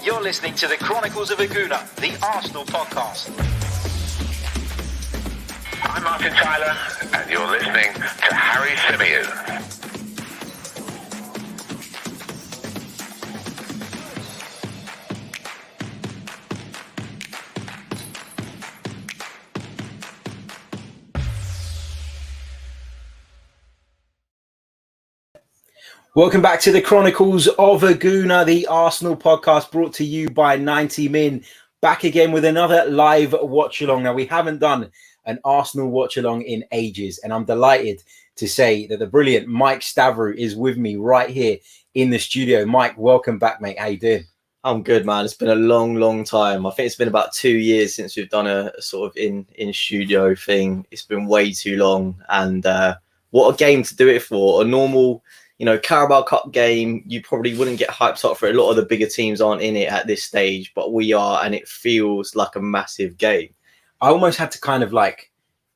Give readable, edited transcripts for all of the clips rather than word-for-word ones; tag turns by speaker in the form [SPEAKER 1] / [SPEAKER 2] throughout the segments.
[SPEAKER 1] You're listening to the Chronicles of a Gooner, the Arsenal podcast.
[SPEAKER 2] I'm Martin Tyler, and you're listening to Harry Symeou.
[SPEAKER 3] Welcome back to the Chronicles of a Gooner, the Arsenal podcast brought to you by 90 Min. Back again with another live watch-along. Now, we haven't done an Arsenal watch-along in ages, and I'm delighted to say that the brilliant Mike Stavrou is with me right here in the studio. Mike, welcome back, mate. How you doing?
[SPEAKER 4] I'm good, man. It's been a long time. I think it's been about 2 years since we've done a sort of in-studio thing. It's been way too long, and what a game to do it for. A normal... Carabao Cup game, you probably wouldn't get hyped up for. A lot of the bigger teams aren't in it at this stage, but we are, and it feels like a massive game.
[SPEAKER 3] I almost had to kind of like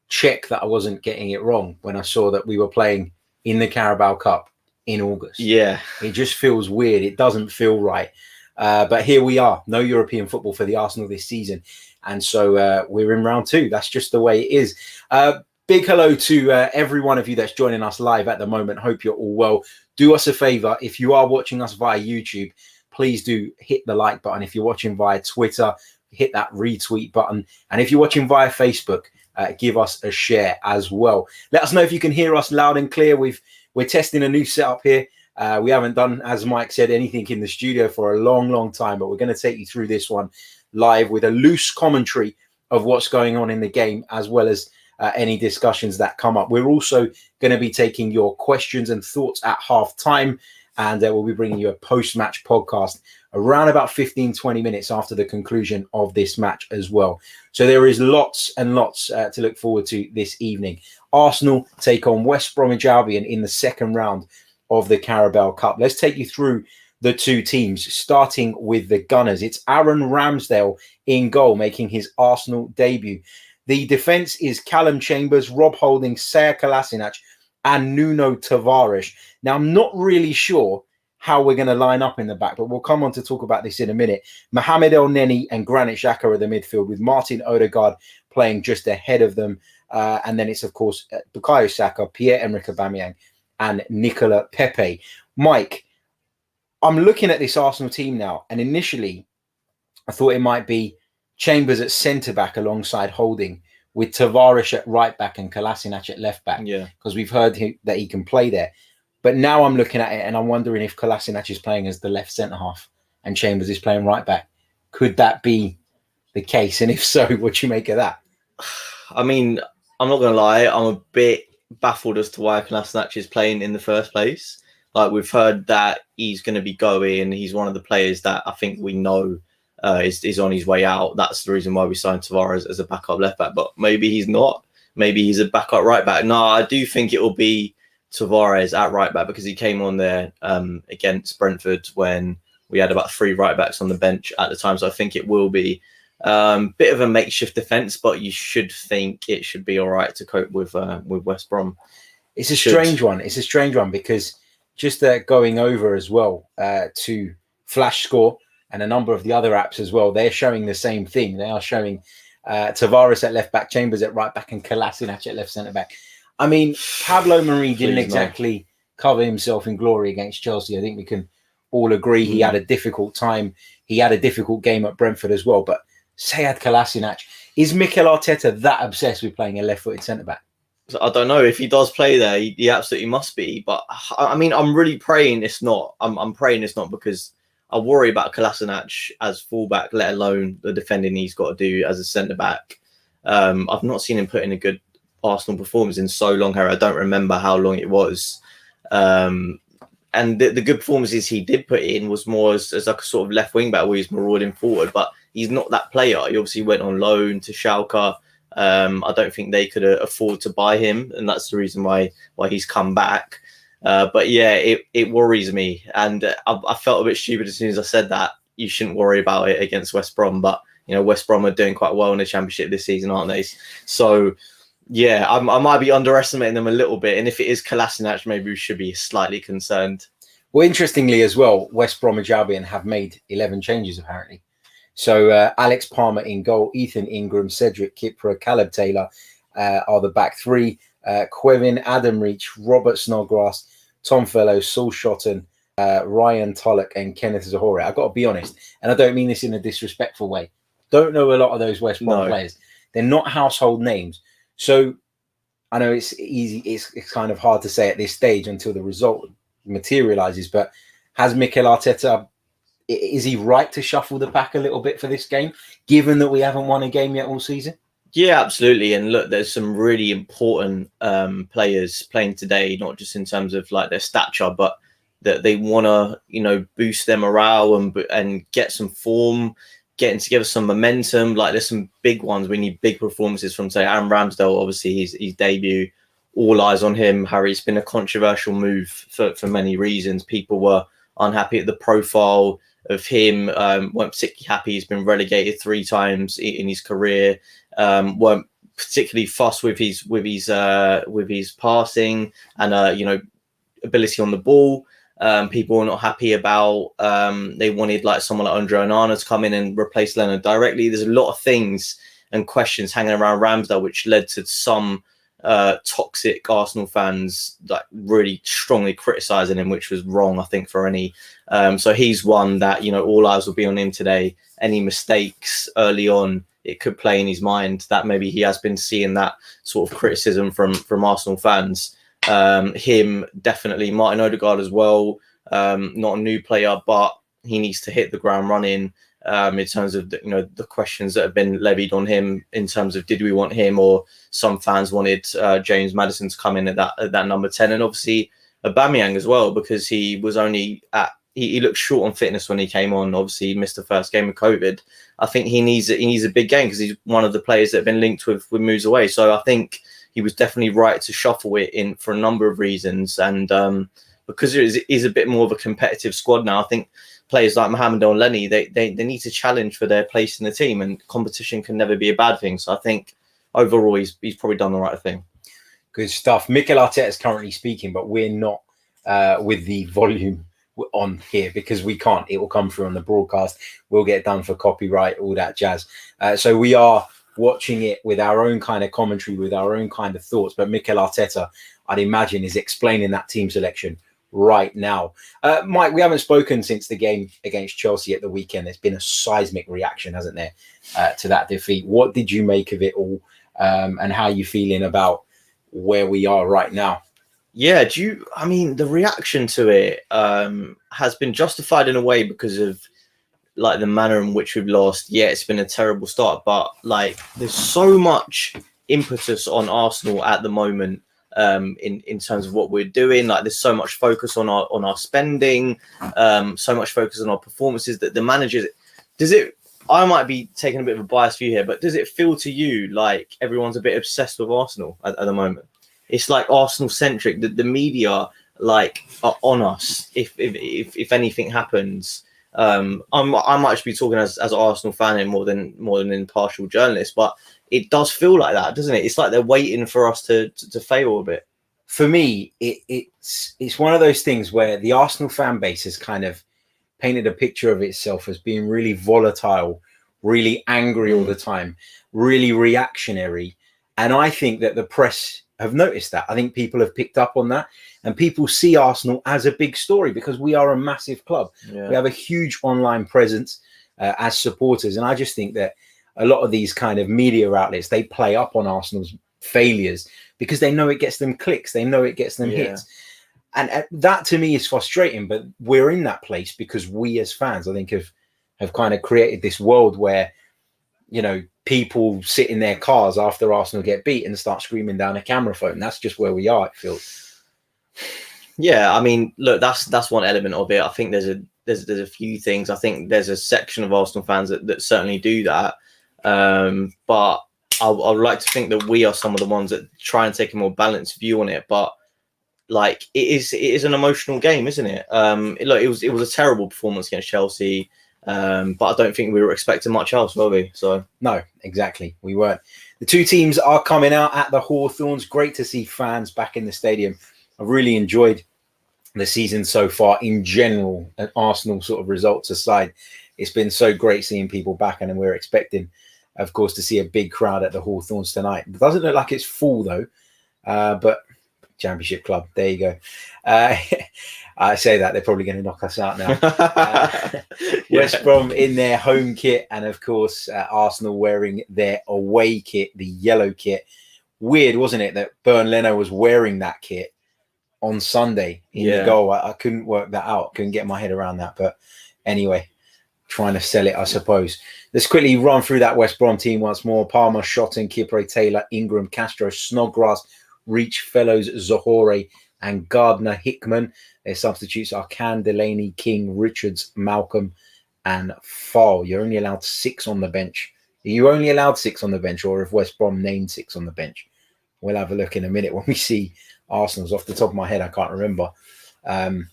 [SPEAKER 3] check that I wasn't getting it wrong when I saw that we were playing in the Carabao Cup in August.
[SPEAKER 4] Yeah.
[SPEAKER 3] It just feels weird. It doesn't feel right. But here we are. No European football for the Arsenal this season. And so we're in round two. That's just the way it is. Big hello to every one of you that's joining us live at the moment. Hope you're all well. Do us a favor. If you are watching us via YouTube, please do hit the like button. If you're watching via Twitter, hit that retweet button. And if you're watching via Facebook, give us a share as well. Let us know if you can hear us loud and clear. We're testing a new setup here. We haven't done, as Mike said, anything in the studio for a long time, but we're going to take you through this one live with a loose commentary of what's going on in the game, as well as any discussions that come up. We're also going to be taking your questions and thoughts at half time, and we'll be bringing you a post-match podcast around about 15-20 minutes after the conclusion of this match as well. So there is lots and lots to look forward to this evening. Arsenal take on West Bromwich Albion in the second round of the Carabao Cup. Let's take you through the two teams, starting with the Gunners. It's Aaron Ramsdale in goal, making his Arsenal debut. The defence is Callum Chambers, Rob Holding, Sead Kolasinac, and Nuno Tavares. Now, I'm not really sure how we're going to line up in the back, but we'll come on to talk about this in a minute. Mohamed El Neni and Granit Xhaka are the midfield, with Martin Odegaard playing just ahead of them. And then it's, of course, Bukayo Saka, Pierre-Emerick Aubameyang, and Nicola Pepe. Mike, I'm looking at this Arsenal team now, and initially I thought it might be Chambers at centre-back alongside Holding, with Tavares at right-back and Kolasinac at left-back.
[SPEAKER 4] Yeah.
[SPEAKER 3] Because we've heard that he can play there. But now I'm looking at it and I'm wondering if Kolasinac is playing as the left centre-half and Chambers is playing right-back. Could that be the case? And if so, what do you make of that?
[SPEAKER 4] I mean, I'm not going to lie. I'm a bit baffled as to why Kolasinac is playing in the first place. Like, we've heard that he's going to be going. He's one of the players that I think we know is on his way out. That's the reason why we signed Tavares as a backup left back. But maybe he's not. Maybe he's a backup right back. No, I do think it will be Tavares at right back, because he came on there against Brentford when we had about 3 right backs on the bench at the time. So I think it will be bit of a makeshift defence, but you should think it should be all right to cope with West Brom.
[SPEAKER 3] It's a strange one. It's a strange one because just going over as well to Flash Score and a number of the other apps as well, they're showing the same thing. They are showing Tavares at left back, Chambers at right back, and Kolasinac at left centre back. I mean, Pablo Mari didn't exactly cover himself in glory against Chelsea. I think we can all agree he had a difficult time. He had a difficult game at Brentford as well. But Sead Kolasinac, is Mikel Arteta that obsessed with playing a left-footed centre back?
[SPEAKER 4] I don't know. If he does play there, he absolutely must be. But I mean, I'm really praying it's not. I'm praying it's not, because I worry about Kolasinac as fullback, let alone the defending he's got to do as a centre back. I've not seen him put in a good Arsenal performance in so long, Harry. I don't remember how long it was. And the good performances he did put in was more as like a sort of left wing back where he's marauding forward. But he's not that player. He obviously went on loan to Schalke. I don't think they could afford to buy him, and that's the reason why he's come back. But yeah, it worries me, and I felt a bit stupid as soon as I said that. You shouldn't worry about it against West Brom, but West Brom are doing quite well in the Championship this season, aren't they? So yeah, I might be underestimating them a little bit, and if it is Kolasinac, maybe we should be slightly concerned.
[SPEAKER 3] Well, interestingly as well, West Bromwich Albion have made 11 changes apparently. So Alex Palmer in goal, Ethan Ingram, Cedric Kipra, Caleb Taylor are the back three. Quevin, Adam Reach, Robert Snodgrass, Tom Fellows, Saul Shotton, Ryan Tullock, and Kenneth Zahora. I've got to be honest, and I don't mean this in a disrespectful way. Don't know a lot of those West Brom players. They're not household names. So I know it's easy. It's kind of hard to say at this stage until the result materializes. But has Mikel Arteta, is he right to shuffle the pack a little bit for this game, given that we haven't won a game yet all season?
[SPEAKER 4] Yeah, absolutely. And look, there's some really important players playing today, not just in terms of like their stature, but that they want to, you know, boost their morale and get some form, getting together some momentum. Like there's some big ones. We need big performances from, say, Aaron Ramsdale. Obviously, his debut, all eyes on him. Harry, it's been a controversial move for many reasons. People were unhappy at the profile of him, weren't particularly happy. He's been relegated 3 times in his career. Weren't particularly fussed with his passing and you know, ability on the ball. People were not happy about. They wanted like someone like Andre Onana to come in and replace Leonard directly. There's a lot of things and questions hanging around Ramsdale, which led to some toxic Arsenal fans like really strongly criticising him, which was wrong, I think, for any. So he's one that, you know, all eyes will be on him today. Any mistakes early on, it could play in his mind that maybe he has been seeing that sort of criticism from Arsenal fans. Him definitely, Martin Odegaard as well. Not a new player, but he needs to hit the ground running. In terms of the questions that have been levied on him, in terms of did we want him, or some fans wanted James Maddison to come in at that number 10, and obviously Aubameyang as well, because he was only he looked short on fitness when he came on. Obviously, he missed the first game of COVID. I think he needs a big game because he's one of the players that have been linked with moves away. So I think he was definitely right to shuffle it in for a number of reasons, and because it is a bit more of a competitive squad now. I think players like Mohamed Elneny, they need to challenge for their place in the team, and competition can never be a bad thing. So I think overall he's probably done the right thing.
[SPEAKER 3] Good stuff. Mikel Arteta is currently speaking, but we're not with the volume on here because we can't. It will come through on the broadcast. We'll get done for copyright, all that jazz. So we are watching it with our own kind of commentary, with our own kind of thoughts. But Mikel Arteta, I'd imagine, is explaining that team selection right now. Mike, we haven't spoken since the game against Chelsea at the weekend. There's been a seismic reaction, hasn't there, to that defeat? What did you make of it all, and how are you feeling about where we are right now?
[SPEAKER 4] Yeah, the reaction to it has been justified in a way because of like the manner in which we've lost. Yeah, it's been a terrible start, but like there's so much impetus on Arsenal at the moment. In terms of what we're doing, like there's so much focus on our spending, so much focus on our performances that the managers, I might be taking a bit of a biased view here, but does it feel to you like everyone's a bit obsessed with Arsenal at the moment? It's like Arsenal centric. The media like are on us if anything happens. I might just be talking as an Arsenal fan and more than an impartial journalist, but it does feel like that, doesn't it? It's like they're waiting for us to fail a bit.
[SPEAKER 3] For me, it's one of those things where the Arsenal fan base has kind of painted a picture of itself as being really volatile, really angry all the time, really reactionary. And I think that the press have noticed that. I think people have picked up on that, and people see Arsenal as a big story because we are a massive club. Yeah. We have a huge online presence as supporters. And I just think that a lot of these kind of media outlets, they play up on Arsenal's failures because they know it gets them clicks. They know it gets them hits. And that to me is frustrating, but we're in that place because we as fans, I think, have kind of created this world where, you know, people sit in their cars after Arsenal get beat and start screaming down a camera phone. That's just where we are, it feels.
[SPEAKER 4] Yeah, I mean, look, that's one element of it. I think there's a few things. I think there's a section of Arsenal fans that certainly do that. But I would like to think that we are some of the ones that try and take a more balanced view on it. But like it is an emotional game, isn't it? Look, it was a terrible performance against Chelsea. But I don't think we were expecting much else, were we? So
[SPEAKER 3] no, exactly, we weren't. The two teams are coming out at the Hawthorns. Great to see fans back in the stadium. I really enjoyed the season so far in general, and Arsenal sort of results aside, it's been so great seeing people back, and we're expecting, of course, to see a big crowd at the Hawthorns tonight. It doesn't look like it's full though, but Championship club, there you go. I say that they're probably going to knock us out now. West Brom in their home kit, and of course Arsenal wearing their away kit, the yellow kit. Weird, wasn't it, that Bernd Leno was wearing that kit on Sunday in the goal? I couldn't work that out, couldn't get my head around that, but anyway, trying to sell it, I suppose. Let's quickly run through that West Brom team once more. Palmer, Shotton, Kipre, Taylor, Ingram, Castro, Snodgrass, Reach, Fellows, Zohore, and Gardner, Hickman. Their substitutes are Can, Delaney, King, Richards, Malcolm, and Fall. You're only allowed 6 on the bench. Are you only allowed 6 on the bench, or if West Brom named 6 on the bench? We'll have a look in a minute when we see Arsenal's. Off the top of my head, I can't remember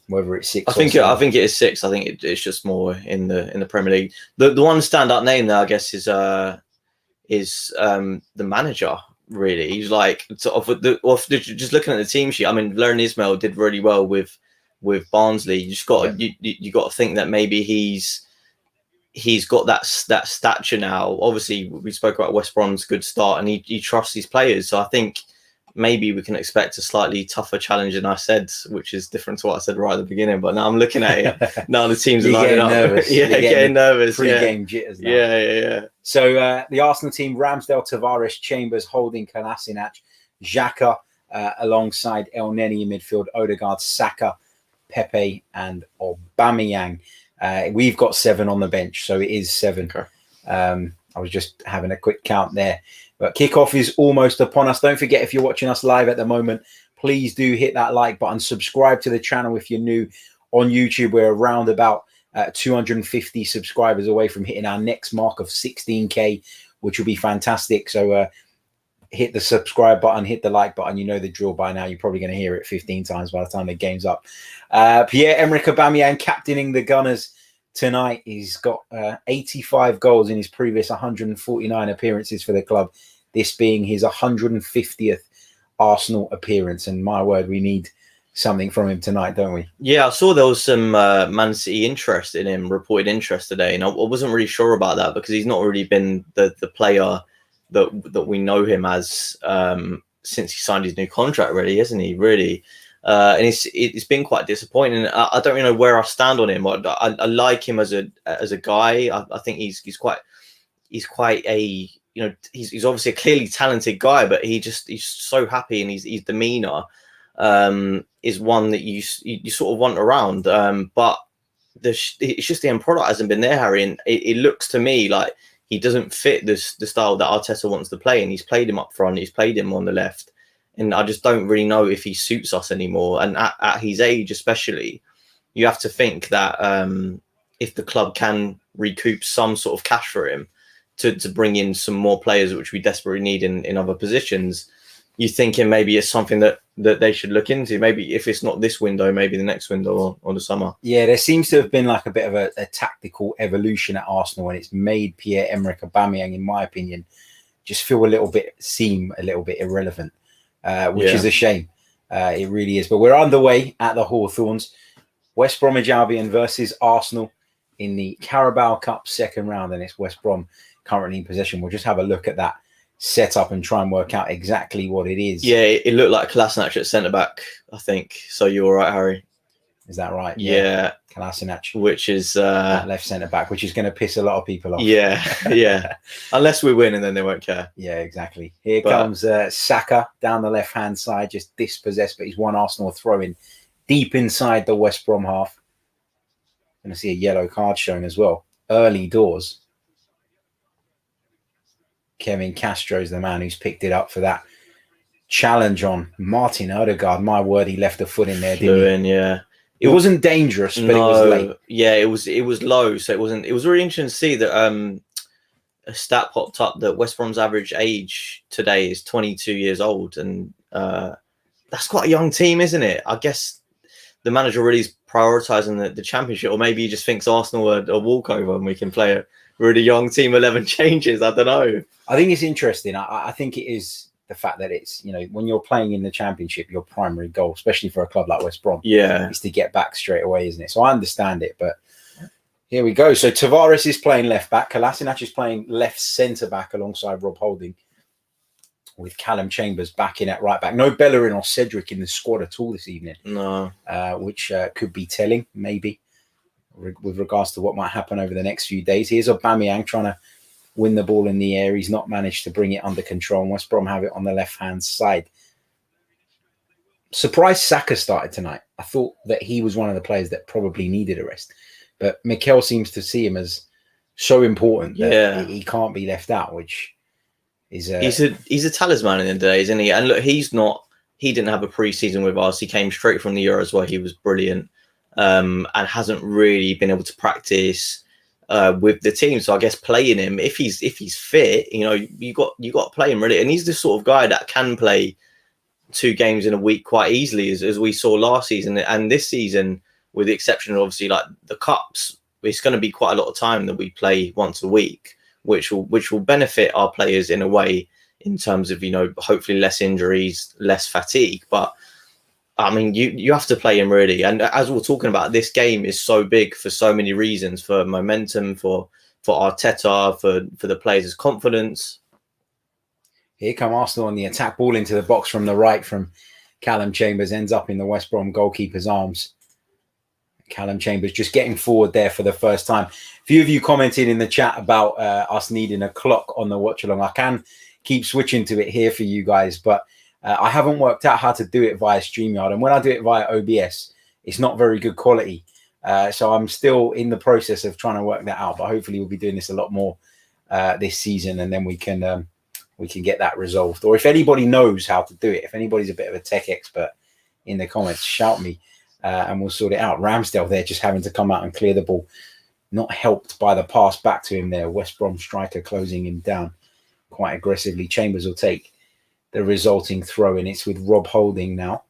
[SPEAKER 3] whether it's 6.
[SPEAKER 4] I think it is 6. I think it's just more in the Premier League. The one standout name there, I guess, is the manager. Really, he's like just looking at the team sheet. I mean, Lauren Ismail did really well with Barnsley. You just got you got to think that maybe he's got that stature now. Obviously, we spoke about West Brom's good start, and he trusts his players. So I think maybe we can expect a slightly tougher challenge than I said, which is different to what I said right at the beginning. But now I'm looking at it. Now the teams are lining up.
[SPEAKER 3] Nervous.
[SPEAKER 4] Getting nervous.
[SPEAKER 3] Pre-game jitters now.
[SPEAKER 4] Yeah.
[SPEAKER 3] So the Arsenal team: Ramsdale, Tavares, Chambers, Holding, Kolasinac, Xhaka, alongside El Neni in midfield, Odegaard, Saka, Pepe, and Aubameyang. We've got 7 on the bench, so it is 7.
[SPEAKER 4] Okay.
[SPEAKER 3] I was just having a quick count there. But kickoff is almost upon us. Don't forget, if you're watching us live at the moment, please do hit that like button. Subscribe to the channel if you're new on YouTube. We're around about 250 subscribers away from hitting our next mark of 16K, which will be fantastic. So hit the subscribe button, hit the like button. You know the drill by now. You're probably going to hear it 15 times by the time the game's up. Pierre-Emerick Aubameyang captaining the Gunners tonight. He's got 85 goals in his previous 149 appearances for the club, this being his 150th Arsenal appearance. And my word, we need something from him tonight, don't we?
[SPEAKER 4] Yeah, I saw there was some Man City interest in him, reported interest today, and I wasn't really sure about that because he's not really been the player that we know him as since he signed his new contract, really, isn't he? Really. And it's been quite disappointing. I don't really know where I stand on him. I like him as a guy. I think he's quite a, he's obviously a clearly talented guy, but he's so happy, and his demeanor is one that you sort of want around. But it's just the end product hasn't been there, Harry, and it looks to me like he doesn't fit the style that Arteta wants to play, and he's played him up front, he's played him on the left. And I just don't really know if he suits us anymore. And at his age, especially, you have to think that if the club can recoup some sort of cash for him to bring in some more players, which we desperately need in other positions, you're thinking maybe it's something that they should look into. Maybe if it's not this window, maybe the next window or the summer.
[SPEAKER 3] Yeah, there seems to have been like a bit of a tactical evolution at Arsenal, and it's made Pierre-Emerick Aubameyang, in my opinion, just seem a little bit irrelevant. Which is a shame. It really is. But we're underway at the Hawthorns. West Bromwich Albion versus Arsenal in the Carabao Cup second round, and it's West Brom currently in possession. We'll just have a look at that setup and try and work out exactly what it is.
[SPEAKER 4] Yeah, it looked like Kolasinac at centre-back, I think. So you're all right, Harry.
[SPEAKER 3] Is that right?
[SPEAKER 4] Yeah.
[SPEAKER 3] Kolasinac.
[SPEAKER 4] Which is...
[SPEAKER 3] left centre-back, which is going to piss a lot of people off.
[SPEAKER 4] Yeah. Unless we win, and then they won't care.
[SPEAKER 3] Yeah, exactly. Here comes Saka down the left-hand side, just dispossessed, but he's one Arsenal throw-in deep inside the West Brom half. Going to see a yellow card shown as well. Early doors. Kevin Castro's the man who's picked it up for that challenge on Martin Odegaard. My word, he left a foot in there, didn't he?
[SPEAKER 4] Yeah.
[SPEAKER 3] It wasn't dangerous, but it was late.
[SPEAKER 4] Yeah, it was low, so it wasn't. It was really interesting to see that a stat popped up that West Brom's average age today is 22 years old, and that's quite a young team, isn't it? I guess the manager really is prioritising the championship, or maybe he just thinks Arsenal are a walkover and we can play a really young team 11 changes. I don't know.
[SPEAKER 3] I think it's interesting. I think it is the fact that it's, when you're playing in the Championship, your primary goal, especially for a club like West Brom, is to get back straight away, isn't it? So I understand it, but here we go. So Tavares is playing left back. Kolasinac is playing left centre back alongside Rob Holding, with Callum Chambers back in at right back. No Bellerin or Cedric in the squad at all this evening.
[SPEAKER 4] No.
[SPEAKER 3] Which could be telling, maybe, with regards to what might happen over the next few days. Here's Aubameyang trying to win the ball in the air. He's not managed to bring it under control, and West Brom have it on the left-hand side. Surprised Saka started tonight. I thought that he was one of the players that probably needed a rest. But Mikel seems to see him as so important that he can't be left out, which is
[SPEAKER 4] he's a talisman in the day, isn't he? And look, he didn't have a pre-season with us. He came straight from the Euros where he was brilliant, and hasn't really been able to practice with the team. So I guess playing him, if he's fit, you got to play him really. And he's the sort of guy that can play 2 games in a week quite easily, as we saw last season and this season, with the exception of obviously like the cups. It's going to be quite a lot of time that we play once a week, which will benefit our players in a way, in terms of, hopefully less injuries, less fatigue. But I mean, you have to play him really. And as we're talking about, this game is so big for so many reasons, for momentum, for Arteta, for the players' confidence.
[SPEAKER 3] Here come Arsenal on the attack, ball into the box from the right from Callum Chambers, ends up in the West Brom goalkeeper's arms. Callum Chambers just getting forward there for the first time. A few of you commented in the chat about us needing a clock on the watch along. I can keep switching to it here for you guys, but I haven't worked out how to do it via StreamYard. And when I do it via OBS, it's not very good quality. So I'm still in the process of trying to work that out. But hopefully we'll be doing this a lot more this season, and then we can get that resolved. Or if anybody knows how to do it, if anybody's a bit of a tech expert in the comments, shout me. And we'll sort it out. Ramsdale there just having to come out and clear the ball. Not helped by the pass back to him there. West Brom striker closing him down quite aggressively. Chambers will take the resulting throw in. It's with Rob Holding now.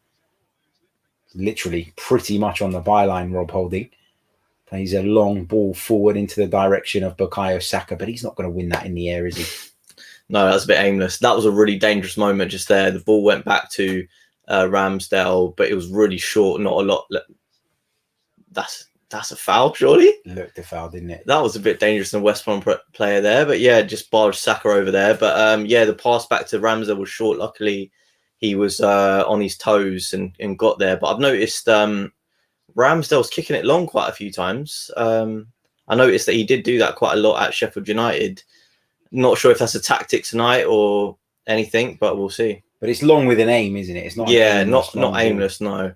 [SPEAKER 3] Literally pretty much on the byline, Rob Holding. Plays a long ball forward into the direction of Bukayo Saka, but he's not going to win that in the air, is he?
[SPEAKER 4] No, that's a bit aimless. That was a really dangerous moment just there. The ball went back to Ramsdale, but it was really short, not a lot. That's a foul, surely?
[SPEAKER 3] Looked a foul, didn't it?
[SPEAKER 4] That was a bit dangerous than West Brom player there, but yeah, just barged Saka over there. But the pass back to Ramsdale was short. Luckily, he was on his toes and got there. But I've noticed Ramsdale's kicking it long quite a few times. I noticed that he did do that quite a lot at Sheffield United. Not sure if that's a tactic tonight or anything, but we'll see.
[SPEAKER 3] But it's long with an aim, isn't it? It's not.
[SPEAKER 4] Yeah, not aimless. No.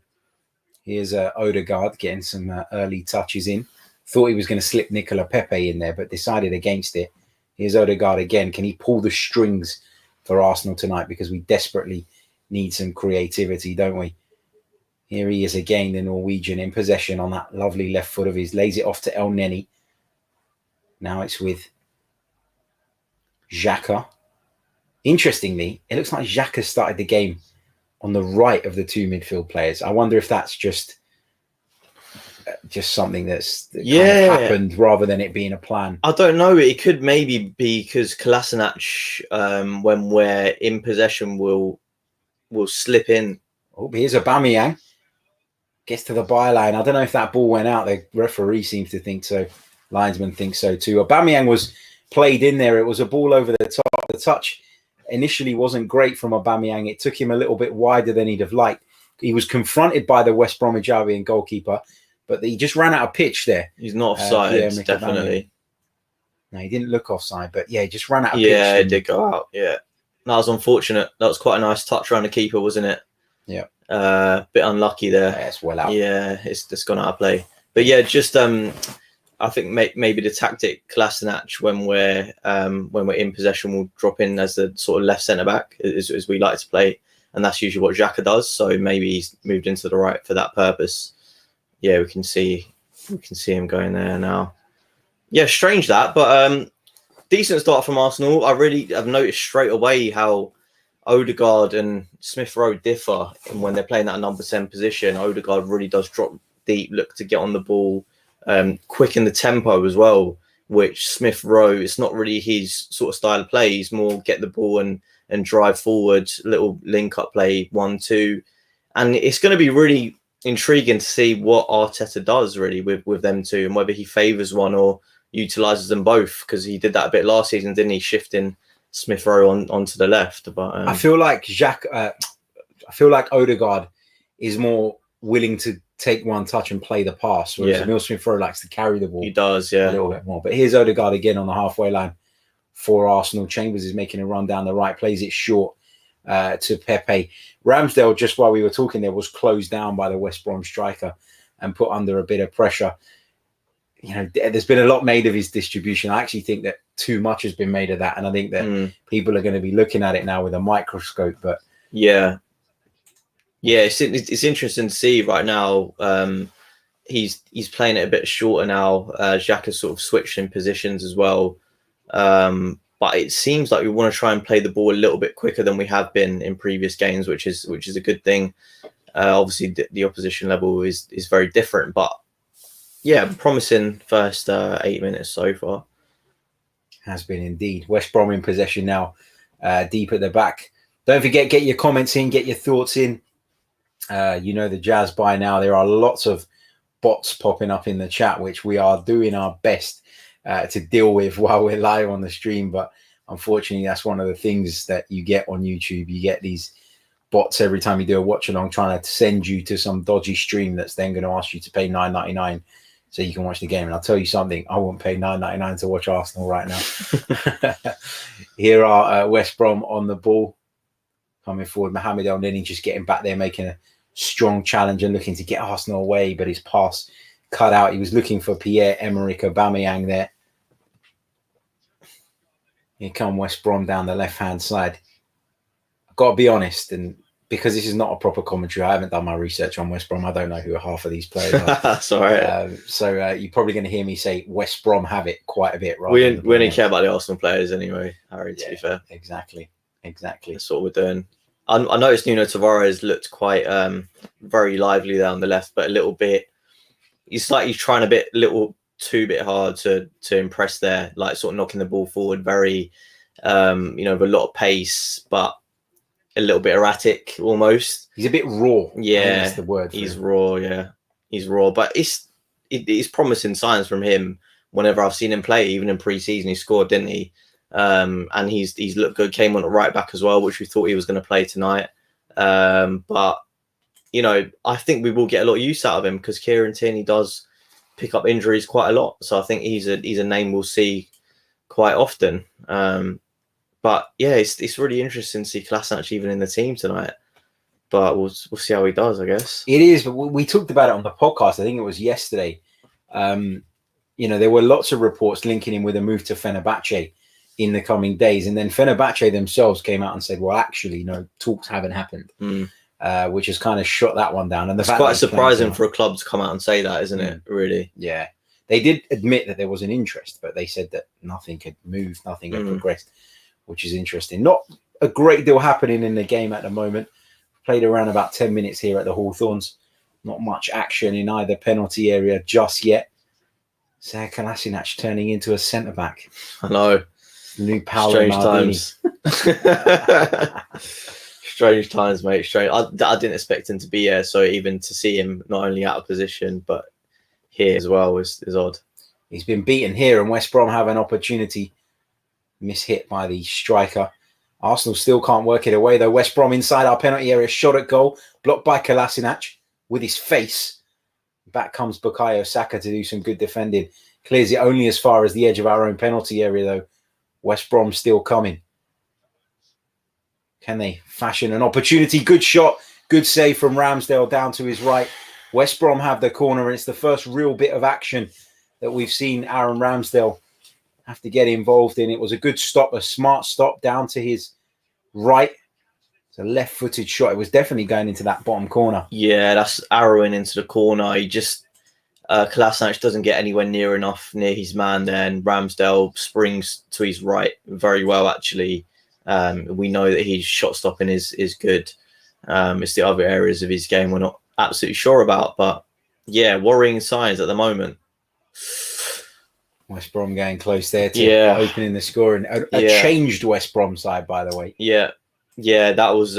[SPEAKER 3] Here's Odegaard getting some early touches in. Thought he was going to slip Nicola Pepe in there, but decided against it. Here's Odegaard again. Can he pull the strings for Arsenal tonight? Because we desperately need some creativity, don't we? Here he is again, the Norwegian, in possession on that lovely left foot of his. Lays it off to El Neni. Now it's with Xhaka. Interestingly, it looks like Xhaka started the game on the right of the 2 midfield players. I wonder if that's just something that kind of happened rather than it being a plan.
[SPEAKER 4] I don't know. It could maybe be because Kolasinac, when we're in possession, will slip in.
[SPEAKER 3] Oh, here's Aubameyang. Gets to the byline. I don't know if that ball went out. The referee seems to think so. Linesman thinks so too. Aubameyang was played in there. It was a ball over the top. The touch initially wasn't great from Aubameyang. It took him a little bit wider than he'd have liked. He was confronted by the West Bromwich Albion goalkeeper, but he just ran out of pitch there.
[SPEAKER 4] He's not offside, definitely.
[SPEAKER 3] No, he didn't look offside, but yeah, he just ran out of pitch.
[SPEAKER 4] Yeah, it did go out. Yeah, that was unfortunate. That was quite a nice touch around the keeper, wasn't it?
[SPEAKER 3] Yeah.
[SPEAKER 4] Bit unlucky there.
[SPEAKER 3] Yeah, it's well out.
[SPEAKER 4] Yeah, it's just gone out of play. But yeah, just I think maybe the tactic Kolasinac when we're in possession will drop in as the sort of left centre back as we like to play, and that's usually what Xhaka does. So maybe he's moved into the right for that purpose. Yeah, we can see him going there now. Yeah, strange that, but decent start from Arsenal. I've noticed straight away how Odegaard and Smith Rowe differ when they're playing that number 10 position. Odegaard really does drop deep, look to get on the ball. Quicken the tempo as well, which Smith Rowe, it's not really his sort of style of play. He's more get the ball and and drive forward, little link-up play, 1-2. And it's going to be really intriguing to see what Arteta does, really, with them two, and whether he favours one or utilises them both, because he did that a bit last season, didn't he, shifting Smith Rowe onto the left. But
[SPEAKER 3] I feel like Odegaard is more willing to take one touch and play the pass, whereas Emile Smith Rowe likes to carry the ball.
[SPEAKER 4] He does,
[SPEAKER 3] a little bit more. But here's Odegaard again on the halfway line for Arsenal. Chambers is making a run down the right, plays it short to Pepe. Ramsdale, just while we were talking there, was closed down by the West Brom striker and put under a bit of pressure. You know, there's been a lot made of his distribution. I actually think that too much has been made of that, and I think that people are going to be looking at it now with a microscope. But it's interesting to see right now. He's playing it a bit shorter now. Xhaka's sort of switched in positions as well. But it seems like we want to try and play the ball a little bit quicker than we have been in previous games, which is a good thing. Obviously, the opposition level is very different, but promising first 8 minutes so far. Has been indeed. West Brom in possession now, deep at the back. Don't forget, get your comments in, get your thoughts in. You know the jazz by now. There are lots of bots popping up in the chat, which we are doing our best to deal with while we're live on the stream. But unfortunately, that's one of the things that you get on YouTube. You get these bots every time you do a watch along trying to send you to some dodgy stream that's then going to ask you to pay $9.99 so you can watch the game. And I'll tell you something, I won't pay $9.99 to watch Arsenal right now. Here are West Brom on the ball. Coming forward, Mohamed El-Neni just getting back there, making a strong challenge and looking to get Arsenal away, but his pass cut out. He was looking for Pierre-Emerick Aubameyang there. Here come West Brom down the left-hand side. I've got to be honest, and because this is not a proper commentary, I haven't done my research on West Brom. I don't know who half of these players are.
[SPEAKER 4] That's all right.
[SPEAKER 3] So you're probably going to hear me say West Brom have it quite a bit.
[SPEAKER 4] We don't care about the Arsenal players anyway, Harry, to be fair.
[SPEAKER 3] Exactly.
[SPEAKER 4] That's what we're doing. I noticed Nuno Tavares looked quite very lively there on the left, but a little bit. He's trying a too hard to impress there, like sort of knocking the ball forward, very with a lot of pace, but a little bit erratic almost.
[SPEAKER 3] He's a bit raw.
[SPEAKER 4] Yeah,
[SPEAKER 3] that's the word.
[SPEAKER 4] He's raw. Yeah, he's raw, but it's promising signs from him. Whenever I've seen him play, even in pre-season, he scored, didn't he? And he's looked good. Came on at right back as well, which we thought he was going to play tonight. But I think we will get a lot of use out of him because Kieran Tierney does pick up injuries quite a lot. So I think he's a name we'll see quite often. But yeah, it's really interesting to see Kolasinac even in the team tonight. But we'll see how he does, I guess.
[SPEAKER 3] It is, but we talked about it on the podcast. I think it was yesterday. There were lots of reports linking him with a move to Fenerbahce in the coming days. And then Fenerbahce themselves came out and said, well, actually, no, talks haven't happened, which has kind of shot that one down. And
[SPEAKER 4] it's quite surprising for a club to come out and say that, isn't it? Really?
[SPEAKER 3] Yeah. They did admit that there was an interest, but they said that nothing had moved, nothing had progressed, which is interesting. Not a great deal happening in the game at the moment. Played around about 10 minutes here at the Hawthorns. Not much action in either penalty area just yet. Sead Kolasinac turning into a centre-back.
[SPEAKER 4] I know.
[SPEAKER 3] New Paolo
[SPEAKER 4] Strange
[SPEAKER 3] Maldini.
[SPEAKER 4] times. Strange times, mate. Strange. I didn't expect him to be here, so even to see him not only out of position, but here as well is odd.
[SPEAKER 3] He's been beaten here, and West Brom have an opportunity. Mishit by the striker. Arsenal still can't work it away, though. West Brom inside our penalty area, shot at goal, blocked by Kolasinac with his face. Back comes Bukayo Saka to do some good defending. Clears it only as far as the edge of our own penalty area, though. West Brom still coming. Can they fashion an opportunity? Good shot, good save from Ramsdale down to his right. West Brom have the corner, and it's the first real bit of action that we've seen Aaron Ramsdale have to get involved in. It was a good stop, a smart stop down to his right. It's a left-footed shot. It was definitely going into that bottom corner.
[SPEAKER 4] Yeah, that's arrowing into the corner. He just Kolasinac doesn't get anywhere near his man there, and Ramsdale springs to his right very well, actually. We know that his shot stopping is good. It's the other areas of his game we're not absolutely sure about, but yeah, worrying signs at the moment.
[SPEAKER 3] West Brom getting close there to opening the score, and a changed West Brom side, by the way.
[SPEAKER 4] Yeah, Yeah, that was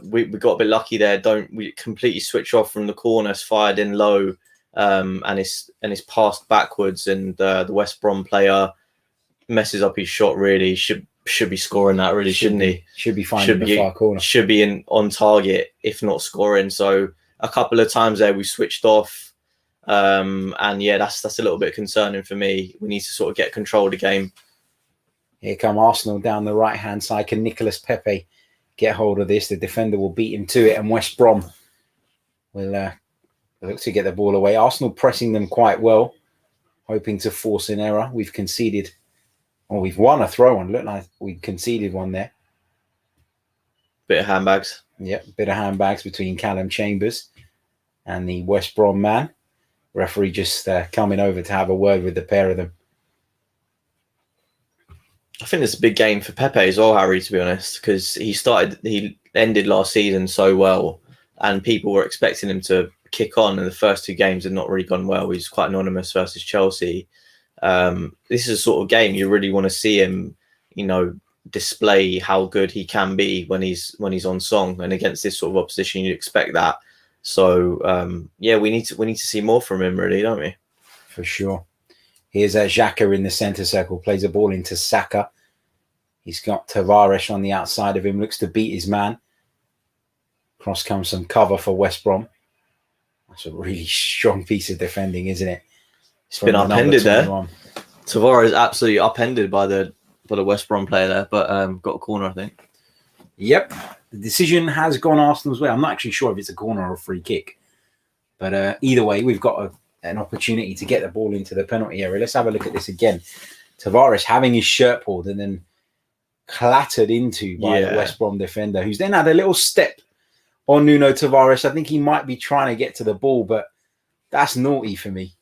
[SPEAKER 4] we got a bit lucky there. We completely switch off from the corners, fired in low, and it's passed backwards, and the West Brom player messes up his shot. Really should be scoring that, really, shouldn't he?
[SPEAKER 3] Should be finding the far corner.
[SPEAKER 4] Should be on target, if not scoring. So a couple of times there we switched off, and yeah, that's a little bit concerning for me. We need to sort of get control of the game.
[SPEAKER 3] Here come Arsenal down the right hand side. Can Nicolas Pepe get hold of this? The defender will beat him to it, and West Brom will look to get the ball away. Arsenal pressing them quite well, hoping to force an error. We've conceded. Well, we've won a throw-on. Looked like we conceded one there.
[SPEAKER 4] Bit of handbags.
[SPEAKER 3] Yep, bit of handbags between Callum Chambers and the West Brom man. Referee just coming over to have a word with the pair of them.
[SPEAKER 4] I think it's a big game for Pepe as well, Harry, to be honest, because he ended last season so well, and people were expecting him to kick on, and the first two games had not really gone well. He's quite anonymous versus Chelsea. This is a sort of game you really want to see him, display how good he can be when he's on song, and against this sort of opposition, you'd expect that. So yeah, we need to see more from him, really, don't we?
[SPEAKER 3] For sure. Here's Xhaka in the centre circle, plays a ball into Saka. He's got Tavares on the outside of him, looks to beat his man. Cross comes some cover for West Brom. That's a really strong piece of defending, isn't it?
[SPEAKER 4] It's been upended there. Tavares absolutely upended by the West Brom player there, but got a corner, I think.
[SPEAKER 3] Yep. The decision has gone Arsenal's way. I'm not actually sure if it's a corner or a free kick. But either way, we've got an opportunity to get the ball into the penalty area. Let's have a look at this again. Tavares having his shirt pulled and then clattered into by the West Brom defender, who's then had a little step on Nuno Tavares. I think he might be trying to get to the ball, but that's naughty for me.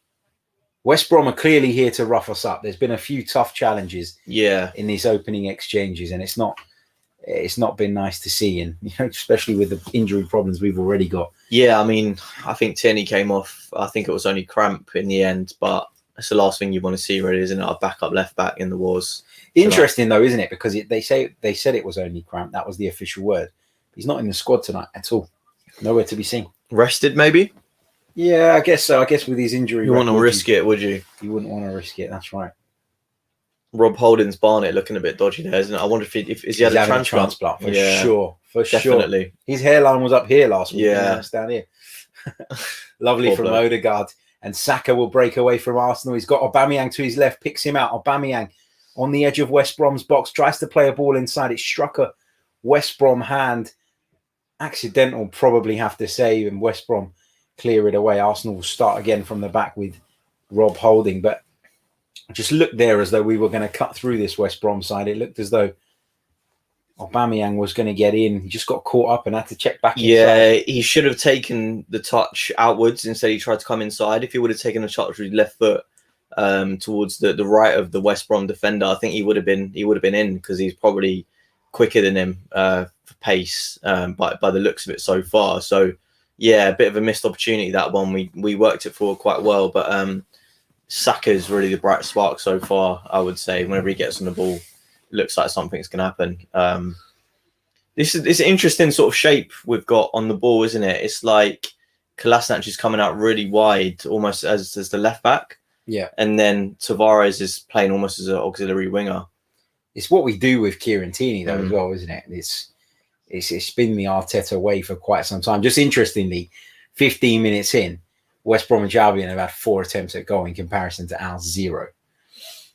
[SPEAKER 3] West Brom are clearly here to rough us up. There's been a few tough challenges in these opening exchanges, and it's not been nice to see, and especially with the injury problems we've already got. Yeah,
[SPEAKER 4] I mean, I think Tierney came off. I think it was only cramp in the end, but it's the last thing you want to see, really, isn't it? A backup left back in the wars.
[SPEAKER 3] Interesting though, isn't it? Because they said it was only cramp. That was the official word. He's not in the squad tonight at all. Nowhere to be seen.
[SPEAKER 4] Rested, maybe?
[SPEAKER 3] Yeah, I guess so. I guess with his injury,
[SPEAKER 4] you wouldn't risk it, would you?
[SPEAKER 3] You wouldn't want to risk it. That's right.
[SPEAKER 4] Rob Holding's Barnet looking a bit dodgy there, isn't it? I wonder if he had a transplant
[SPEAKER 3] for sure.
[SPEAKER 4] Definitely.
[SPEAKER 3] Sure. His hairline was up here last week.
[SPEAKER 4] Yeah,
[SPEAKER 3] it's down here. Lovely from Odegaard, and Saka will break away from Arsenal. He's got Aubameyang to his left, picks him out. Aubameyang on the edge of West Brom's box, tries to play a ball inside. It struck a West Brom hand. Accidental, probably have to say, and West Brom clear it away. Arsenal will start again from the back with Rob Holding, but just looked there as though we were going to cut through this West Brom side. It looked as though Aubameyang was going to get in. He just got caught up and had to check back inside.
[SPEAKER 4] Yeah, he should have taken the touch outwards. Instead, he tried to come inside. If he would have taken the touch with his left foot towards the right of the West Brom defender, I think he would have been in, because he's probably quicker than him for pace by the looks of it so far. So yeah, a bit of a missed opportunity, that one. We worked it forward quite well, but Saka's really the bright spark so far, I would say. Whenever he gets on the ball, it looks like something's going to happen. This is an interesting sort of shape we've got on the ball, isn't it? It's like Kolasinac is coming out really wide, almost as the left back.
[SPEAKER 3] Yeah.
[SPEAKER 4] And then Tavares is playing almost as an auxiliary winger.
[SPEAKER 3] It's what we do with Kieran Tierney, though, as well, isn't it? It's been the Arteta way for quite some time. Just interestingly, 15 minutes in, West Bromwich Albion have had 4 attempts at goal in comparison to our 0,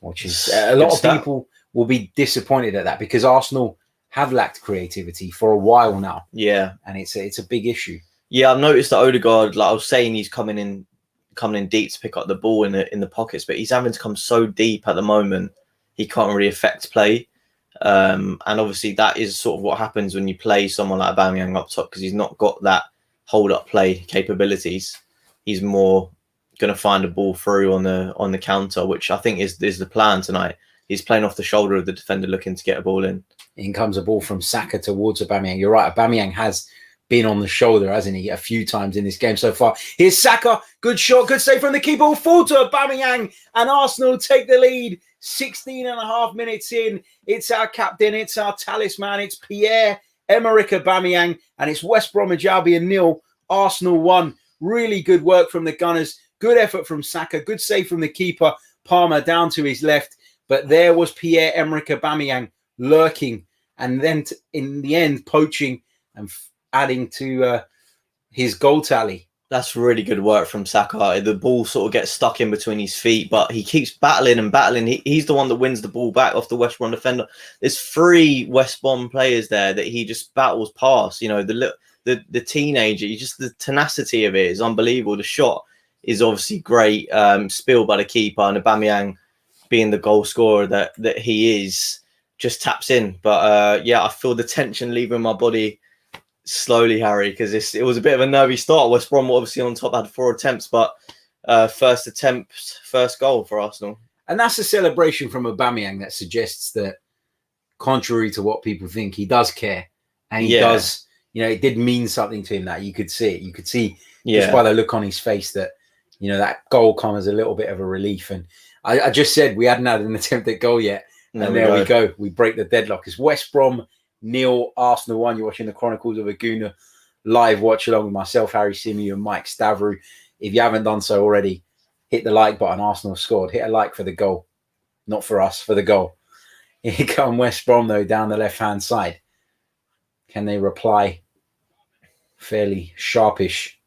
[SPEAKER 3] which is a lot of people will be disappointed at that, because Arsenal have lacked creativity for a while now.
[SPEAKER 4] Yeah,
[SPEAKER 3] and it's a big issue.
[SPEAKER 4] Yeah, I've noticed that Odegaard, like I was saying, he's coming in deep to pick up the ball in the pockets, but he's having to come so deep at the moment. He can't really affect play. And obviously that is sort of what happens when you play someone like Aubameyang up top, because he's not got that hold-up play capabilities. He's more going to find a ball through on the counter, which I think is the plan tonight. He's playing off the shoulder of the defender, looking to get a ball in. In
[SPEAKER 3] comes a ball from Saka towards Aubameyang. You're right, Aubameyang has been on the shoulder, hasn't he, a few times in this game so far. Here's Saka, good shot, good save from the keeper, fall to Aubameyang, and Arsenal take the lead. 16 and a half minutes in. It's our captain, it's our talisman, it's Pierre Emerick Aubameyang, and it's West Bromwich Albion 0, Arsenal 1. Really good work from the Gunners. Good effort from Saka. Good save from the keeper. Palmer down to his left. But there was Pierre-Emerick Aubameyang lurking and then in the end poaching and adding to his goal tally.
[SPEAKER 4] That's really good work from Saka. The ball sort of gets stuck in between his feet, but he keeps battling and battling. He's the one that wins the ball back off the West Brom defender. There's 3 West Brom players there that he just battles past. You know, the teenager, just the tenacity of it is unbelievable. The shot is obviously great, spilled by the keeper, and Aubameyang, being the goal scorer that he is, just taps in. But I feel the tension leaving my body slowly, Harry, because it was a bit of a nervy start. West Brom obviously on top, had 4 attempts, but first attempt, first goal for Arsenal.
[SPEAKER 3] And that's a celebration from Aubameyang that suggests that, contrary to what people think, he does care. And he does, it did mean something to him that you could see it. You could see just by the look on his face that, that goal comes as a little bit of a relief. And I just said we hadn't had an attempt at goal yet. And there we go. We break the deadlock. It's West Brom 0, Arsenal 1. You're watching the Chronicles of a Gooner live watch along with myself, Harry Symeou, and Mike Stavrou. If you haven't done so already, hit the like button. Arsenal scored. Hit a like for the goal. Not for us, for the goal. Here come West Brom, though, down the left-hand side. Can they reply? Fairly sharpish.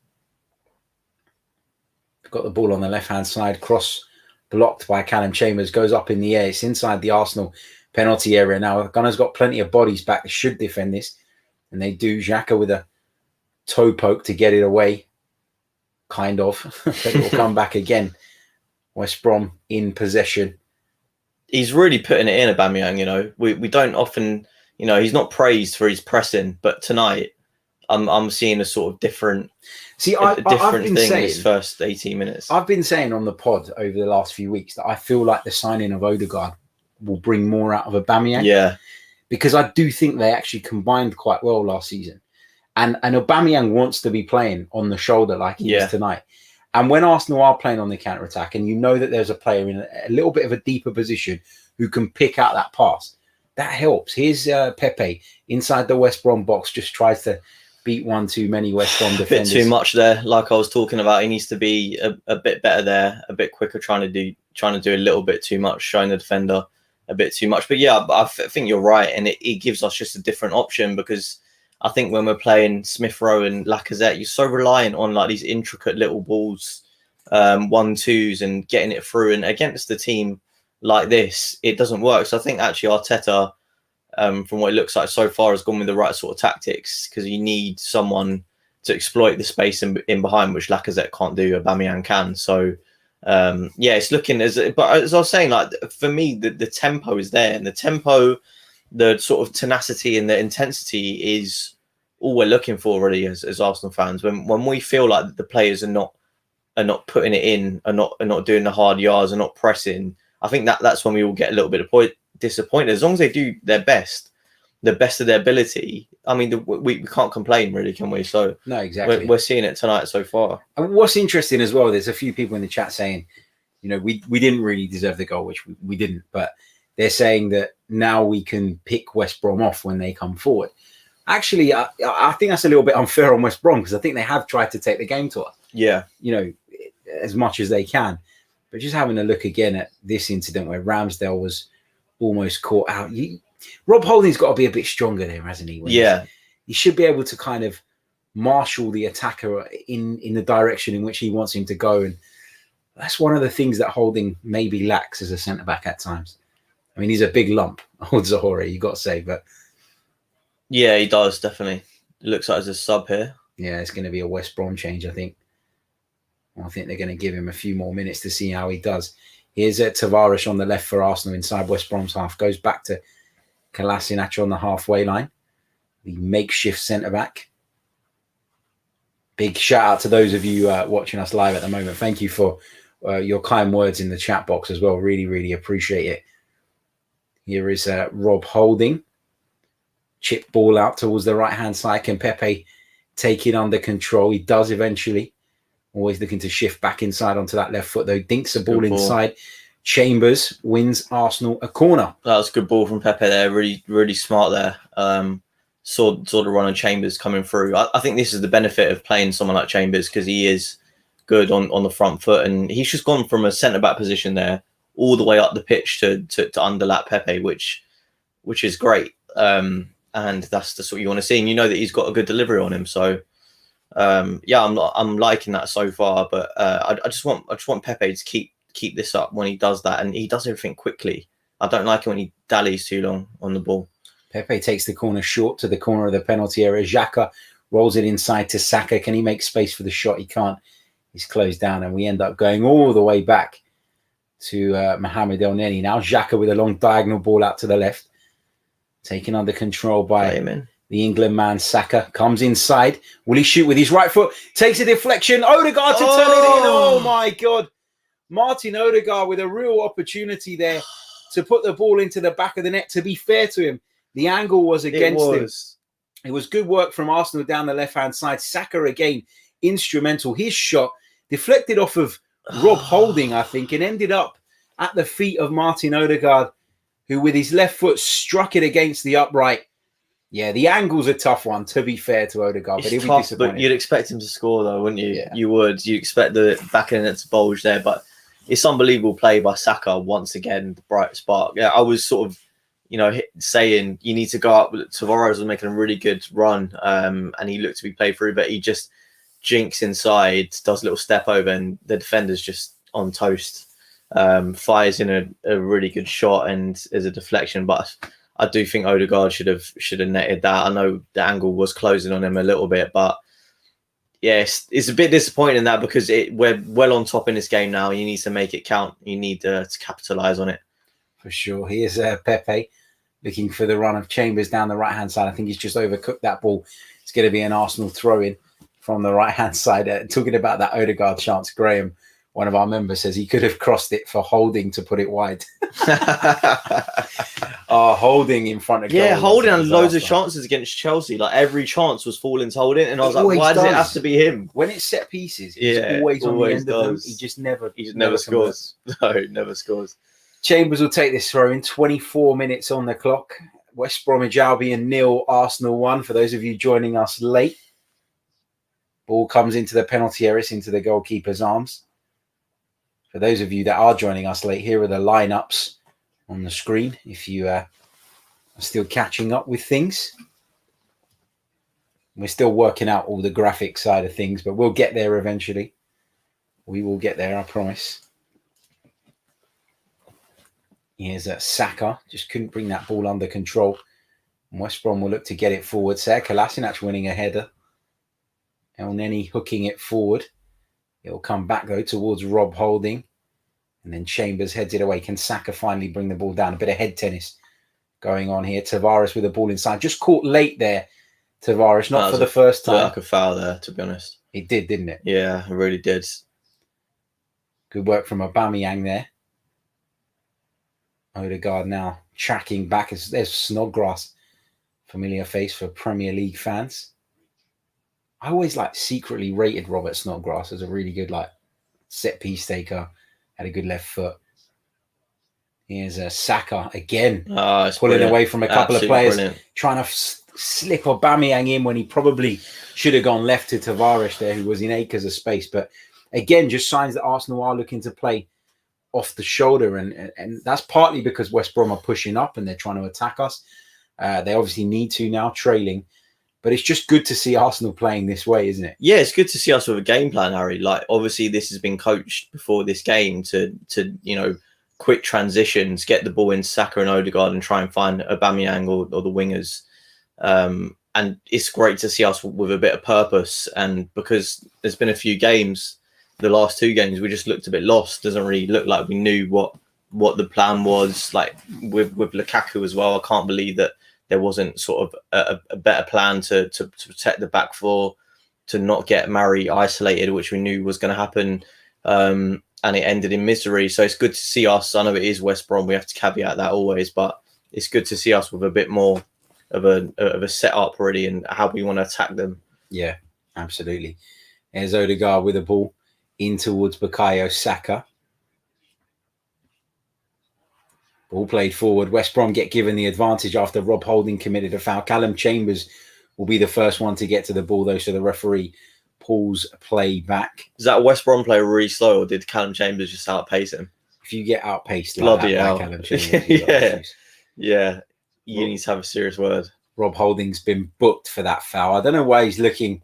[SPEAKER 3] Got the ball on the left-hand side. Cross blocked by Callum Chambers. Goes up in the air. It's inside the Arsenal penalty area now. Gunner's got plenty of bodies back. They should defend this. And they do. Xhaka with a toe poke to get it away. Kind of. But it will come back again. West Brom in possession.
[SPEAKER 4] He's really putting it in, Aubameyang. We don't often, he's not praised for his pressing, but tonight I'm seeing a sort of different thing in his first 18 minutes.
[SPEAKER 3] I've been saying on the pod over the last few weeks that I feel like the signing of Odegaard will bring more out of Aubameyang.
[SPEAKER 4] Yeah.
[SPEAKER 3] Because I do think they actually combined quite well last season. And Aubameyang wants to be playing on the shoulder like he is tonight. And when Arsenal are playing on the counter-attack and you know that there's a player in a little bit of a deeper position who can pick out that pass, that helps. Here's Pepe inside the West Brom box, just tries to beat one too many West Brom defenders.
[SPEAKER 4] A bit too much there, like I was talking about. He needs to be a bit better there, a bit quicker, trying to do a little bit too much, showing the defender a bit too much. But I think you're right, and it gives us just a different option, because I think when we're playing Smith Rowe and Lacazette, you're so reliant on like these intricate little balls, 1-2s, and getting it through. And against a team like this, it doesn't work. So I think actually Arteta, from what it looks like so far, has gone with the right sort of tactics, because you need someone to exploit the space in behind, which Lacazette can't do, Aubameyang can. So it's looking but as I was saying, like for me, the tempo is there, and the tempo, the sort of tenacity and the intensity is all we're looking for really as Arsenal fans. When we feel like the players are not putting it in, are not doing the hard yards, are not pressing, I think that's when we all get a little bit of disappointed. As long as they do their best, the best of their ability, I mean, we can't complain really, can we? So
[SPEAKER 3] no, exactly.
[SPEAKER 4] We're seeing it tonight so far.
[SPEAKER 3] And what's interesting as well, there's a few people in the chat saying, we didn't really deserve the goal, which we didn't, but they're saying that now we can pick West Brom off when they come forward. Actually, I think that's a little bit unfair on West Brom, because I think they have tried to take the game to us.
[SPEAKER 4] Yeah.
[SPEAKER 3] As much as they can. But just having a look again at this incident where Ramsdale was almost caught out. Rob Holding's got to be a bit stronger there, hasn't he? He should be able to kind of marshal the attacker in the direction in which he wants him to go. And that's one of the things that Holding maybe lacks as a centre-back at times. I mean, he's a big lump, old Zahori, you got to say, but...
[SPEAKER 4] Yeah, he does, definitely. It looks like there's a sub here.
[SPEAKER 3] Yeah, it's going to be a West Brom change, I think. I think they're going to give him a few more minutes to see how he does. Here's Tavares on the left for Arsenal inside West Brom's half. Goes back to Kolasinac on the halfway line. The makeshift centre-back. Big shout-out to those of you watching us live at the moment. Thank you for your kind words in the chat box as well. Really, really appreciate it. Here is Rob Holding. Chip ball out towards the right-hand side. Can Pepe take it under control? He does eventually. Always looking to shift back inside onto that left foot, though. Dinks the ball inside. Chambers wins Arsenal a corner.
[SPEAKER 4] That was a good ball from Pepe there. Really, really smart there. saw the run of Chambers coming through. I think this is the benefit of playing someone like Chambers, because he is good on the front foot, and he's just gone from a centre-back position there all the way up the pitch to underlap Pepe, which is great. And that's the sort you want to see, and you know that he's got a good delivery on him. So I'm liking that so far. But I just want Pepe to keep this up when he does that, and he does everything quickly. I don't like it when he dallies too long on the ball.
[SPEAKER 3] Pepe takes the corner short to the corner of the penalty area. Xhaka rolls it inside to Saka. Can he make space for the shot? He can't. He's closed down, and we end up going all the way back to Mohamed El Neni. Now Xhaka with a long diagonal ball out to the left, taken under control by the England man. Saka comes inside. Will he shoot with his right foot? Takes a deflection. Odegaard to turn it in. Oh my God. Martin Odegaard with a real opportunity there to put the ball into the back of the net. To be fair to him, the angle was against him. It was good work from Arsenal down the left-hand side. Saka again, instrumental. His shot deflected off of Rob Holding, I think, and ended up at the feet of Martin Odegaard, who with his left foot struck it against the upright. Yeah, the angle's a tough one, to be fair to Odegaard, but he'll be disappointed.
[SPEAKER 4] But you'd expect him to score, though, wouldn't you?
[SPEAKER 3] Yeah.
[SPEAKER 4] You would. You expect the back end to bulge there, but it's unbelievable play by Saka once again, the bright spark. Yeah, I was sort of, saying you need to go up. Tavares was making a really good run, and he looked to be played through, but he just jinks inside, does a little step over, and the defender's just on toast. Fires in a really good shot and is a deflection, but I do think Odegaard should have netted that. I know the angle was closing on him a little bit, but yes, it's a bit disappointing that, because we're well on top in this game now. You need to make it count. You need to capitalise on it.
[SPEAKER 3] For sure. Here's Pepe looking for the run of Chambers down the right-hand side. I think he's just overcooked that ball. It's going to be an Arsenal throw-in from the right-hand side. Talking about that Odegaard chance, Graham, one of our members, says he could have crossed it for Holding to put it wide. Holding in front of goal.
[SPEAKER 4] Yeah, Holding had loads of chances against Chelsea. Like, every chance was falling to Holding, and I was like, why does it have to be him?
[SPEAKER 3] When it's set pieces, he's always on the end of them. He just never
[SPEAKER 4] scores. No, never scores.
[SPEAKER 3] Chambers will take this throw in. 24 minutes on the clock. West Bromwich Albion 0, Arsenal 1. For those of you joining us late, ball comes into the penalty area, into the goalkeeper's arms. For those of you that are joining us late, here are the lineups on the screen. If you are still catching up with things, we're still working out all the graphic side of things, but we'll get there eventually. We will get there, I promise. Here's Saka. Just couldn't bring that ball under control. And West Brom will look to get it forward. Kolasinac winning a header. El Neni hooking it forward. It'll come back, though, towards Rob Holding. And then Chambers heads it away. Can Saka finally bring the ball down? A bit of head tennis going on here. Tavares with the ball inside. Just caught late there, Tavares. Not for the first time.
[SPEAKER 4] Like a foul there, to be honest.
[SPEAKER 3] It did, didn't it?
[SPEAKER 4] Yeah, it really did.
[SPEAKER 3] Good work from Aubameyang there. Odegaard now tracking back. There's Snodgrass. Familiar face for Premier League fans. I always secretly rated Robert Snodgrass as a really good set piece taker. Had a good left foot. Here's Saka again, pulling away from a couple of players, trying to slip Aubameyang in when he probably should have gone left to Tavares there, who was in acres of space. But again, just signs that Arsenal are looking to play off the shoulder, and that's partly because West Brom are pushing up and they're trying to attack us. They obviously need to now, trailing. But it's just good to see Arsenal playing this way, isn't it?
[SPEAKER 4] Yeah, it's good to see us with a game plan, Harry. Obviously, this has been coached before this game to quick transitions, get the ball in Saka and Odegaard and try and find Aubameyang or the wingers. And it's great to see us with a bit of purpose. And because there's been a few games, the last two games, we just looked a bit lost. Doesn't really look like we knew what the plan was. With Lukaku as well, I can't believe that there wasn't sort of a better plan to protect the back four, to not get Mari isolated, which we knew was going to happen. And it ended in misery. So it's good to see us. I know it is West Brom. We have to caveat that always, but it's good to see us with a bit more of a setup already and how we want to attack them.
[SPEAKER 3] Yeah, absolutely. There's Odegaard with the ball in towards Bukayo Saka. Ball played forward. West Brom get given the advantage after Rob Holding committed a foul. Callum Chambers will be the first one to get to the ball, though, so the referee pulls play back.
[SPEAKER 4] Is that West Brom player really slow, or did Callum Chambers just outpace him?
[SPEAKER 3] If you get outpaced like
[SPEAKER 4] Bloody
[SPEAKER 3] that
[SPEAKER 4] hell.
[SPEAKER 3] by Callum Chambers,
[SPEAKER 4] yeah, you need to have a serious word.
[SPEAKER 3] Rob Holding's been booked for that foul. I don't know why he's looking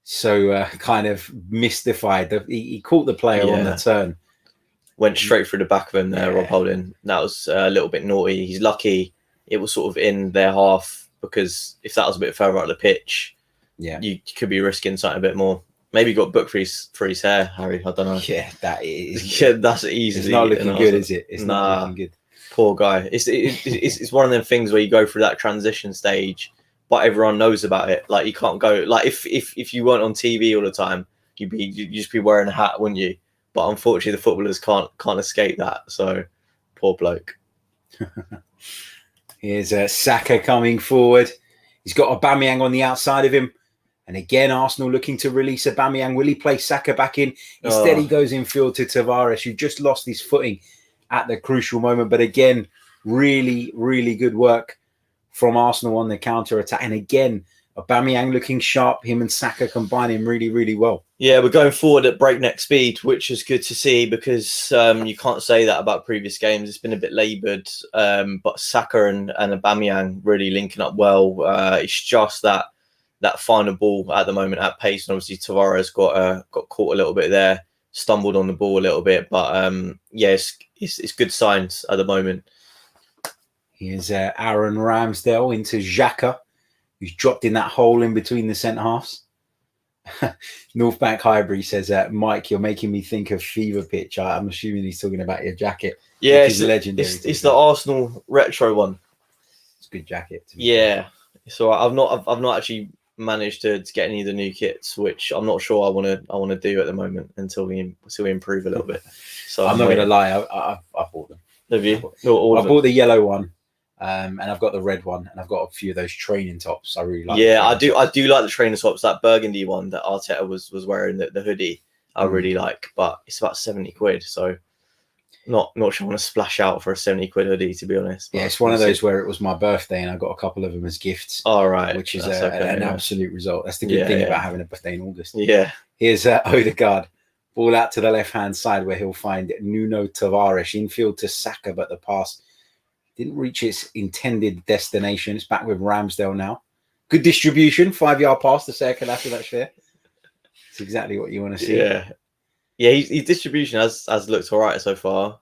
[SPEAKER 3] so kind of mystified. He caught the player on the turn.
[SPEAKER 4] Went straight through the back of him there, Rob Holding. That was a little bit naughty. He's lucky it was sort of in their half, because if that was a bit further out of the pitch, you could be risking something a bit more. Maybe he got booked for his hair, Harry. I don't know.
[SPEAKER 3] Yeah, that is.
[SPEAKER 4] Yeah, that's easy.
[SPEAKER 3] It's not looking good, is it? It's not looking good.
[SPEAKER 4] Poor guy. It's one of them things where you go through that transition stage, but everyone knows about it. Like, you can't go. Like, if you weren't on TV all the time, you'd just be wearing a hat, wouldn't you? But unfortunately, the footballers can't escape that. So, poor bloke.
[SPEAKER 3] Here's Saka coming forward. He's got Aubameyang on the outside of him. And again, Arsenal looking to release Aubameyang. Will he play Saka back in? Instead, he goes infield to Tavares, who just lost his footing at the crucial moment. But again, really, really good work from Arsenal on the counter-attack. And again, Aubameyang looking sharp. Him and Saka combining really, really well.
[SPEAKER 4] Yeah, we're going forward at breakneck speed, which is good to see, because you can't say that about previous games. It's been a bit laboured, but Saka and Aubameyang really linking up well. It's just that final ball at the moment at pace, and obviously Tavares got caught a little bit there, stumbled on the ball a little bit, but it's good signs at the moment.
[SPEAKER 3] Here's Aaron Ramsdale into Xhaka, who's dropped in that hole in between the centre halves. North Bank Highbury says, Mike, you're making me think of Fever Pitch. I'm assuming he's talking about your jacket.
[SPEAKER 4] Yeah,
[SPEAKER 3] it's legendary.
[SPEAKER 4] It's the Arsenal retro one.
[SPEAKER 3] It's a good jacket.
[SPEAKER 4] Yeah. So I've not actually managed to get any of the new kits, which I'm not sure I want to do at the moment until we improve a little bit. So
[SPEAKER 3] I'm not going to lie, I bought them.
[SPEAKER 4] Have you?
[SPEAKER 3] I bought the yellow one. And I've got the red one, and I've got a few of those training tops. I really like.
[SPEAKER 4] Yeah, I do like the trainer tops. That burgundy one that Arteta was wearing, the hoodie, I really like. But it's about 70 quid, so not sure I want to splash out for a 70 quid hoodie, to be honest. But
[SPEAKER 3] yeah, it's one of those where it was my birthday, and I got a couple of them as gifts.
[SPEAKER 4] All right,
[SPEAKER 3] which is an absolute result. That's the good thing about having a birthday in August.
[SPEAKER 4] Yeah.
[SPEAKER 3] Here's Odegaard. Ball out to the left-hand side where he'll find Nuno Tavares. Infield to Saka, but the pass didn't reach its intended destination. It's back with Ramsdale now. Good distribution. 5-yard pass to Serkan after that share. It's exactly what you want to see.
[SPEAKER 4] Yeah. His distribution has looked all right so far.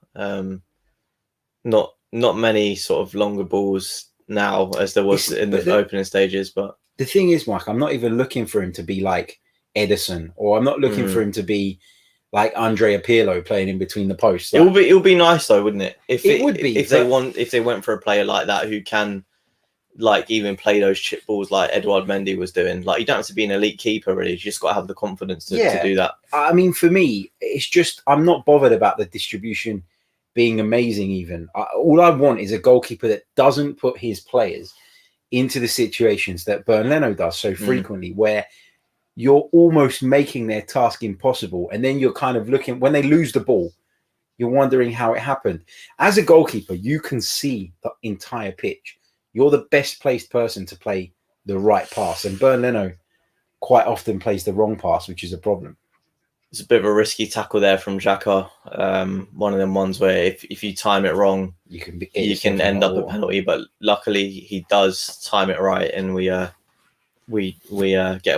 [SPEAKER 4] Not many sort of longer balls now as there was in the opening stages. But
[SPEAKER 3] the thing is, Mike, I'm not even looking for him to be like Edison, or I'm not looking for him to be like Andrea Pirlo playing in between the posts. Like,
[SPEAKER 4] it would be nice though, wouldn't it? If they went for a player like that who can, like, even play those chip balls like Edouard Mendy was doing. Like, you don't have to be an elite keeper, really. You just got to have the confidence to do that.
[SPEAKER 3] I mean, for me, it's just I'm not bothered about the distribution being amazing. Even all I want is a goalkeeper that doesn't put his players into the situations that Bernd Leno does so frequently, where you're almost making their task impossible. And then you're kind of looking, when they lose the ball, you're wondering how it happened. As a goalkeeper, you can see the entire pitch. You're the best placed person to play the right pass. And Bernd Leno quite often plays the wrong pass, which is a problem.
[SPEAKER 4] It's a bit of a risky tackle there from Xhaka. One of them ones where if you time it wrong, you can end up a penalty. But luckily, he does time it right, and we get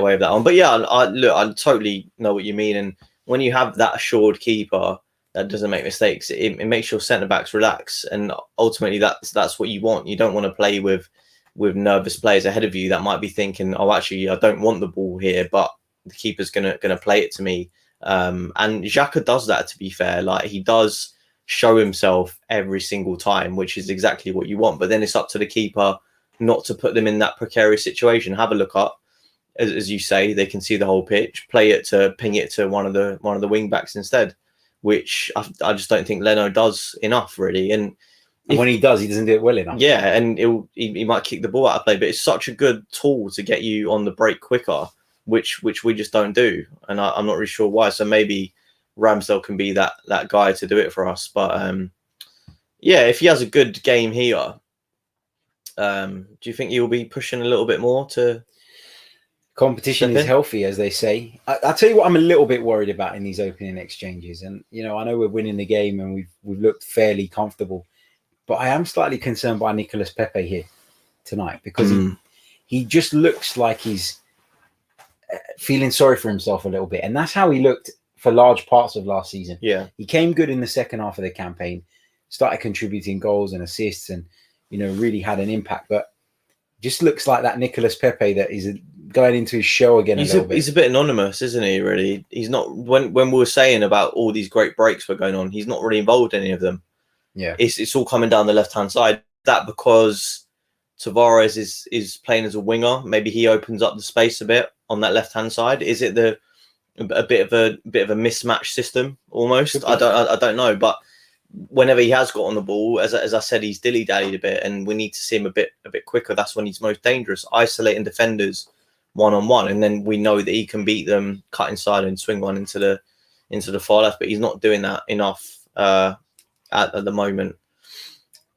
[SPEAKER 4] away with that one. But yeah, I totally know what you mean. And when you have that assured keeper that doesn't make mistakes, it makes your centre backs relax. And ultimately, that's what you want. You don't want to play with nervous players ahead of you that might be thinking, "Oh, actually, I don't want the ball here, but the keeper's gonna play it to me." And Xhaka does that. To be fair, like, he does show himself every single time, which is exactly what you want. But then it's up to the keeper not to put them in that precarious situation. Have a look up, as you say, they can see the whole pitch. Ping it to one of the wing backs instead, which I just don't think Leno does enough, really. And
[SPEAKER 3] when he does, he doesn't do it well enough.
[SPEAKER 4] Yeah, and he might kick the ball out of play, but it's such a good tool to get you on the break quicker, which we just don't do, and I'm not really sure why. So maybe Ramsdale can be that guy to do it for us, but Yeah, if he has a good game here, do you think he'll be pushing a little bit more to?
[SPEAKER 3] Competition is healthy, as they say. I'll tell you what I'm a little bit worried about in these opening exchanges. And, I know we're winning the game and we've looked fairly comfortable. But I am slightly concerned by Nicolas Pepe here tonight because he just looks like he's feeling sorry for himself a little bit. And that's how he looked for large parts of last season.
[SPEAKER 4] Yeah.
[SPEAKER 3] He came good in the second half of the campaign, started contributing goals and assists and, really had an impact. But just looks like that Nicolas Pepe that is going into his shell again
[SPEAKER 4] he's
[SPEAKER 3] a little bit.
[SPEAKER 4] He's a bit anonymous, isn't he, really? He's not, when we were saying about all these great breaks were going on, he's not really involved in any of them.
[SPEAKER 3] Yeah.
[SPEAKER 4] It's all coming down the left-hand side. That because Tavares is playing as a winger, maybe he opens up the space a bit on that left-hand side. Is it a bit of a mismatch system almost? I don't know, but whenever he has got on the ball, as I said, he's dilly-dallied a bit, and we need to see him a bit quicker. That's when he's most dangerous, isolating defenders one-on-one, and then we know that he can beat them, cut inside and swing one into the far left. But he's not doing that enough at the moment.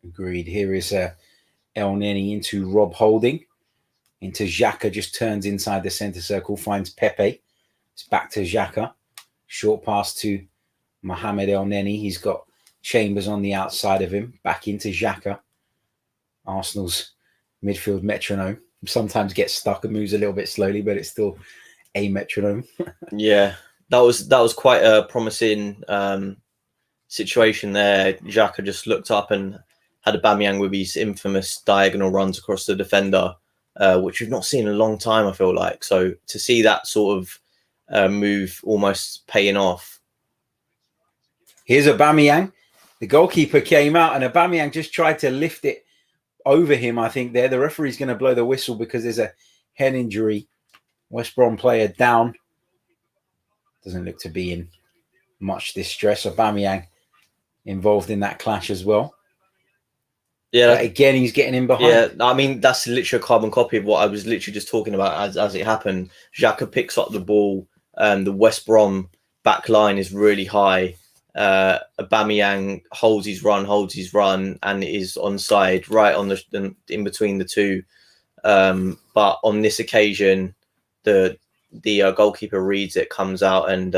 [SPEAKER 3] Agreed. Here is El Neni into Rob Holding, into Xhaka, just turns inside the centre circle, finds Pepe. It's back to Xhaka. Short pass to Mohamed El Neni. He's got Chambers on the outside of him. Back into Xhaka. Arsenal's midfield metronome. Sometimes gets stuck and moves a little bit slowly, but it's still a metronome.
[SPEAKER 4] Yeah, that was quite a promising situation there. Xhaka just looked up and had Aubameyang with his infamous diagonal runs across the defender, which we've not seen in a long time, I feel like. So to see that sort of move almost paying off.
[SPEAKER 3] Here's Aubameyang. The goalkeeper came out and Aubameyang just tried to lift it over him, I think, there. The referee's going to blow the whistle because there's a head injury. West Brom player down. Doesn't look to be in much distress. Aubameyang involved in that clash as well.
[SPEAKER 4] Yeah,
[SPEAKER 3] but again, he's getting in behind.
[SPEAKER 4] Yeah, I mean, that's literally a carbon copy of what I was literally just talking about as it happened. Xhaka picks up the ball. The West Brom back line is really high. Aubameyang holds his run, and is onside right on the in between the two. But on this occasion, the goalkeeper reads it, comes out, and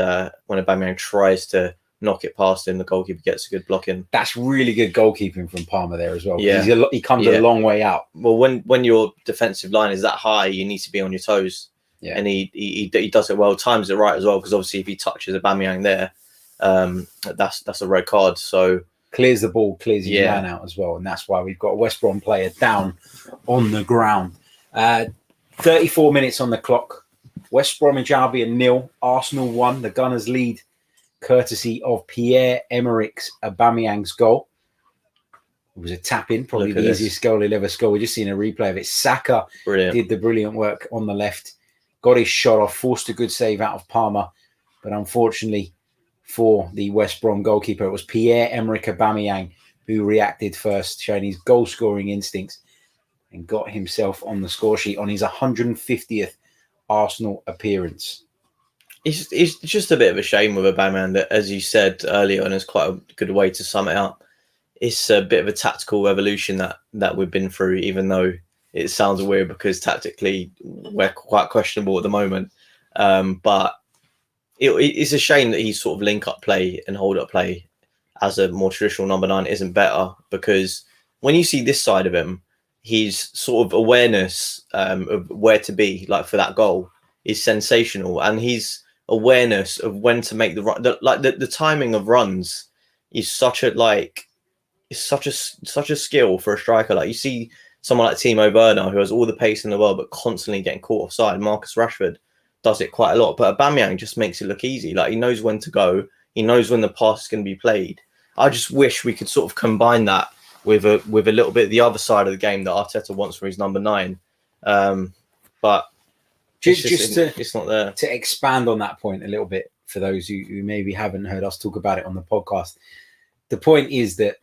[SPEAKER 4] when Aubameyang tries to knock it past him, the goalkeeper gets a good blocking.
[SPEAKER 3] That's really good goalkeeping from Palmer there as well.
[SPEAKER 4] Yeah,
[SPEAKER 3] he comes a long way out.
[SPEAKER 4] Well, when your defensive line is that high, you need to be on your toes. Yeah, and he does it well, times it right as well. Because obviously, if he touches Aubameyang there, that's a red card. So
[SPEAKER 3] clears the ball, clears his man out as well, and that's why we've got a West Brom player down on the ground. 34 minutes on the clock. West Bromwich Albion 0, Arsenal 1. The Gunners lead, courtesy of Pierre-Emerick's Aubameyang's goal. It was a tap-in, probably the easiest goal he'll ever score. We're just seeing a replay of it. Saka did the brilliant work on the left, got his shot off, forced a good save out of Palmer, but unfortunately for the West Brom goalkeeper, it was Pierre-Emerick Aubameyang who reacted first, showing his goal-scoring instincts and got himself on the score sheet on his 150th Arsenal appearance.
[SPEAKER 4] It's just a bit of a shame with Aubameyang that, as you said earlier, and it's quite a good way to sum it up, it's a bit of a tactical evolution that we've been through, even though it sounds weird because tactically we're quite questionable at the moment. But it's a shame that his sort of link-up play and hold-up play as a more traditional number 9 isn't better, because when you see this side of him, his sort of awareness of where to be, like for that goal, is sensational, and his awareness of when to make the run, the timing of runs is such a skill for a striker. Like you see someone like Timo Werner, who has all the pace in the world but constantly getting caught offside. Marcus Rashford does it quite a lot, but Aubameyang just makes it look easy. Like he knows when to go, he knows when the pass is going to be played. I just wish we could sort of combine that with a little bit of the other side of the game that Arteta wants for his number 9. But it's not there.
[SPEAKER 3] To expand on that point a little bit, for those who maybe haven't heard us talk about it on the podcast, the point is that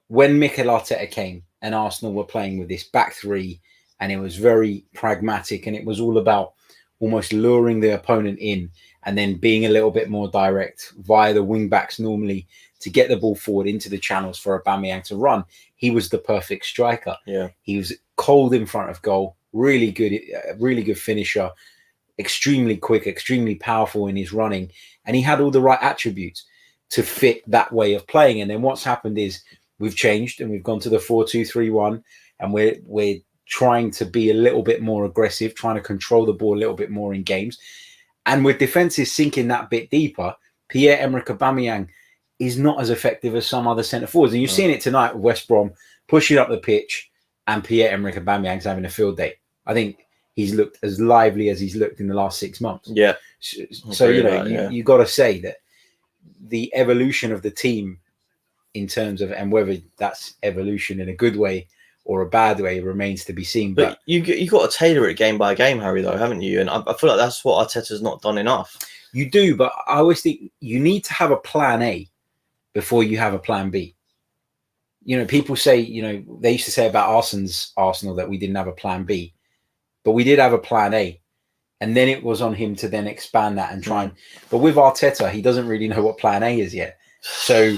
[SPEAKER 3] when Mikel Arteta came and Arsenal were playing with this back three, and it was very pragmatic, and it was all about almost luring the opponent in and then being a little bit more direct via the wing backs normally to get the ball forward into the channels for Aubameyang to run. He was the perfect striker.
[SPEAKER 4] Yeah,
[SPEAKER 3] he was cold in front of goal, really good finisher, extremely quick, extremely powerful in his running, and he had all the right attributes to fit that way of playing. And then what's happened is we've changed and we've gone to the 4-2-3-1, and we're trying to be a little bit more aggressive, trying to control the ball a little bit more in games. And with defenses sinking that bit deeper, Pierre-Emerick Aubameyang is not as effective as some other centre forwards. And you've seen it tonight with West Brom pushing up the pitch, and Pierre-Emerick Aubameyang's having a field day. I think he's looked as lively as he's looked in the last 6 months.
[SPEAKER 4] Yeah.
[SPEAKER 3] So you got to say that the evolution of the team in terms of, and whether that's evolution in a good way or a bad way remains to be seen.
[SPEAKER 4] But you got to tailor it game by game, Harry, though, haven't you? And I feel like that's what Arteta's not done enough.
[SPEAKER 3] You do, but I always think you need to have a plan A before you have a plan B. People say, they used to say about Arsenal that we didn't have a plan B, but we did have a plan A. And then it was on him to then expand that and try and, but with Arteta, he doesn't really know what plan A is yet. So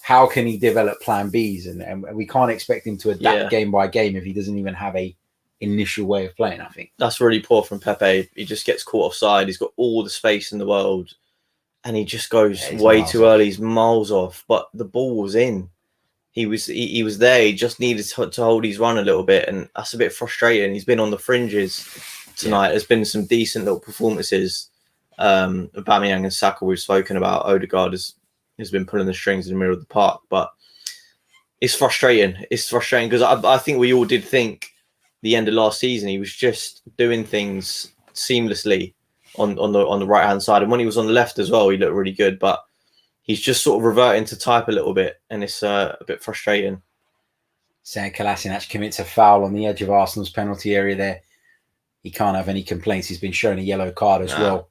[SPEAKER 3] how can he develop plan Bs? And we can't expect him to adapt game by game if he doesn't even have a initial way of playing, I think.
[SPEAKER 4] That's really poor from Pepe. He just gets caught offside. He's got all the space in the world and he just goes way too early. He's miles off, but the ball was in. He was there. He just needed to hold his run a little bit, and that's a bit frustrating. He's been on the fringes tonight. There's been some decent little performances. Aubameyang and Saka we've spoken about. Odegaard has been pulling the strings in the middle of the park, but it's frustrating. It's frustrating because I think we all did think the end of last season he was just doing things seamlessly on the right hand side, and when he was on the left as well, he looked really good. But he's just sort of reverting to type a little bit, and it's a bit frustrating.
[SPEAKER 3] Saying Kolasinac commits a foul on the edge of Arsenal's penalty area there. He can't have any complaints. He's been shown a yellow card as well.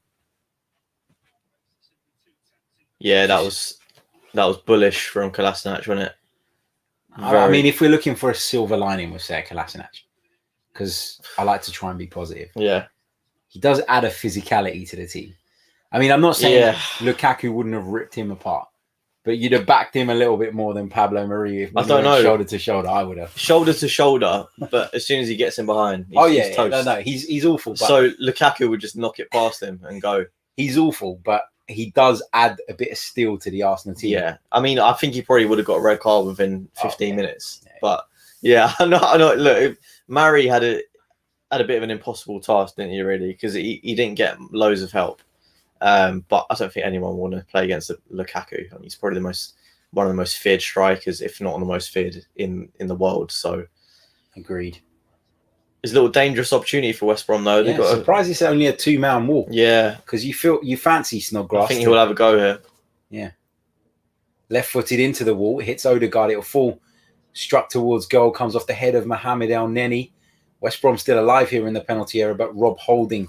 [SPEAKER 3] Yeah,
[SPEAKER 4] that was bullish from Kolasinac, wasn't it?
[SPEAKER 3] I mean, if we're looking for a silver lining with Serie Kolasinac, because I like to try and be positive.
[SPEAKER 4] Yeah.
[SPEAKER 3] He does add a physicality to the team. I mean, I'm not saying Lukaku wouldn't have ripped him apart, but you'd have backed him a little bit more than Pablo Mari. If we went shoulder to shoulder, I would have.
[SPEAKER 4] Shoulder to shoulder, but as soon as he gets in behind, he's toast.
[SPEAKER 3] No, he's awful. But
[SPEAKER 4] so Lukaku would just knock it past him and go.
[SPEAKER 3] He's awful, but he does add a bit of steel to the Arsenal team.
[SPEAKER 4] Yeah, I mean, I think he probably would have got a red card within 15 minutes. Yeah. But yeah, I know. Look, Mari had a bit of an impossible task, didn't he? Really, because he didn't get loads of help. But I don't think anyone would want to play against Lukaku. I mean, he's probably one of the most feared strikers, if not the most feared in the world. So,
[SPEAKER 3] agreed.
[SPEAKER 4] It's a little dangerous opportunity for West Brom, though.
[SPEAKER 3] Yeah, surprised it's only a 2-man walk.
[SPEAKER 4] Yeah,
[SPEAKER 3] because you fancy Snodgrass.
[SPEAKER 4] I think he'll have a go here.
[SPEAKER 3] Yeah, left-footed into the wall, hits Odegaard. It'll fall, struck towards goal, comes off the head of Mohamed El Neni. West Brom still alive here in the penalty area, but Rob Holding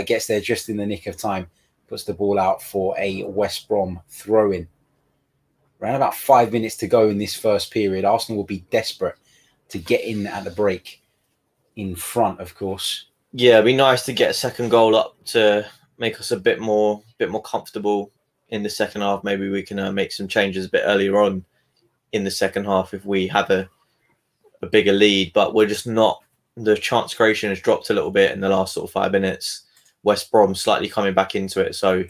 [SPEAKER 3] gets there just in the nick of time. Puts the ball out for a West Brom throw-in. Around about 5 minutes to go in this first period. Arsenal will be desperate to get in at the break in front, of course.
[SPEAKER 4] Yeah, it'd be nice to get a second goal up to make us a bit more comfortable in the second half. Maybe we can make some changes a bit earlier on in the second half if we have a bigger lead. But we're just not. The chance creation has dropped a little bit in the last sort of 5 minutes. West Brom slightly coming back into it. So,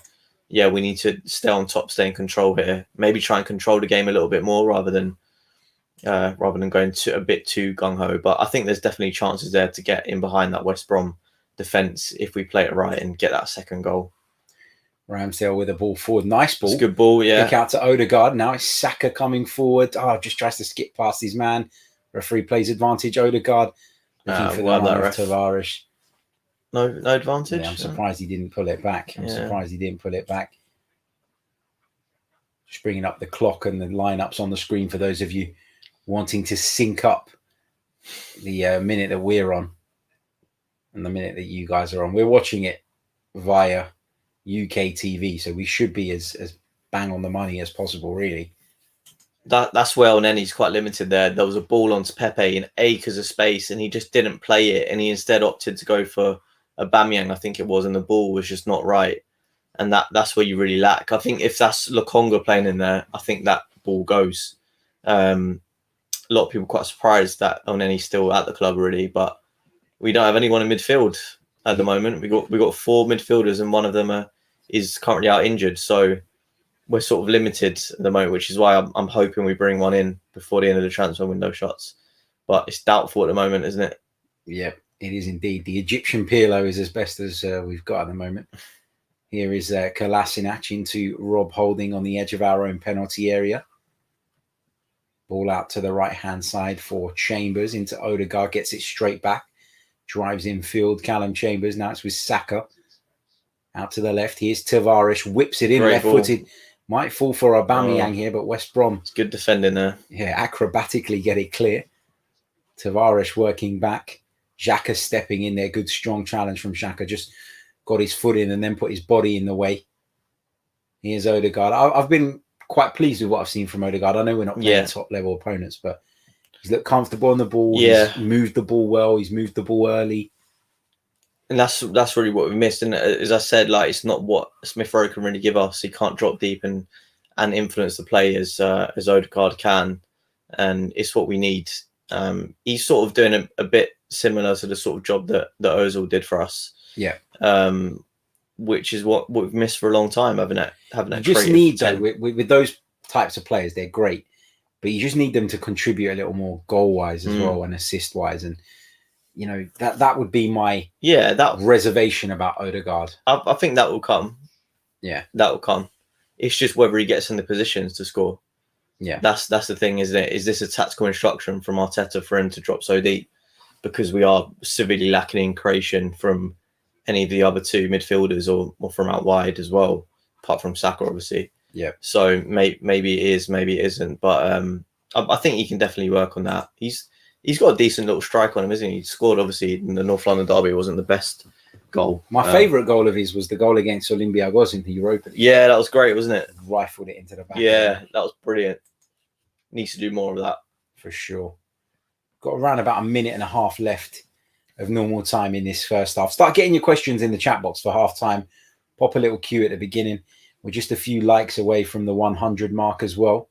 [SPEAKER 4] yeah, we need to stay on top, stay in control here. Maybe try and control the game a little bit more rather than going a bit too gung-ho. But I think there's definitely chances there to get in behind that West Brom defence if we play it right and get that second goal.
[SPEAKER 3] Ramsdale with a ball forward. Nice ball.
[SPEAKER 4] It's a good ball, yeah.
[SPEAKER 3] Kick out to Odegaard. Now it's Saka coming forward. Just tries to skip past his man. Referee plays advantage. Odegaard looking for the run of Tavares.
[SPEAKER 4] No advantage.
[SPEAKER 3] Yeah, I'm surprised he didn't pull it back. Just bringing up the clock and the lineups on the screen for those of you wanting to sync up the minute that we're on and the minute that you guys are on. We're watching it via UK TV, so we should be as bang on the money as possible, really.
[SPEAKER 4] That's well, and then he's quite limited there. There was a ball onto Pepe in acres of space, and he just didn't play it, and he instead opted to go for Aubameyang, I think it was, and the ball was just not right. and that's where you really lack. I think if that's Lokonga playing in there, I think that ball goes. A lot of people are quite surprised that Elneny's still at the club already, but we don't have anyone in midfield at the moment. We got 4 midfielders, and one of them is currently out injured. So we're sort of limited at the moment, which is why I'm hoping we bring one in before the end of the transfer window shuts. But it's doubtful at the moment, isn't it?
[SPEAKER 3] Yeah, it is indeed. The Egyptian Pirlo is as best as we've got at the moment. Here is Kolasinac into Rob Holding on the edge of our own penalty area. Ball out to the right-hand side for Chambers into Odegaard. Gets it straight back. Drives infield. Callum Chambers. Now it's with Saka. Out to the left. Here's Tavares. Whips it in.
[SPEAKER 4] Great
[SPEAKER 3] left-footed.
[SPEAKER 4] ball.
[SPEAKER 3] Might fall for Aubameyang here, but West Brom.
[SPEAKER 4] It's good defending there.
[SPEAKER 3] Yeah, acrobatically get it clear. Tavares working back. Xhaka stepping in there. Good, strong challenge from Xhaka. Just got his foot in and then put his body in the way. Here's Odegaard. I've been quite pleased with what I've seen from Odegaard. I know we're not playing top-level opponents, but he's looked comfortable on the ball.
[SPEAKER 4] Yeah.
[SPEAKER 3] He's moved the ball well. He's moved the ball early.
[SPEAKER 4] And that's really what we missed. And as I said, like, it's not what Smith Rowe can really give us. He can't drop deep and influence the play as Odegaard can. And it's what we need. He's sort of doing a bit similar to the sort of job that Ozil did for us.
[SPEAKER 3] Yeah.
[SPEAKER 4] Which is what we've missed for a long time, having that.
[SPEAKER 3] You just need, though, with those types of players, they're great. But you just need them to contribute a little more goal-wise as well and assist-wise. And, you know, that would be my reservation about Odegaard.
[SPEAKER 4] I think that will come.
[SPEAKER 3] Yeah.
[SPEAKER 4] That will come. It's just whether he gets in the positions to score.
[SPEAKER 3] Yeah.
[SPEAKER 4] That's the thing, isn't it? Is this a tactical instruction from Arteta for him to drop so deep? Because we are severely lacking in creation from any of the other 2 midfielders or from out wide as well, apart from Saka, obviously.
[SPEAKER 3] Yeah.
[SPEAKER 4] So maybe it is, maybe it isn't. But I think he can definitely work on that. He's got a decent little strike on him, isn't he? He scored, obviously, in the North London derby. It wasn't the best goal.
[SPEAKER 3] My favourite goal of his was the goal against Olympiacos in the Europa League.
[SPEAKER 4] Yeah, that was great, wasn't it?
[SPEAKER 3] Rifled it into the back.
[SPEAKER 4] Yeah, that was brilliant. Needs to do more of that.
[SPEAKER 3] For sure. Got around about a minute and a half left of normal time in this first half. Start getting your questions in the chat box for half time. Pop a little cue at the beginning. We're just a few likes away from the 100 mark as well.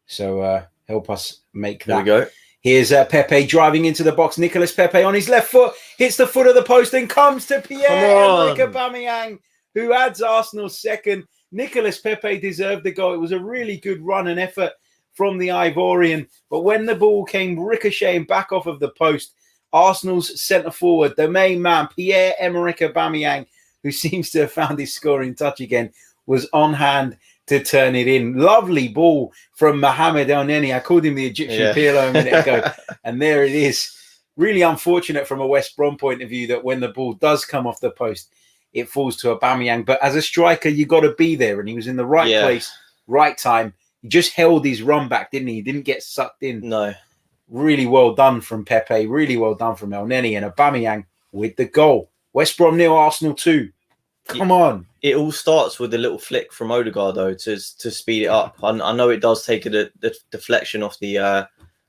[SPEAKER 3] So help us make that.
[SPEAKER 4] There we go.
[SPEAKER 3] Here's Pepe driving into the box. Nicolas Pepe on his left foot. Hits the foot of the post and comes to Pierre-Emerick Aubameyang, who adds Arsenal's second. Nicolas Pepe deserved the goal. It was a really good run and effort from the Ivorian. But when the ball came ricocheting back off of the post, Arsenal's centre-forward, the main man, Pierre-Emerick Aubameyang, who seems to have found his scoring touch again, was on hand to turn it in. Lovely ball from Mohamed Elneny. I called him the Egyptian Pirlo a minute ago. And there it is. Really unfortunate from a West Brom point of view that when the ball does come off the post, it falls to Aubameyang. But as a striker, you got to be there. And he was in the right place, right time. He just held his run back, didn't he? He didn't get sucked in.
[SPEAKER 4] No.
[SPEAKER 3] Really well done from Pepe. Really well done from Elneny. And Aubameyang with the goal. West Brom 0, Arsenal 2. Come on.
[SPEAKER 4] It all starts with a little flick from Odegaard, though, to speed it up. I know it does take a deflection off the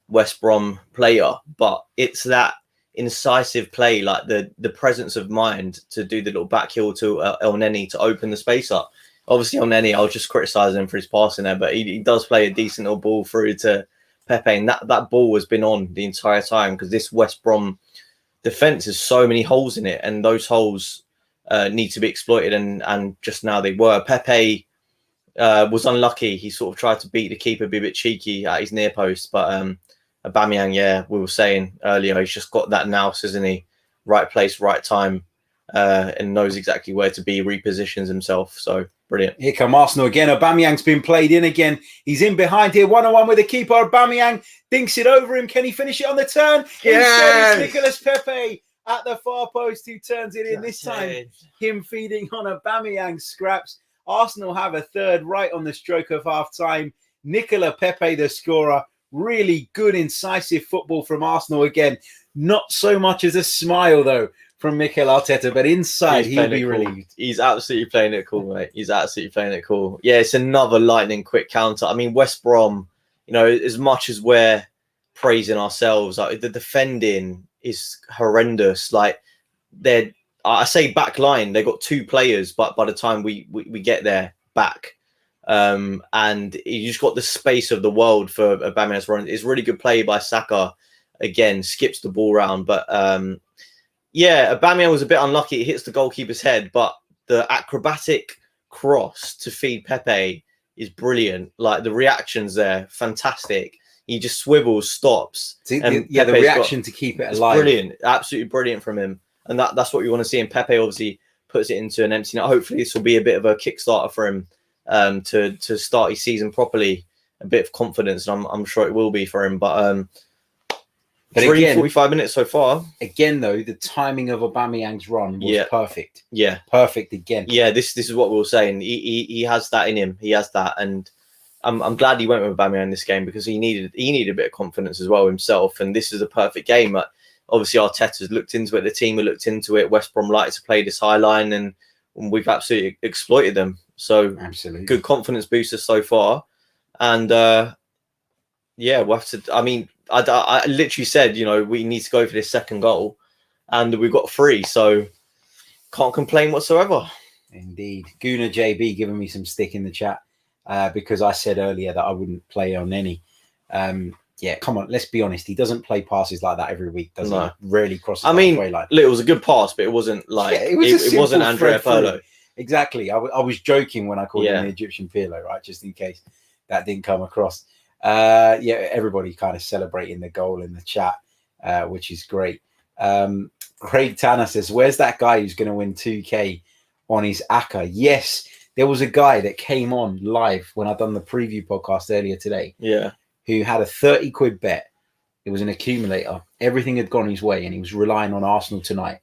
[SPEAKER 4] West Brom player, but it's that incisive play, like the presence of mind to do the little back heel to Elneny to open the space up. Obviously, Elneny, I'll just criticise him for his passing there, but he does play a decent little ball through to Pepe, and that ball has been on the entire time because this West Brom defence has so many holes in it, and those holes need to be exploited, and just now they were. Pepe was unlucky. He sort of tried to beat the keeper, be a bit cheeky at his near post, but Aubameyang, we were saying earlier, he's just got that nous, isn't he? Right place, right time, and knows exactly where to be, repositions himself. So brilliant.
[SPEAKER 3] Here come Arsenal again. Aubameyang's been played in again. He's in behind here, 1-on-1 with the keeper. Aubameyang dinks it over him. Can he finish it on the turn? Instead, it's Nicolas Pepe at the far post who turns it in. This time, him feeding on Aubameyang's scraps. Arsenal have a third right on the stroke of half-time. Nicolas Pepe, the scorer. Really good, incisive football from Arsenal again. Not so much as a smile, though, from Mikel Arteta, but inside he'll be relieved.
[SPEAKER 4] He's absolutely playing it cool, mate. He's absolutely playing it cool. Yeah, it's another lightning quick counter. I mean, West Brom, you know, as much as we're praising ourselves, like the defending is horrendous. Like, I I say back line. They got 2 players, but by the time we get there back, and you just got the space of the world for Aubameyang's run. It's really good play by Saka. Again, skips the ball around, but yeah, Aubameyang was a bit unlucky. It hits the goalkeeper's head, but the acrobatic cross to feed Pepe is brilliant. Like the reactions there, fantastic. He just swivels, stops.
[SPEAKER 3] And the reaction to keep it alive.
[SPEAKER 4] Brilliant, absolutely brilliant from him. And that's what you want to see. And Pepe obviously puts it into an empty net. Hopefully this will be a bit of a kickstarter for him to start his season properly. A bit of confidence, and I'm sure it will be for him. But again, 45 minutes so far.
[SPEAKER 3] Again, though, the timing of Aubameyang's run was perfect.
[SPEAKER 4] Yeah,
[SPEAKER 3] perfect again.
[SPEAKER 4] Yeah, this is what we were saying. He has that in him. He has that, and I'm glad he went with Aubameyang in this game because he needed a bit of confidence as well himself. And this is a perfect game. Obviously, Arteta's looked into it. The team have looked into it. West Brom like to play this high line, and we've absolutely exploited them. So
[SPEAKER 3] absolutely
[SPEAKER 4] good confidence booster so far. And yeah, we'll have to. I mean, I literally said, we need to go for this second goal, and we've got 3. So can't complain whatsoever.
[SPEAKER 3] Indeed, Gooner JB giving me some stick in the chat because I said earlier that I wouldn't play on any. Yeah, come on, let's be honest. He doesn't play passes like that every week, does he? Rarely crosses the halfway line.
[SPEAKER 4] Look, it was a good pass, but it wasn't like it wasn't Andrea Pirlo.
[SPEAKER 3] Exactly. I was joking when I called him the Egyptian Pirlo, right? Just in case that didn't come across. Yeah, everybody kind of celebrating the goal in the chat, which is great. Craig Tanner says, "Where's that guy who's going to win 2K on his ACCA?" Yes, there was a guy that came on live when I done the preview podcast earlier today.
[SPEAKER 4] Yeah.
[SPEAKER 3] Who had a 30 quid bet. It was an accumulator. Everything had gone his way and he was relying on Arsenal tonight.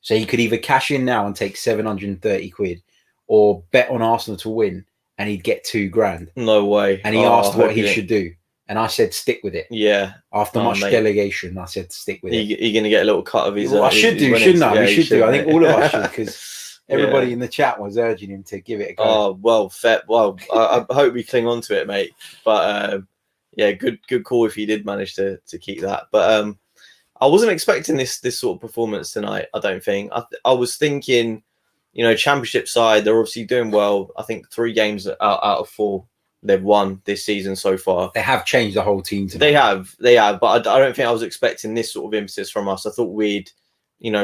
[SPEAKER 3] So he could either cash in now and take 730 quid or bet on Arsenal to win and he'd get $2,000.
[SPEAKER 4] No way.
[SPEAKER 3] And he asked what he should do. And I said, stick with it.
[SPEAKER 4] Yeah.
[SPEAKER 3] After much delegation, I said, stick with it.
[SPEAKER 4] You're going to get a little cut of his...
[SPEAKER 3] I should do, shouldn't I? We should do. I think all of us should because everybody in the chat was urging him to give it a go.
[SPEAKER 4] Oh, well, fair. Well, I hope we cling on to it, mate. But... yeah, good call if he did manage to keep that. But I wasn't expecting this sort of performance tonight, I don't think. I was thinking, Championship side, they're obviously doing well. I think 3 games out of 4 they've won this season so far.
[SPEAKER 3] They have changed the whole team tonight.
[SPEAKER 4] They have. But I don't think I was expecting this sort of emphasis from us. I thought we'd,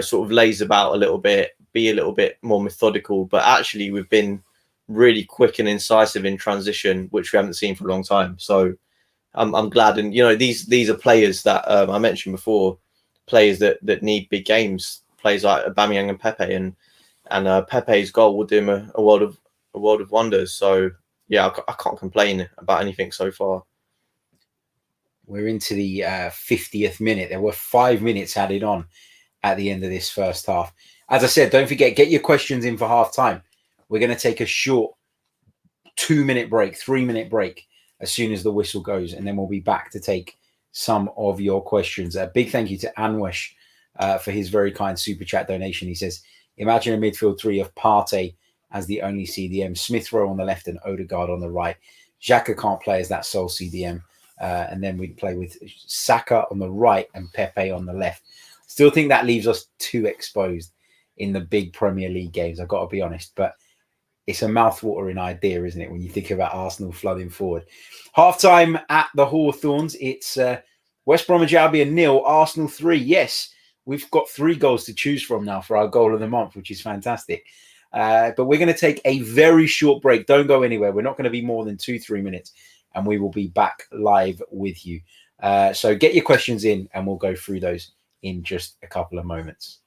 [SPEAKER 4] sort of laze about a little bit, be a little bit more methodical. But actually, we've been really quick and incisive in transition, which we haven't seen for a long time. So... I'm glad, and these are players that I mentioned before, players that need big games, players like Aubameyang and Pepe, and Pepe's goal will do him a world of wonders. So yeah, I can't complain about anything so far.
[SPEAKER 3] We're into the 50th minute. There were 5 minutes added on at the end of this first half. As I said, don't forget, get your questions in for half time. We're going to take a short 2-minute break, 3-minute break as soon as the whistle goes, and then we'll be back to take some of your questions. A big thank you to Anwesh for his very kind super chat donation. He says, imagine a midfield 3 of Partey as the only CDM, Smith Rowe on the left and Odegaard on the right. Xhaka can't play as that sole CDM. And then we'd play with Saka on the right and Pepe on the left. Still think that leaves us too exposed in the big Premier League games, I've got to be honest. But it's a mouth-watering idea, isn't it, when you think about Arsenal flooding forward. Half-time at the Hawthorns. It's West Bromwich Albion 0, Arsenal 3. Yes, we've got 3 goals to choose from now for our goal of the month, which is fantastic. But we're going to take a very short break. Don't go anywhere. We're not going to be more than 2-3 minutes, and we will be back live with you. So get your questions in, and we'll go through those in just a couple of moments.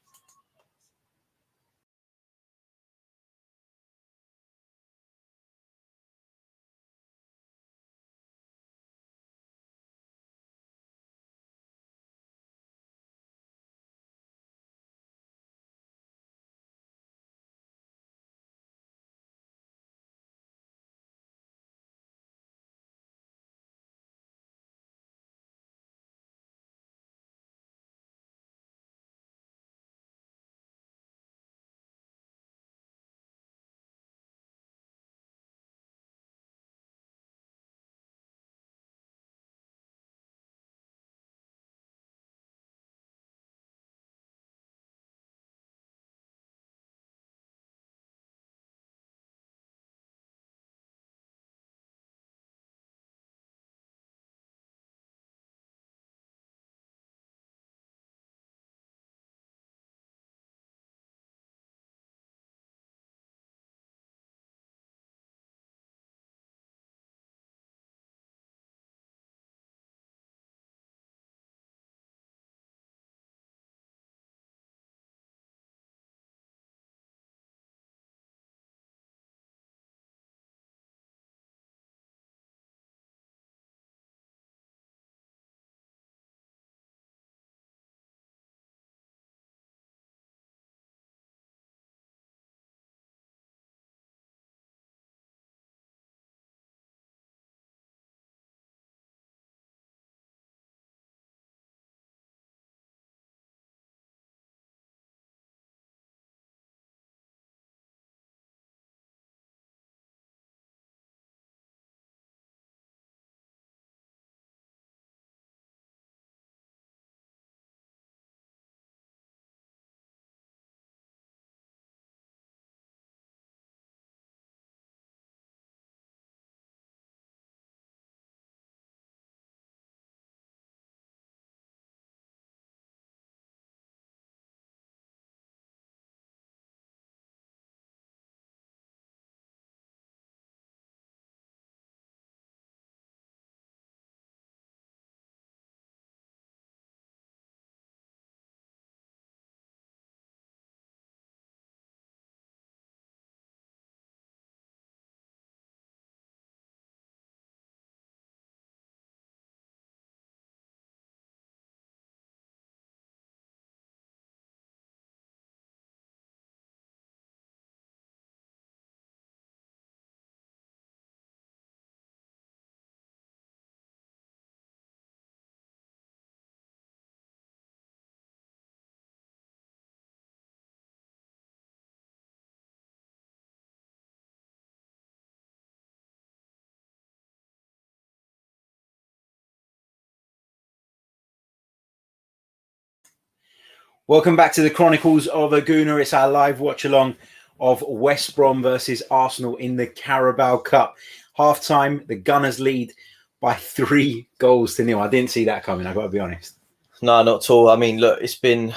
[SPEAKER 3] Welcome back to the Chronicles of a Gooner. It's our live watch along of West Brom versus Arsenal in the Carabao Cup. Half time, the Gunners lead by 3-0. I didn't see that coming, I've got to be honest.
[SPEAKER 4] No, not at all. I mean, look, it's been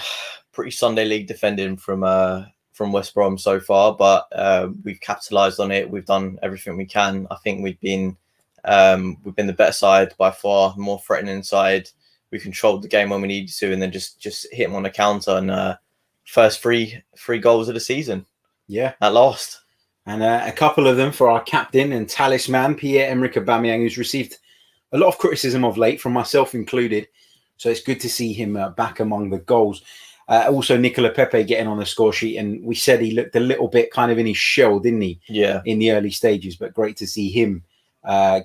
[SPEAKER 4] pretty Sunday league defending from West Brom so far, but we've capitalised on it. We've done everything we can. I think we've been the better side by far, more threatening side. We controlled the game when we needed to, and then just hit them on the counter. And first three goals of the season.
[SPEAKER 3] Yeah,
[SPEAKER 4] at last.
[SPEAKER 3] And a couple of them for our captain and talisman, Pierre-Emerick Aubameyang, who's received a lot of criticism of late, from myself included. So it's good to see him back among the goals. Also, Nicola Pepe getting on the score sheet. And we said he looked a little bit kind of in his shell, didn't he?
[SPEAKER 4] Yeah.
[SPEAKER 3] In the early stages. But great to see him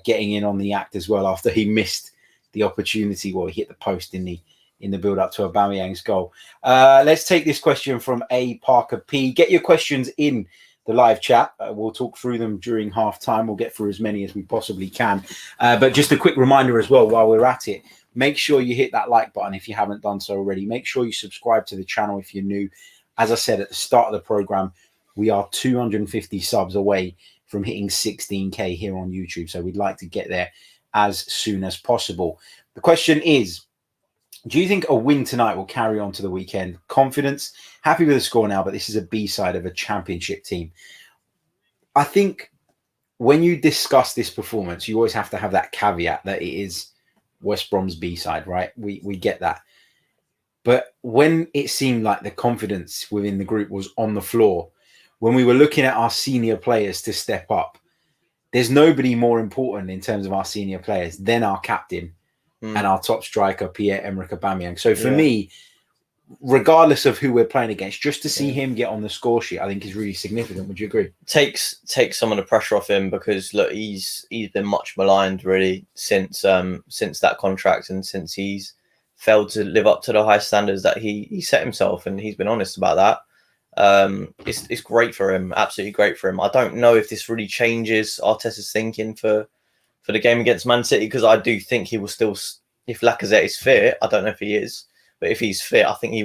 [SPEAKER 3] getting in on the act as well after he missed the opportunity. Well, he hit the post in the build-up to Aubameyang's goal. Let's take this question from A. Parker P. Get your questions in the live chat. We'll talk through them during half-time. We'll get through as many as we possibly can. But just a quick reminder as well, while we're at it, make sure you hit that like button if you haven't done so already. Make sure you subscribe to the channel if you're new. As I said at the start of the program, we are 250 subs away from hitting 16K here on YouTube. So we'd like to get there as soon as possible. The question is, do you think a win tonight will carry on to the weekend? Confidence, happy with the score now, but this is a B-side of a championship team. I think when you discuss this performance, you always have to have that caveat that it is West Brom's B-side, right? We get that. But when it seemed like the confidence within the group was on the floor, when we were looking at our senior players to step up, there's nobody more important in terms of our senior players than our captain and our top striker, Pierre-Emerick Aubameyang. So for me, regardless of who we're playing against, just to see him get on the score sheet, I think is really significant. Would you agree?
[SPEAKER 4] Takes some of the pressure off him, because look, he's been much maligned really since that contract, and since he's failed to live up to the high standards that he set himself, and he's been honest about that. It's great for him, absolutely great for him. I don't know if this really changes Arteta's thinking for the game against Man City, because I do think he will still, if Lacazette is fit, I don't know if he is, but if he's fit, I think he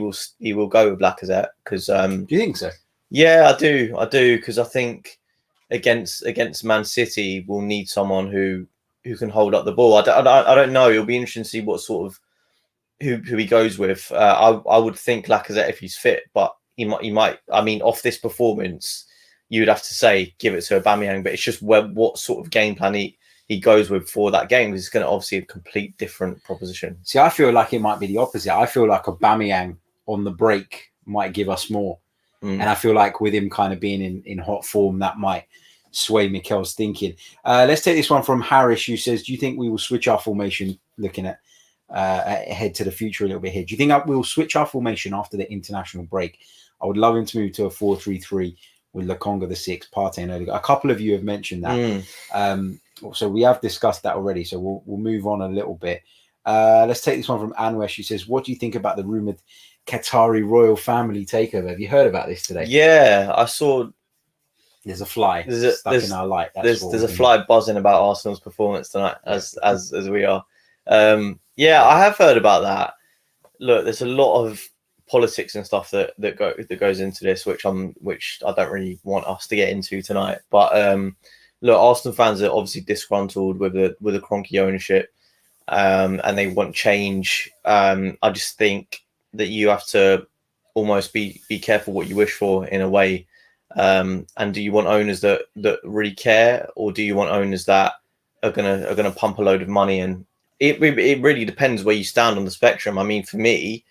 [SPEAKER 4] will go with Lacazette. Because
[SPEAKER 3] do you think so?
[SPEAKER 4] Yeah, I do, because I think against Man City, we'll need someone who can hold up the ball. I don't know. It'll be interesting to see what sort of who he goes with. I would think Lacazette if he's fit, but he might. I mean, off this performance, you would have to say give it to Aubameyang. But it's just what sort of game plan he goes with for that game. It's going to obviously a complete different proposition.
[SPEAKER 3] See, I feel like it might be the opposite. I feel like Aubameyang on the break might give us more. And I feel like with him kind of being in hot form, that might sway Mikel's thinking. Let's take this one from Harris, who says, do you think we will switch our formation, looking at ahead to the future a little bit here? Do you think we'll switch our formation after the international break? I would love him to move to a 4-3-3 with Lokonga the 6, Partey and Odegaard. A couple of you have mentioned that. So we have discussed that already. So we'll move on a little bit. Let's take this one from Anwesh. She says, what do you think about the rumoured Qatari royal family takeover? Have you heard about this today?
[SPEAKER 4] Yeah, I saw.
[SPEAKER 3] There's a fly stuck in our light.
[SPEAKER 4] There's a fly buzzing about Arsenal's performance tonight, as we are. Yeah, I have heard about that. Look, there's a lot of politics and stuff that goes into this, which I don't really want us to get into tonight. But look, Arsenal fans are obviously disgruntled with the Kroenke ownership, and they want change. I just think that you have to almost be careful what you wish for in a way. And do you want owners that really care, or do you want owners that are gonna pump a load of money? And it really depends where you stand on the spectrum. I mean, for me,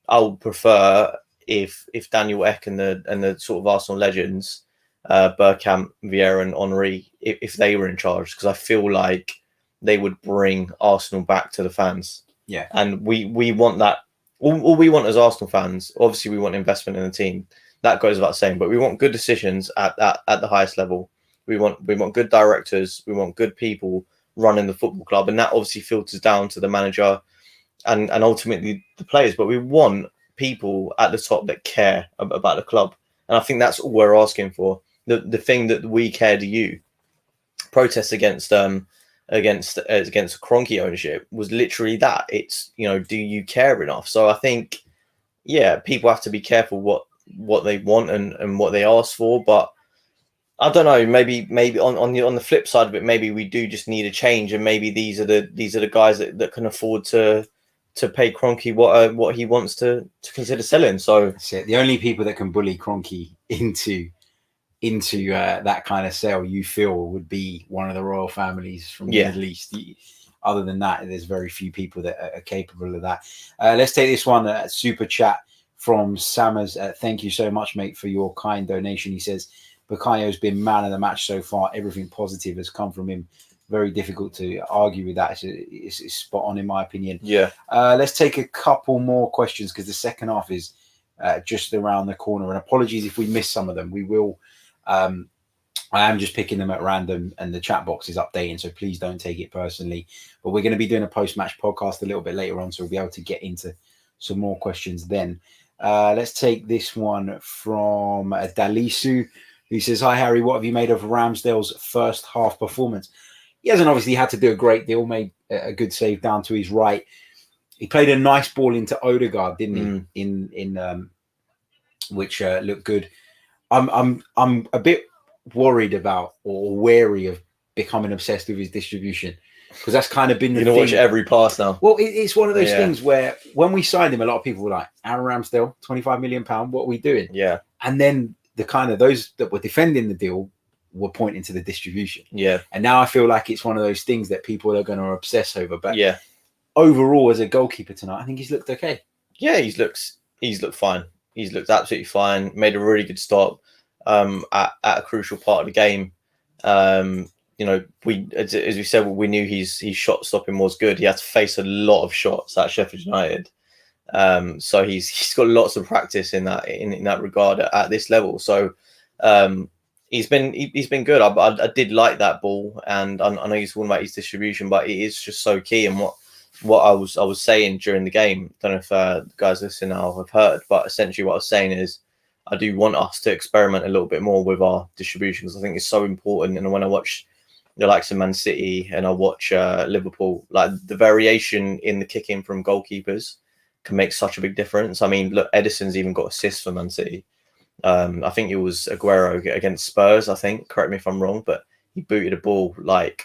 [SPEAKER 4] I would prefer if Daniel Ek and the sort of Arsenal legends, Bergkamp, Vieira, and Henry, if they were in charge, because I feel like they would bring Arsenal back to the fans.
[SPEAKER 3] Yeah,
[SPEAKER 4] and we want that. All we want as Arsenal fans, obviously, we want investment in the team. That goes without saying, but we want good decisions at the highest level. We want good directors. We want good people running the football club, and that obviously filters down to the manager and ultimately the players. But we want people at the top that care about the club, and I think that's all we're asking for. The thing that we care to you protest against Kroenke ownership was literally that. It's, do you care enough? So I think yeah, people have to be careful what they want and what they ask for. But I don't know. Maybe on the flip side of it, maybe we do just need a change, and maybe these are the guys that can afford to pay Kroenke what he wants to consider selling. So
[SPEAKER 3] that's it. The only people that can bully Kroenke into that kind of sale, you feel, would be one of the royal families from the Middle East. Other than that, there's very few people that are capable of that. Let's take this one, super chat from Sammers. Thank you so much, mate, for your kind donation. He says, Bukayo's been man of the match so far. Everything positive has come from him. Very difficult to argue with that. It's spot on, in my opinion.
[SPEAKER 4] Yeah.
[SPEAKER 3] Let's take a couple more questions, because the second half is just around the corner. And apologies if we miss some of them. We will. I am just picking them at random, and the chat box is updating, so please don't take it personally. But we're going to be doing a post-match podcast a little bit later on, so we'll be able to get into some more questions then. Let's take this one from Dalisu, who says, "Hi Harry, what have you made of Ramsdale's first half performance?" He hasn't obviously had to do a great deal. Made a good save down to his right. He played a nice ball into Odegaard, didn't he? In which looked good. I'm a bit worried about, or wary of, becoming obsessed with his distribution, because that's kind of been the thing.
[SPEAKER 4] Watch every pass now.
[SPEAKER 3] Well, it's one of those things where when we signed him, a lot of people were like, Aaron Ramsdale, £25 million, what are we doing?
[SPEAKER 4] Yeah.
[SPEAKER 3] And then the kind of those that were defending the deal were pointing to the distribution.
[SPEAKER 4] Yeah.
[SPEAKER 3] And now I feel like it's one of those things that people are going to obsess over. But
[SPEAKER 4] yeah,
[SPEAKER 3] overall, as a goalkeeper tonight, I think he's looked okay. Yeah,
[SPEAKER 4] he's looked fine. He's looked absolutely fine. Made a really good stop at a crucial part of the game. You know, as we said, we knew his shot stopping was good. He had to face a lot of shots at Sheffield United. So he's got lots of practice in that regard at this level. So he's been good. I did like that ball, and I know he's talking about his distribution, but it is just so key. And what I was saying during the game, I don't know if the guys listening now have heard, but essentially what I was saying is I do want us to experiment a little bit more with our distribution, because I think it's so important. And when I watch the likes of Man City and I watch Liverpool, like the variation in the kicking from goalkeepers can make such a big difference. I mean, look, Edison's even got assists for Man City. I think it was Aguero against Spurs, I think. Correct me if I'm wrong, but he booted a ball like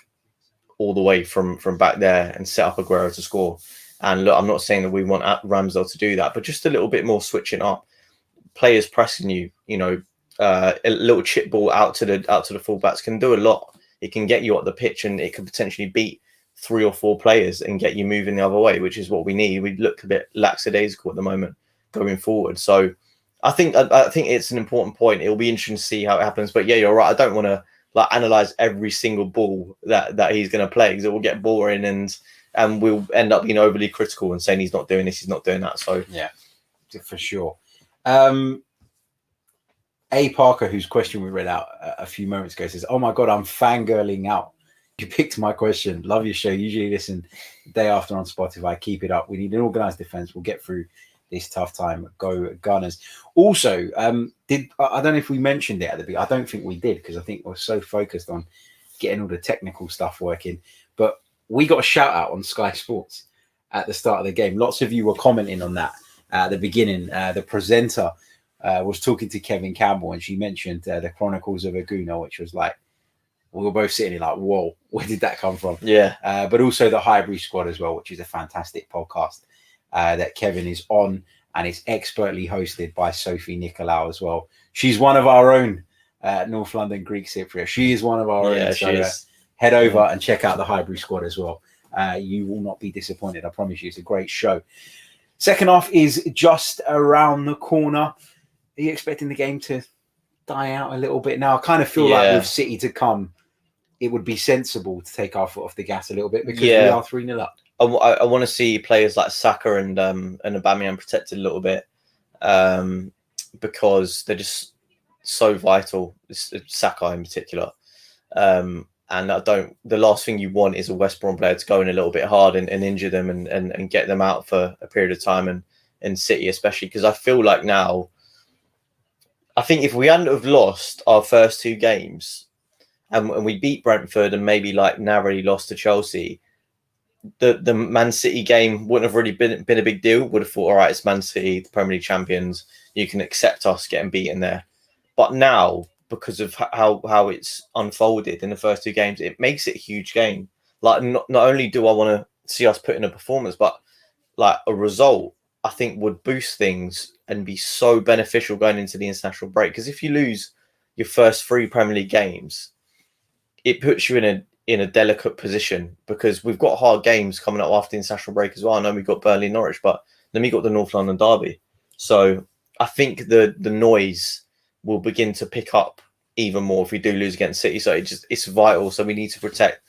[SPEAKER 4] all the way from back there and set up Aguero to score. And look, I'm not saying that we want Ramsdale to do that, but just a little bit more switching up. Players pressing you, a little chip ball out to the fullbacks can do a lot. It can get you up the pitch, and it could potentially beat 3 or 4 players and get you moving the other way, which is what we need. We look a bit lackadaisical at the moment going forward. So I think it's an important point. It'll be interesting to see how it happens. But yeah, you're right. I don't want to analyze every single ball that he's going to play, because it will get boring, and we'll end up being overly critical and saying he's not doing this, he's not doing that. So
[SPEAKER 3] yeah, for sure. A. Parker, whose question we read out a few moments ago, says, "Oh my God, I'm fangirling out. You picked my question. Love your show. Usually listen the day after on Spotify. Keep it up. We need an organised defence. We'll get through this tough time. Go Gunners." Also, I don't know if we mentioned it at the beginning. I don't think we did, because I think we're so focused on getting all the technical stuff working. But we got a shout out on Sky Sports at the start of the game. Lots of you were commenting on that at the beginning. The presenter was talking to Kevin Campbell, and she mentioned the Chronicles of a Gooner, which was like, we were both sitting here like, whoa, where did that come from?
[SPEAKER 4] Yeah.
[SPEAKER 3] But also the Highbury Squad as well, which is a fantastic podcast that Kevin is on, and it's expertly hosted by Sophie Nicolau as well. She's one of our own North London Greek Cypriot. She is one of our own. So head over and check out the Highbury Squad as well. You will not be disappointed. I promise you. It's a great show. Second half is just around the corner. Are you expecting the game to die out a little bit now? I kind of feel like with City to come, it would be sensible to take our foot off the gas a little bit, because we are 3-0 up.
[SPEAKER 4] I want to see players like Saka and Aubameyang protected a little bit, because they're just so vital. Saka in particular, and the last thing you want is a West Brom player to go in a little bit hard and injure them and get them out for a period of time, and City especially, because I feel like now, I think if we hadn't have lost our first 2 games and we beat Brentford and maybe narrowly lost to Chelsea, the Man City game wouldn't have really been a big deal. Would have thought, all right, it's Man City, the Premier League champions. You can accept us getting beaten there. But now, because of how it's unfolded in the first 2 games, it makes it a huge game. Like, not only do I want to see us put in a performance, but like a result, I think would boost things and be so beneficial going into the international break. Because if you lose your first 3 Premier League games, it puts you in a delicate position, because we've got hard games coming up after the international break as well. I know we've got Burnley, Norwich, but then we got the North London derby. So I think the noise will begin to pick up even more if we do lose against City. So it's vital. So we need to protect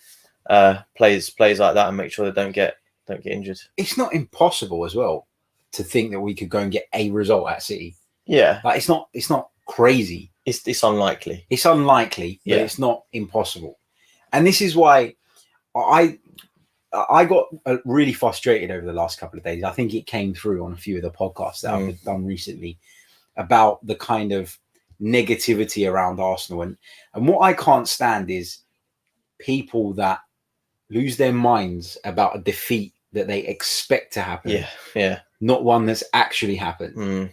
[SPEAKER 4] players like that and make sure they don't get injured.
[SPEAKER 3] It's not impossible as well to think that we could go and get a result at City.
[SPEAKER 4] Yeah,
[SPEAKER 3] like it's not crazy.
[SPEAKER 4] It's unlikely.
[SPEAKER 3] It's unlikely, but it's not impossible. And this is why I got really frustrated over the last couple of days. I think it came through on a few of the podcasts that I've done recently about the kind of negativity around Arsenal. And what I can't stand is people that lose their minds about a defeat that they expect to happen.
[SPEAKER 4] Yeah.
[SPEAKER 3] Not one that's actually happened.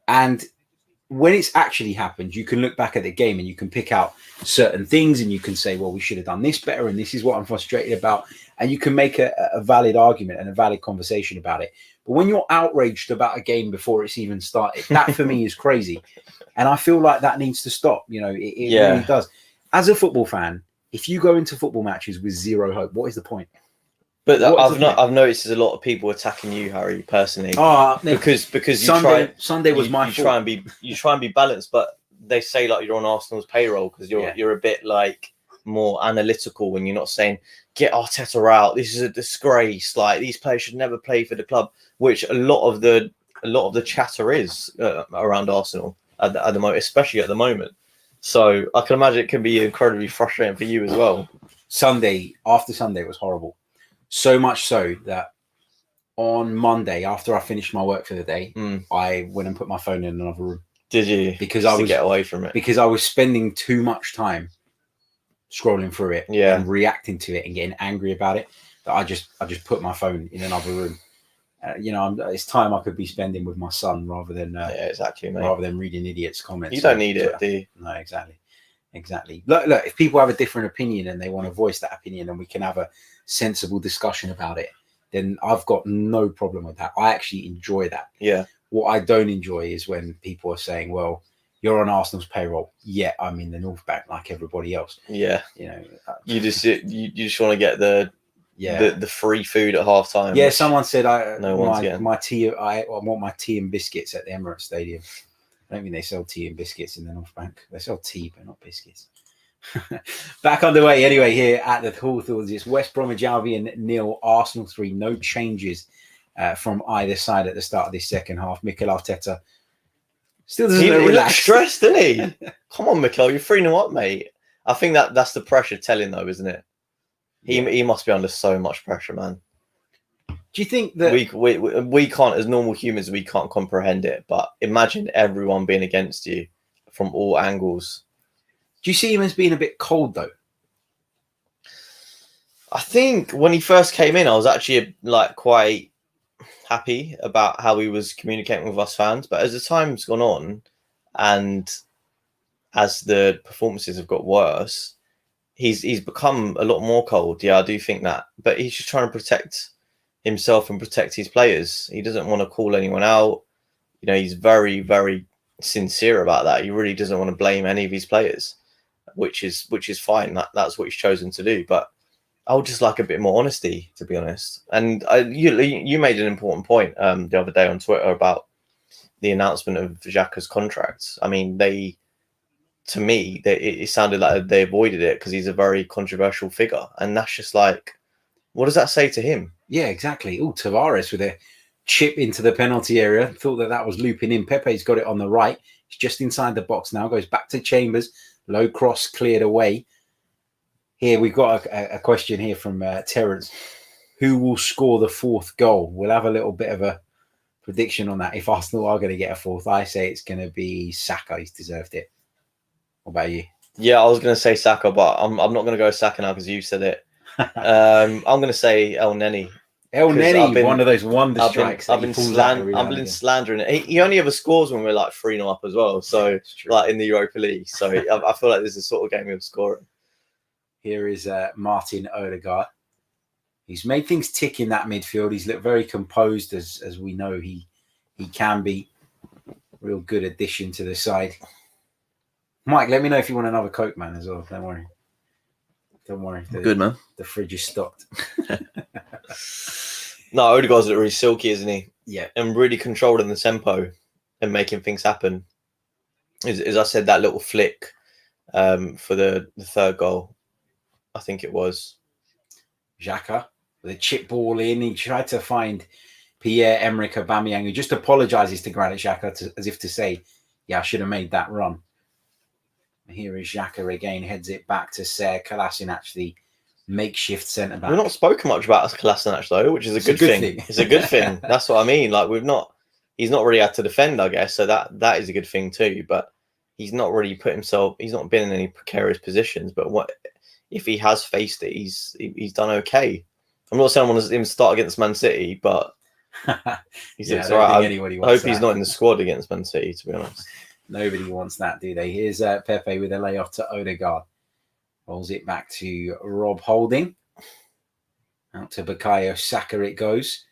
[SPEAKER 3] And when it's actually happened, you can look back at the game and you can pick out certain things and you can say, well, we should have done this better, and this is what I'm frustrated about. And you can make a valid argument and a valid conversation about it. But when you're outraged about a game before it's even started, that for me is crazy. And I feel like that needs to stop. You know, it really does. As a football fan, if you go into football matches with zero hope, what is the point?
[SPEAKER 4] But I've noticed there's a lot of people attacking you, Harry, personally. Because
[SPEAKER 3] Sunday was my fault.
[SPEAKER 4] You try and be balanced, but they say like you're on Arsenal's payroll because you're a bit like more analytical when you're not saying get Arteta out. This is a disgrace. Like, these players should never play for the club, which a lot of the chatter is around Arsenal at the moment, especially at the moment. So I can imagine it can be incredibly frustrating for you as well.
[SPEAKER 3] After Sunday was horrible. So much so that on Monday, after I finished my work for the day, I went and put my phone in another room.
[SPEAKER 4] Did you?
[SPEAKER 3] Because I was
[SPEAKER 4] get away from it.
[SPEAKER 3] Because I was spending too much time scrolling through it and reacting to it and getting angry about it, that I just put my phone in another room. It's time I could be spending with my son rather than
[SPEAKER 4] exactly, mate.
[SPEAKER 3] rather than reading idiots' comments.
[SPEAKER 4] You don't need it, do you?
[SPEAKER 3] No, exactly. Look, if people have a different opinion and they want to voice that opinion and we can have a sensible discussion about it, then I've got no problem with that. I actually enjoy that.
[SPEAKER 4] Yeah.
[SPEAKER 3] What I don't enjoy is when people are saying, well, you're on Arsenal's payroll. Yeah, I'm in the North Bank like everybody else.
[SPEAKER 4] Yeah. You just want to get the free food at half time.
[SPEAKER 3] Yeah, someone said I want my tea and biscuits at the Emirates Stadium. I don't think they sell tea and biscuits in the North Bank. They sell tea, but not biscuits. Back underway anyway here at the Hawthorns. It's West Bromwich Albion 0, Arsenal 3. No changes from either side at the start of this second half. Mikel Arteta still doesn't
[SPEAKER 4] look
[SPEAKER 3] relax.
[SPEAKER 4] Stressed, doesn't he? Come on, Mikel, you're 3-0 up, mate. I think that's the pressure telling, though, isn't it? He must be under so much pressure, man.
[SPEAKER 3] Do you think that
[SPEAKER 4] we can't, as normal humans, we can't comprehend it? But imagine everyone being against you from all angles.
[SPEAKER 3] Do you see him as being a bit cold, though?
[SPEAKER 4] I think when he first came in, I was actually quite happy about how he was communicating with us fans. But as the time's gone on, and as the performances have got worse, he's become a lot more cold. Yeah, I do think that. But he's just trying to protect himself and protect his players. He doesn't want to call anyone out. He's very, very sincere about that. He really doesn't want to blame any of his players, which is fine. That's what he's chosen to do. But I would just like a bit more honesty, to be honest. And you made an important point the other day on Twitter about the announcement of Xhaka's contract. I mean, to me, it sounded like they avoided it because he's a very controversial figure. And that's just what does that say to him? Yeah, exactly. Oh, Tavares with a chip into the penalty area. Thought that was looping in. Pepe's got it on the right. He's just inside the box now. Goes back to Chambers. Low cross cleared away. Here, we've got a question here from Terence. Who will score the fourth goal? We'll have a little bit of a prediction on that. If Arsenal are going to get a fourth, I say it's going to be Saka. He's deserved it. What about you? Yeah, I was going to say Saka, but I'm not going to go Saka now because you said it. I'm going to say El Neni.
[SPEAKER 3] El
[SPEAKER 4] 'Cause
[SPEAKER 3] Neni, one of those wonder
[SPEAKER 4] I've
[SPEAKER 3] strikes.
[SPEAKER 4] been slandering it. He only ever scores when we're like 3-0 up as well. So like in the Europa League. So I feel like this is a sort of game of scoring.
[SPEAKER 3] Here is Martin Odegaard. He's made things tick in that midfield. He's looked very composed, as we know he can be. Real good addition to the side. Mike, let me know if you want another Coke, man, as well. Don't worry.
[SPEAKER 4] Good, man.
[SPEAKER 3] The fridge is stocked.
[SPEAKER 4] No, Odegaard's really silky, isn't he?
[SPEAKER 3] Yeah.
[SPEAKER 4] And really controlling the tempo and making things happen. As I said, that little flick for the third goal, I think it was.
[SPEAKER 3] Xhaka with a chip ball in. He tried to find Pierre-Emerick Aubameyang, who just apologises to Granit Xhaka as if to say, yeah, I should have made that run. Here is Xhaka again, heads it back to Serie. Kolasinac, the makeshift centre-back.
[SPEAKER 4] We've not spoken much about Kolasinac, though, which is a good thing. It's a good thing. That's what I mean. Like, he's not really had to defend, I guess, so that is a good thing too, but he's not really he's not been in any precarious positions, but if he has faced it, he's done okay. I'm not saying I want him to start against Man City, but he's all right. I hope he's not in the squad against Man City, to be honest.
[SPEAKER 3] Nobody wants that, do they? Here's Pepe with a layoff to Odegaard. Rolls it back to Rob Holding. Out to Bukayo Saka it goes.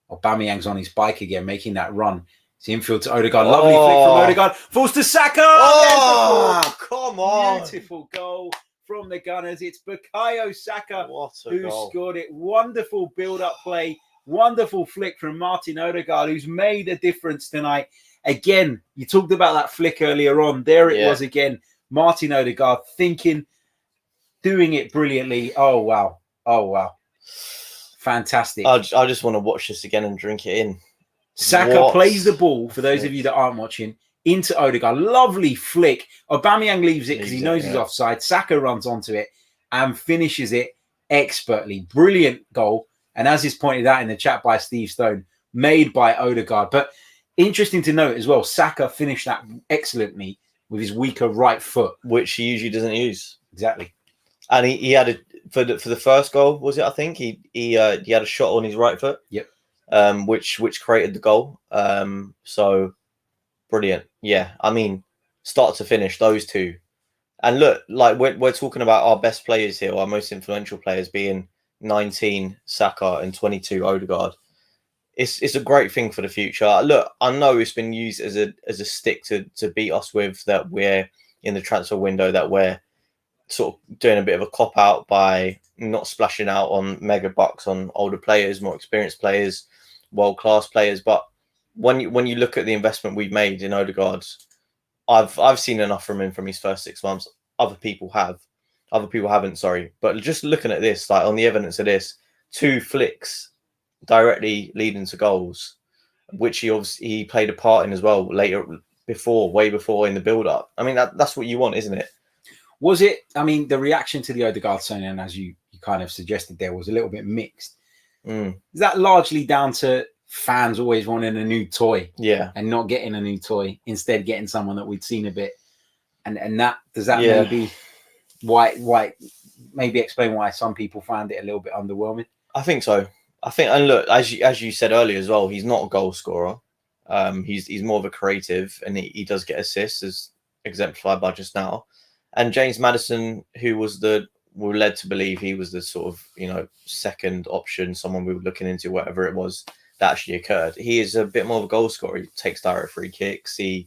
[SPEAKER 3] Aubameyang's on his bike again, making that run. It's infield to Odegaard. Lovely flick from Odegaard. Falls to Saka.
[SPEAKER 4] Oh, come on.
[SPEAKER 3] Beautiful goal from the Gunners. It's Bukayo Saka who
[SPEAKER 4] goal.
[SPEAKER 3] scored it. Wonderful build-up play. Wonderful flick from Martin Odegaard, who's made a difference tonight. Again, you talked about that flick earlier on. There it was again. Martin Odegaard thinking, doing it brilliantly. Oh, wow. Fantastic.
[SPEAKER 4] I just want to watch this again and drink it in.
[SPEAKER 3] Saka plays the ball, for those of you that aren't watching, into Odegaard. Lovely flick. Aubameyang leaves it because he knows he's offside. Saka runs onto it and finishes it expertly. Brilliant goal. And as is pointed out in the chat by Steve Stone, made by Odegaard. But interesting to note as well, Saka finished that excellently with his weaker right foot,
[SPEAKER 4] which he usually doesn't use.
[SPEAKER 3] Exactly.
[SPEAKER 4] And he had for the first goal, was it? I think he had a shot on his right foot.
[SPEAKER 3] Yep.
[SPEAKER 4] Which created the goal. So brilliant. Yeah. I mean, start to finish, those two. And look, like we're talking about our best players here, our most influential players being 19 Saka and 22 Odegaard. It's a great thing for the future. Look, I know it's been used as a stick to beat us with, that we're in the transfer window, that we're sort of doing a bit of a cop out by not splashing out on mega bucks on older players, more experienced players, world class players. But when you look at the investment we've made in Odegaard, I've seen enough from him from his first 6 months. Other people haven't. Sorry, but just looking at this, like on the evidence of this, 2 flicks directly leading to goals, which he played a part in as well way before in the build up. I mean, that's what you want, isn't it?
[SPEAKER 3] Was it? I mean, the reaction to the Odegaard signing, as you kind of suggested there, was a little bit mixed. Is that largely down to fans always wanting a new toy, and not getting a new toy, instead getting someone that we'd seen a bit, and that does that maybe why maybe explain why some people found it a little bit underwhelming?
[SPEAKER 4] I think so. And look, as you said earlier as well, he's not a goal scorer. He's more of a creative, and he does get assists, as exemplified by just now. And James Maddison, who we were led to believe he was the sort of, second option, someone we were looking into, whatever it was that actually occurred. He is a bit more of a goal scorer. He takes direct free kicks. He's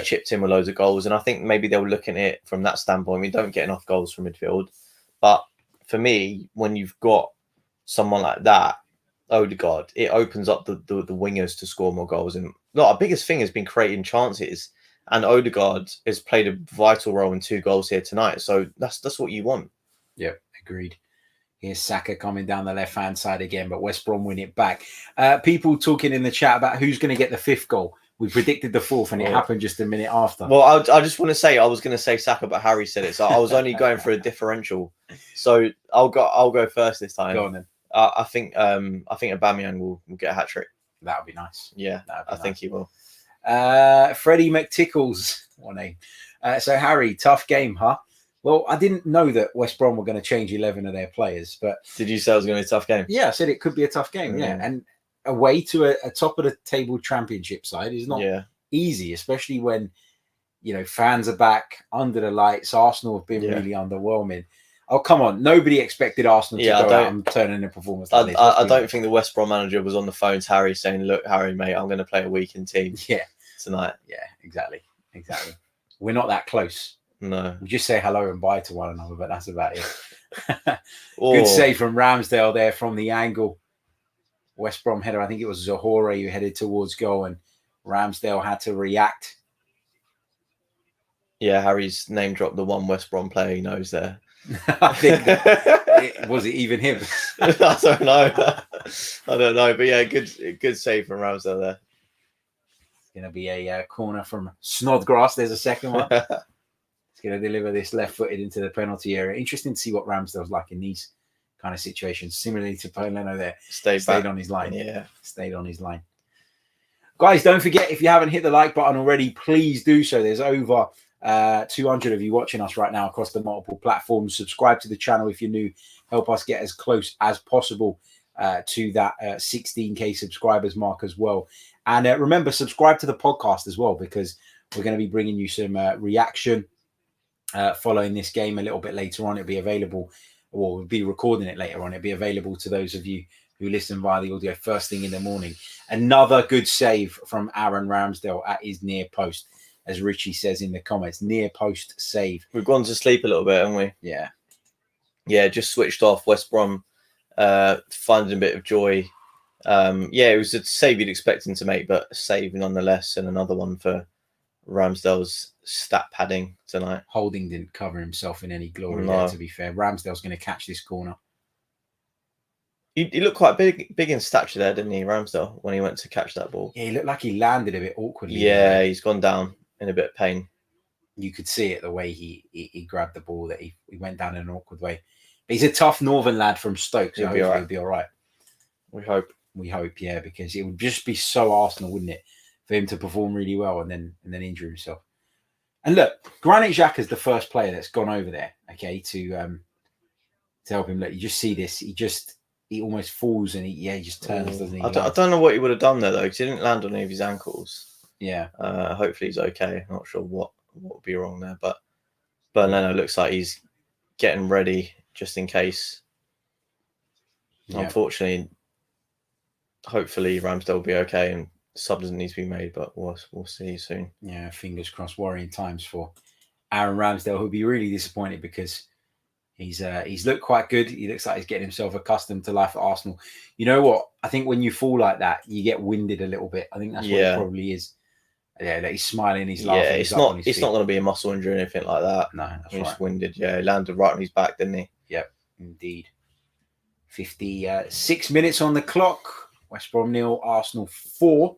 [SPEAKER 4] chipped in with loads of goals. And I think maybe they were looking at it from that standpoint. We don't get enough goals from midfield. But for me, when you've got someone like that, Odegaard, it opens up the wingers to score more goals. And look, our biggest thing has been creating chances. And Odegaard has played a vital role in 2 goals here tonight. So that's what you want.
[SPEAKER 3] Yeah, agreed. Here's Saka coming down the left-hand side again, but West Brom win it back. People talking in the chat about who's going to get the 5th goal. We predicted the 4th, and it happened just a minute after.
[SPEAKER 4] Well, I just want to say, I was going to say Saka, but Harry said it, so I was only going for a differential. So I'll go first this time.
[SPEAKER 3] Go on then.
[SPEAKER 4] I think Aubameyang will get a hat-trick.
[SPEAKER 3] That would be nice.
[SPEAKER 4] Yeah, I think he will.
[SPEAKER 3] Freddie McTickles, what name? So Harry, tough game, huh? Well, I didn't know that West Brom were going to change 11 of their players, but
[SPEAKER 4] Did you say it was going to be a tough game?
[SPEAKER 3] yeah, I said it could be a tough game. Yeah, and away to a top of the table Championship side is not easy, especially when fans are back under the lights. Arsenal have been really underwhelming. Oh, come on. Nobody expected Arsenal to go out and turn in a performance like this.
[SPEAKER 4] I don't think the West Brom manager was on the phone to Harry saying, look, Harry, mate, I'm going to play a weekend team tonight. Yeah,
[SPEAKER 3] exactly. We're not that close.
[SPEAKER 4] No.
[SPEAKER 3] We just say hello and bye to one another, but that's about it. Good save from Ramsdale there from the angle. West Brom header. I think it was Zahore who headed towards goal, and Ramsdale had to react.
[SPEAKER 4] Yeah, Harry's name dropped the one West Brom player he knows there.
[SPEAKER 3] I think was it even him?
[SPEAKER 4] I don't know. But yeah, good save from Ramsdale there.
[SPEAKER 3] It's going to be a corner from Snodgrass. There's a second one. It's going to deliver this left-footed into the penalty area. Interesting to see what Ramsdale's like in these kind of situations. Similarly to Paulino there. Stayed on his line.
[SPEAKER 4] Yeah.
[SPEAKER 3] Stayed on his line. Guys, don't forget, if you haven't hit the like button already, please do so. There's over 200 of you watching us right now across the multiple platforms. Subscribe to the channel if you're new. Help us get as close as possible to that 16k subscribers mark as well. And remember, subscribe to the podcast as well, because we're going to be bringing you some reaction following this game a little bit later on. It'll be available, or we'll be recording it later on. It'll be available to those of you who listen via the audio first thing in the morning. Another good save from Aaron Ramsdale at his near post, as Richie says in the comments. Near post save.
[SPEAKER 4] We've gone to sleep a little bit, haven't we?
[SPEAKER 3] Yeah.
[SPEAKER 4] Yeah, just switched off. West Brom finding a bit of joy. It was a save you'd expect him to make, but a save nonetheless, and another one for Ramsdale's stat padding tonight.
[SPEAKER 3] Holding didn't cover himself in any glory there, to be fair. Ramsdale's going to catch this corner.
[SPEAKER 4] He looked quite big in stature there, didn't he, Ramsdale, when he went to catch that ball?
[SPEAKER 3] Yeah, he looked like he landed a bit awkwardly.
[SPEAKER 4] Yeah, he's gone down in a bit of pain.
[SPEAKER 3] You could see it the way he grabbed the ball, that he went down in an awkward way. But he's a tough northern lad from Stoke, so he'll be all right. We hope, yeah, because it would just be so Arsenal, wouldn't it, for him to perform really well and then injure himself. And look, Granit Xhaka's the first player that's gone over there, okay, to help him. Look, you just see this. He almost falls and he just turns, doesn't he?
[SPEAKER 4] I don't know what he would have done there, though, because he didn't land on any of his ankles.
[SPEAKER 3] Yeah.
[SPEAKER 4] Hopefully he's okay. I'm not sure what would be wrong there, but no, looks like he's getting ready just in case. Yeah. Unfortunately, hopefully Ramsdale will be okay and sub doesn't need to be made, but we'll see soon. Yeah,
[SPEAKER 3] fingers crossed. Worrying times for Aaron Ramsdale, who'll be really disappointed because he's looked quite good. He looks like he's getting himself accustomed to life at Arsenal. You know what? I think when you fall like that, you get winded a little bit. I think that's what it probably is. Yeah, that he's smiling, he's laughing.
[SPEAKER 4] Yeah, it's not going to be a muscle injury or anything like that.
[SPEAKER 3] No, that's
[SPEAKER 4] he's
[SPEAKER 3] right.
[SPEAKER 4] Winded. Yeah, he landed right on his back, didn't he?
[SPEAKER 3] Yep, indeed. 56 minutes on the clock. West Brom 0, Arsenal 4.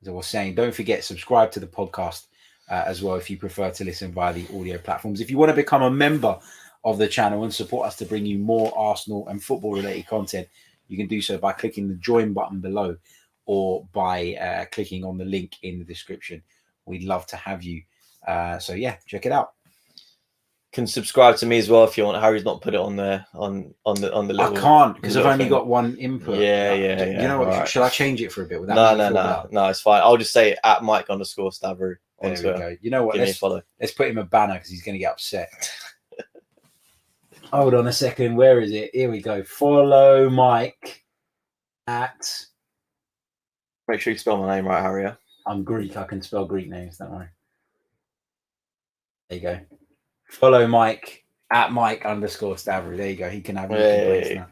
[SPEAKER 3] As I was saying, don't forget, subscribe to the podcast as well if you prefer to listen via the audio platforms. If you want to become a member of the channel and support us to bring you more Arsenal and football-related content, you can do so by clicking the join button below or by clicking on the link in the description. We'd love to have you. So yeah, check it out.
[SPEAKER 4] Can subscribe to me as well if you want. Harry's not put it on there on the little.
[SPEAKER 3] I can't because I've only got one input.
[SPEAKER 4] Yeah.
[SPEAKER 3] You know what? Right. Should I change it for a bit?
[SPEAKER 4] No, it's fine. I'll just say at Mike_Stavrou on Twitter.
[SPEAKER 3] Go. You know what?
[SPEAKER 4] Give me a follow.
[SPEAKER 3] Let's put him a banner because he's going to get upset. Hold on a second. Where is it? Here we go. Follow Mike at.
[SPEAKER 4] Make sure you spell my name right, Harry. Yeah?
[SPEAKER 3] I'm Greek. I can spell Greek names. Don't worry. There you go. Follow Mike at Mike_Stavrou. There you go. He can have now.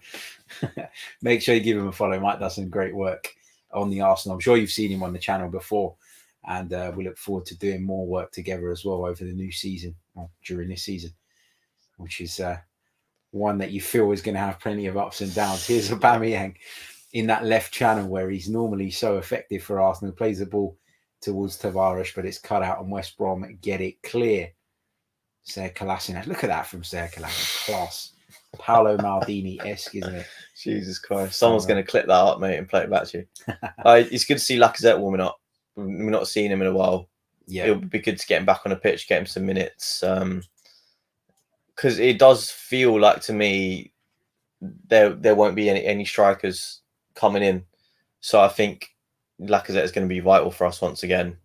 [SPEAKER 3] Make sure you give him a follow. Mike does some great work on the Arsenal. I'm sure you've seen him on the channel before, and we look forward to doing more work together as well over the new season, or during this season, which is one that you feel is going to have plenty of ups and downs. Here's Aubameyang in that left channel where he's normally so effective for Arsenal. Plays the ball towards Tavares, but it's cut out, and West Brom get it clear. Serie Kolasinac. Look at that from Serie Kolasinac. Class. Paolo Maldini-esque, isn't it?
[SPEAKER 4] Jesus Christ. Someone's going to clip that up, mate, and play it back to you. It's good to see Lacazette warming up. We've not seen him in a while.
[SPEAKER 3] Yeah.
[SPEAKER 4] It'll be good to get him back on the pitch, get him some minutes. because it does feel like to me there won't be any strikers coming in. So I think Lacazette is going to be vital for us once again.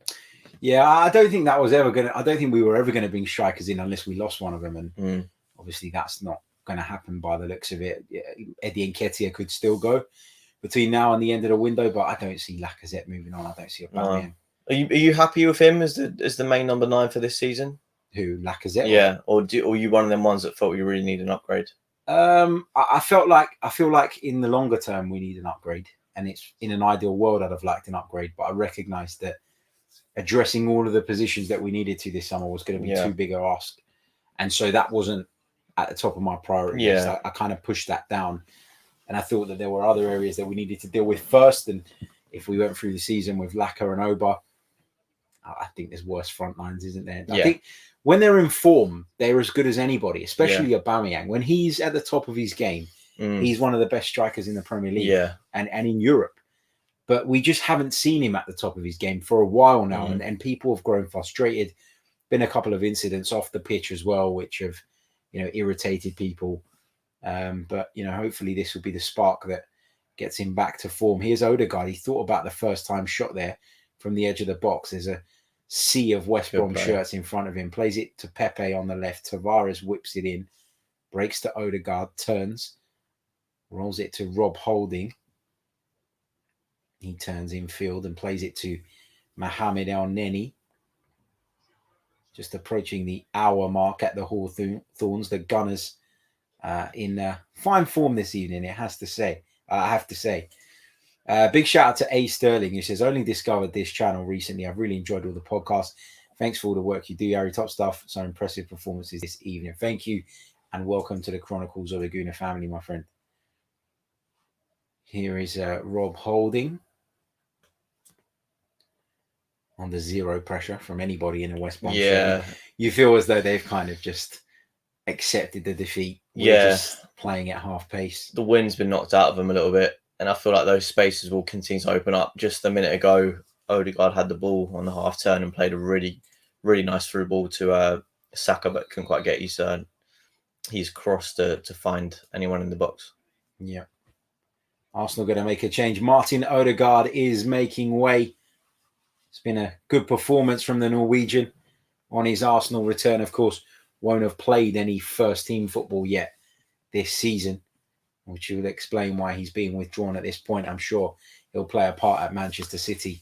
[SPEAKER 3] Yeah, I don't think that was ever going to... I don't think we were ever going to bring strikers in unless we lost one of them. And obviously that's not going to happen by the looks of it. Yeah, Eddie Nketiah could still go between now and the end of the window, but I don't see Lacazette moving on. I don't see Aubameyang.
[SPEAKER 4] Are you happy with him as the main number 9 for this season?
[SPEAKER 3] Who, Lacazette?
[SPEAKER 4] Yeah, or you one of them ones that thought you really need an upgrade?
[SPEAKER 3] I feel like in the longer term we need an upgrade, and it's in an ideal world I'd have liked an upgrade, but I recognise that addressing all of the positions that we needed to this summer was going to be too big a ask, and so that wasn't at the top of my priority list. I kind of pushed that down, and I thought that there were other areas that we needed to deal with first. And if we went through the season with Laka and Oba, I think there's worse front lines, isn't there? I think when they're in form, they're as good as anybody, especially Aubameyang. When he's at the top of his game, he's one of the best strikers in the Premier League and in Europe. But we just haven't seen him at the top of his game for a while now, and people have grown frustrated. Been a couple of incidents off the pitch as well, which have, irritated people. But hopefully this will be the spark that gets him back to form. Here's Odegaard. He thought about the first time shot there from the edge of the box. There's a sea of West Brom shirts in front of him. Plays it to Pepe on the left. Tavares whips it in, breaks to Odegaard, turns, rolls it to Rob Holding. He turns infield and plays it to Mohamed El Neni. Just approaching the hour mark at the Hawthorns. The Gunners in fine form this evening, I have to say. Big shout out to A. Sterling, who says, only discovered this channel recently. I've really enjoyed all the podcasts. Thanks for all the work you do, Harry. Top stuff. So impressive performances this evening. Thank you, and welcome to the Chronicles of the Gooner family, my friend. Here is Rob Holding. Under zero pressure from anybody in a West Brom shirt. You feel as though they've kind of just accepted the defeat. We're just playing at half pace.
[SPEAKER 4] The wind's been knocked out of them a little bit, and I feel like those spaces will continue to open up. Just a minute ago, Odegaard had the ball on the half turn and played a really, really nice through ball to Saka, but couldn't quite get his cross to find anyone in the box.
[SPEAKER 3] Yeah. Arsenal going to make a change. Martin Odegaard is making way. It's been a good performance from the Norwegian on his Arsenal return. Of course, won't have played any first-team football yet this season, which will explain why he's being withdrawn at this point. I'm sure he'll play a part at Manchester City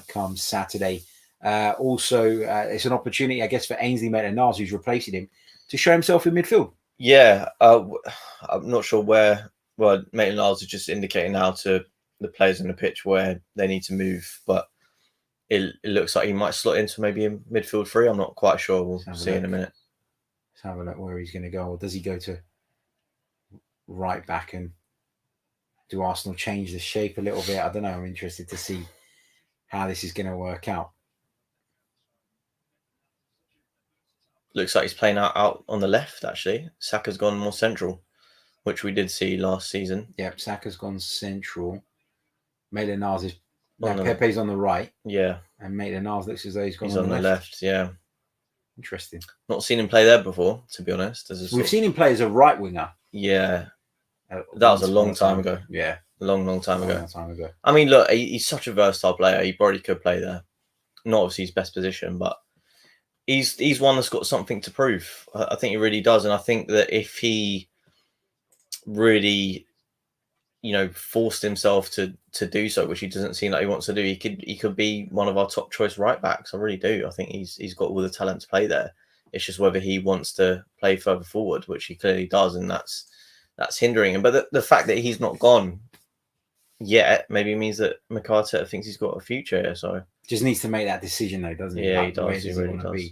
[SPEAKER 3] come Saturday. Also, it's an opportunity, I guess, for Ainsley Maitland-Niles, who's replacing him, to show himself in midfield. Yeah,
[SPEAKER 4] I'm not sure where. Well, Maitland-Niles is just indicating now to the players on the pitch where they need to move, but it looks like he might slot into maybe a midfield 3. I'm not quite sure. We'll see in a minute.
[SPEAKER 3] Let's have a look where he's going to go. Or does he go to right back, and do Arsenal change the shape a little bit? I don't know. I'm interested to see how this is going to work out.
[SPEAKER 4] Looks like he's playing out on the left, actually. Saka's gone more central, which we did see last season.
[SPEAKER 3] Yep, Saka's gone central. Maitland-Niles is... Pepe's on the right.
[SPEAKER 4] Yeah.
[SPEAKER 3] And Maitland-Niles looks as though he's
[SPEAKER 4] on the left. Yeah.
[SPEAKER 3] Interesting.
[SPEAKER 4] Not seen him play there before, to be honest.
[SPEAKER 3] We've seen him play as a right winger.
[SPEAKER 4] Yeah. That was a long time ago.
[SPEAKER 3] Yeah.
[SPEAKER 4] A long time ago. I mean, look, he's such a versatile player. He probably could play there. Not obviously his best position, but he's one that's got something to prove. I think he really does. And I think that if he really, forced himself to do so, which he doesn't seem like he wants to do, he could be one of our top choice right backs. I really do. I think he's got all the talent to play there. It's just whether he wants to play further forward, which he clearly does, and that's hindering him. But the fact that he's not gone yet maybe means that Mikel Arteta thinks he's got a future here. So
[SPEAKER 3] just needs to make that decision, though, doesn't he?
[SPEAKER 4] Yeah, he does. He really does.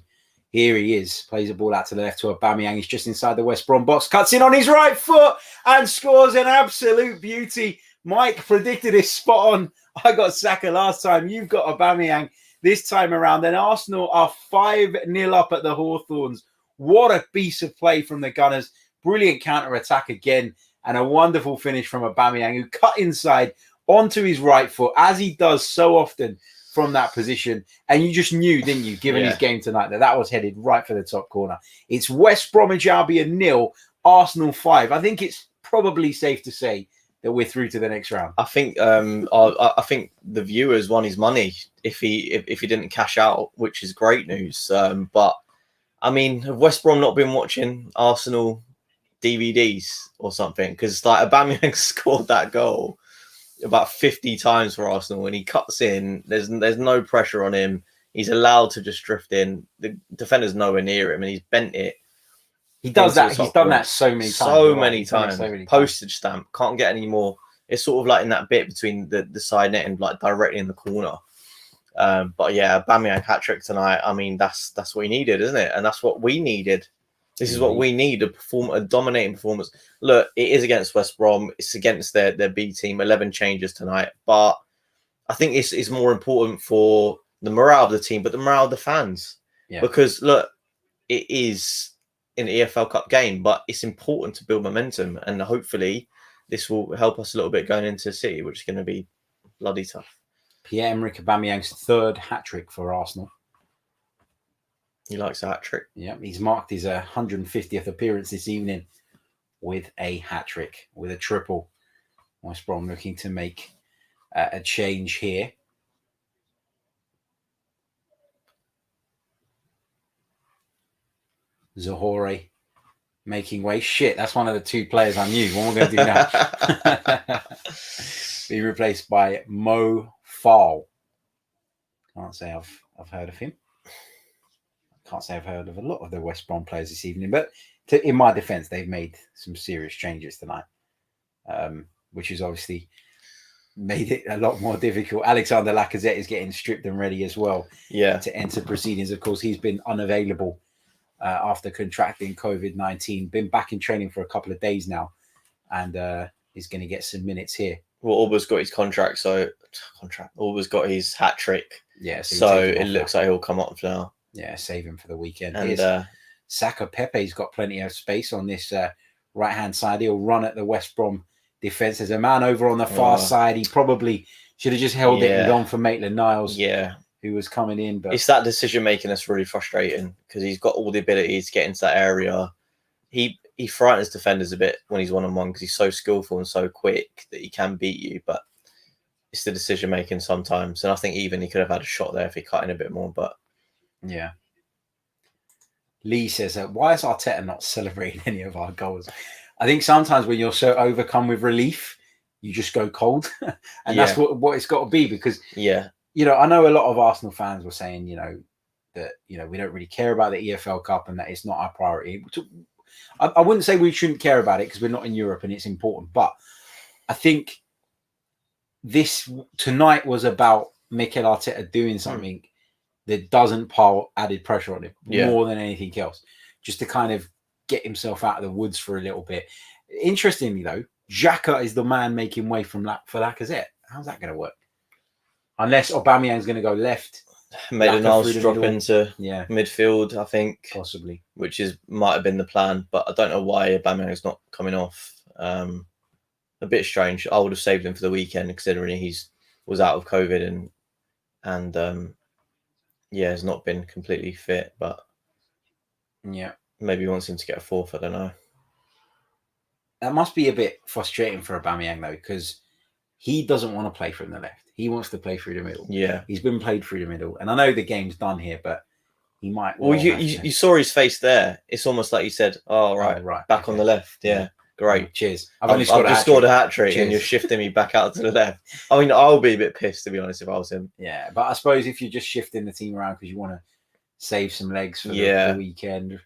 [SPEAKER 3] Here he is, plays the ball out to the left to Aubameyang. He's just inside the West Brom box, cuts in on his right foot and scores an absolute beauty. Mike predicted this spot on. I got Saka last time. You've got Aubameyang this time around. And Arsenal are 5-0 up at the Hawthorns. What a piece of play from the Gunners. Brilliant counter-attack again. And a wonderful finish from Aubameyang, who cut inside onto his right foot, as he does so often from that position. And you just knew, didn't you, given his game tonight, that was headed right for the top corner. It's West Bromwich Albion 0, Arsenal 5. I think it's probably safe to say that we're through to the next round.
[SPEAKER 4] I think I think the viewers won his money if he didn't cash out, which is great news. But I mean, have West Brom not been watching Arsenal DVDs or something? Because like Aubameyang scored that goal about 50 times for Arsenal, and he cuts in. There's no pressure on him. He's allowed to just drift in. The defender's nowhere near him, and he's bent it.
[SPEAKER 3] He does that. He's done that so many times.
[SPEAKER 4] So many times. Postage stamp. Can't get any more. It's sort of like in that bit between the side net and like directly in the corner. But yeah, Aubameyang hat-trick tonight. I mean, that's what he needed, isn't it? And that's what we needed. This is what we need, a dominating performance. Look, it is against West Brom. It's against their B team. 11 changes tonight. But I think it's more important for the morale of the team, but the morale of the fans. Yeah. Because, look, it is in the EFL Cup game, but it's important to build momentum. And hopefully this will help us a little bit going into City, which is going to be bloody tough.
[SPEAKER 3] Pierre-Emerick Aubameyang's third hat-trick for Arsenal.
[SPEAKER 4] He likes a hat-trick.
[SPEAKER 3] Yeah, he's marked his 150th appearance this evening with a hat-trick, with a triple. West Brom looking to make a change here. Zahore making way. Shit, that's one of the two players I knew. What am I going to do now? Being replaced by Mo Fall. Can't say I've heard of him. Can't say I've heard of a lot of the West Brom players this evening, but in my defence, they've made some serious changes tonight, which has obviously made it a lot more difficult. Alexander Lacazette is getting stripped and ready as well to enter proceedings. Of course, he's been unavailable after contracting COVID-19, been back in training for a couple of days now, and is going to get some minutes here.
[SPEAKER 4] Well, Alba's got his contract. Alba's got his hat-trick.
[SPEAKER 3] Yeah,
[SPEAKER 4] so it looks like he'll come up now.
[SPEAKER 3] Yeah, save him for the weekend.
[SPEAKER 4] And
[SPEAKER 3] Saka Pepe's got plenty of space on this right-hand side. He'll run at the West Brom defence. There's a man over on the far side. He probably should have just held it and gone for Maitland-Niles, who was coming in. But
[SPEAKER 4] it's that decision-making that's really frustrating because he's got all the abilities to get into that area. He frightens defenders a bit when he's one-on-one because he's so skillful and so quick that he can beat you. But it's the decision-making sometimes. And I think even he could have had a shot there if he cut in a bit more, but
[SPEAKER 3] yeah. Lee says, why is Arteta not celebrating any of our goals? I think sometimes when you're so overcome with relief, you just go cold. And that's what it's got to be because, I know a lot of Arsenal fans were saying, that, we don't really care about the EFL Cup and that it's not our priority. I wouldn't say we shouldn't care about it because we're not in Europe and it's important. But I think this tonight was about Mikel Arteta doing something that doesn't pile added pressure on him more than anything else, just to kind of get himself out of the woods for a little bit. Interestingly, though, Xhaka is the man making way for Lacazette. How's that going to work? Unless Aubameyang's going to go left.
[SPEAKER 4] Maitland-Niles drop into midfield, I think.
[SPEAKER 3] Possibly.
[SPEAKER 4] Which might have been the plan, but I don't know why Aubameyang's not coming off. A bit strange. I would have saved him for the weekend, considering he was out of COVID and has not been completely fit, but maybe he wants him to get a fourth. I don't know.
[SPEAKER 3] That must be a bit frustrating for Aubameyang though, because he doesn't want to play from the left. He wants to play through the middle. Yeah, he's been played through the middle, and I know the game's done here, but he might.
[SPEAKER 4] Well, you saw his face there. It's almost like he said, "Oh, right, back on the left." Yeah. Great.
[SPEAKER 3] Cheers.
[SPEAKER 4] I've just scored a hat-trick and you're shifting me back out to the left. I mean, I'll be a bit pissed, to be honest, if I was him.
[SPEAKER 3] Yeah, but I suppose if you're just shifting the team around because you want to save some legs for the weekend,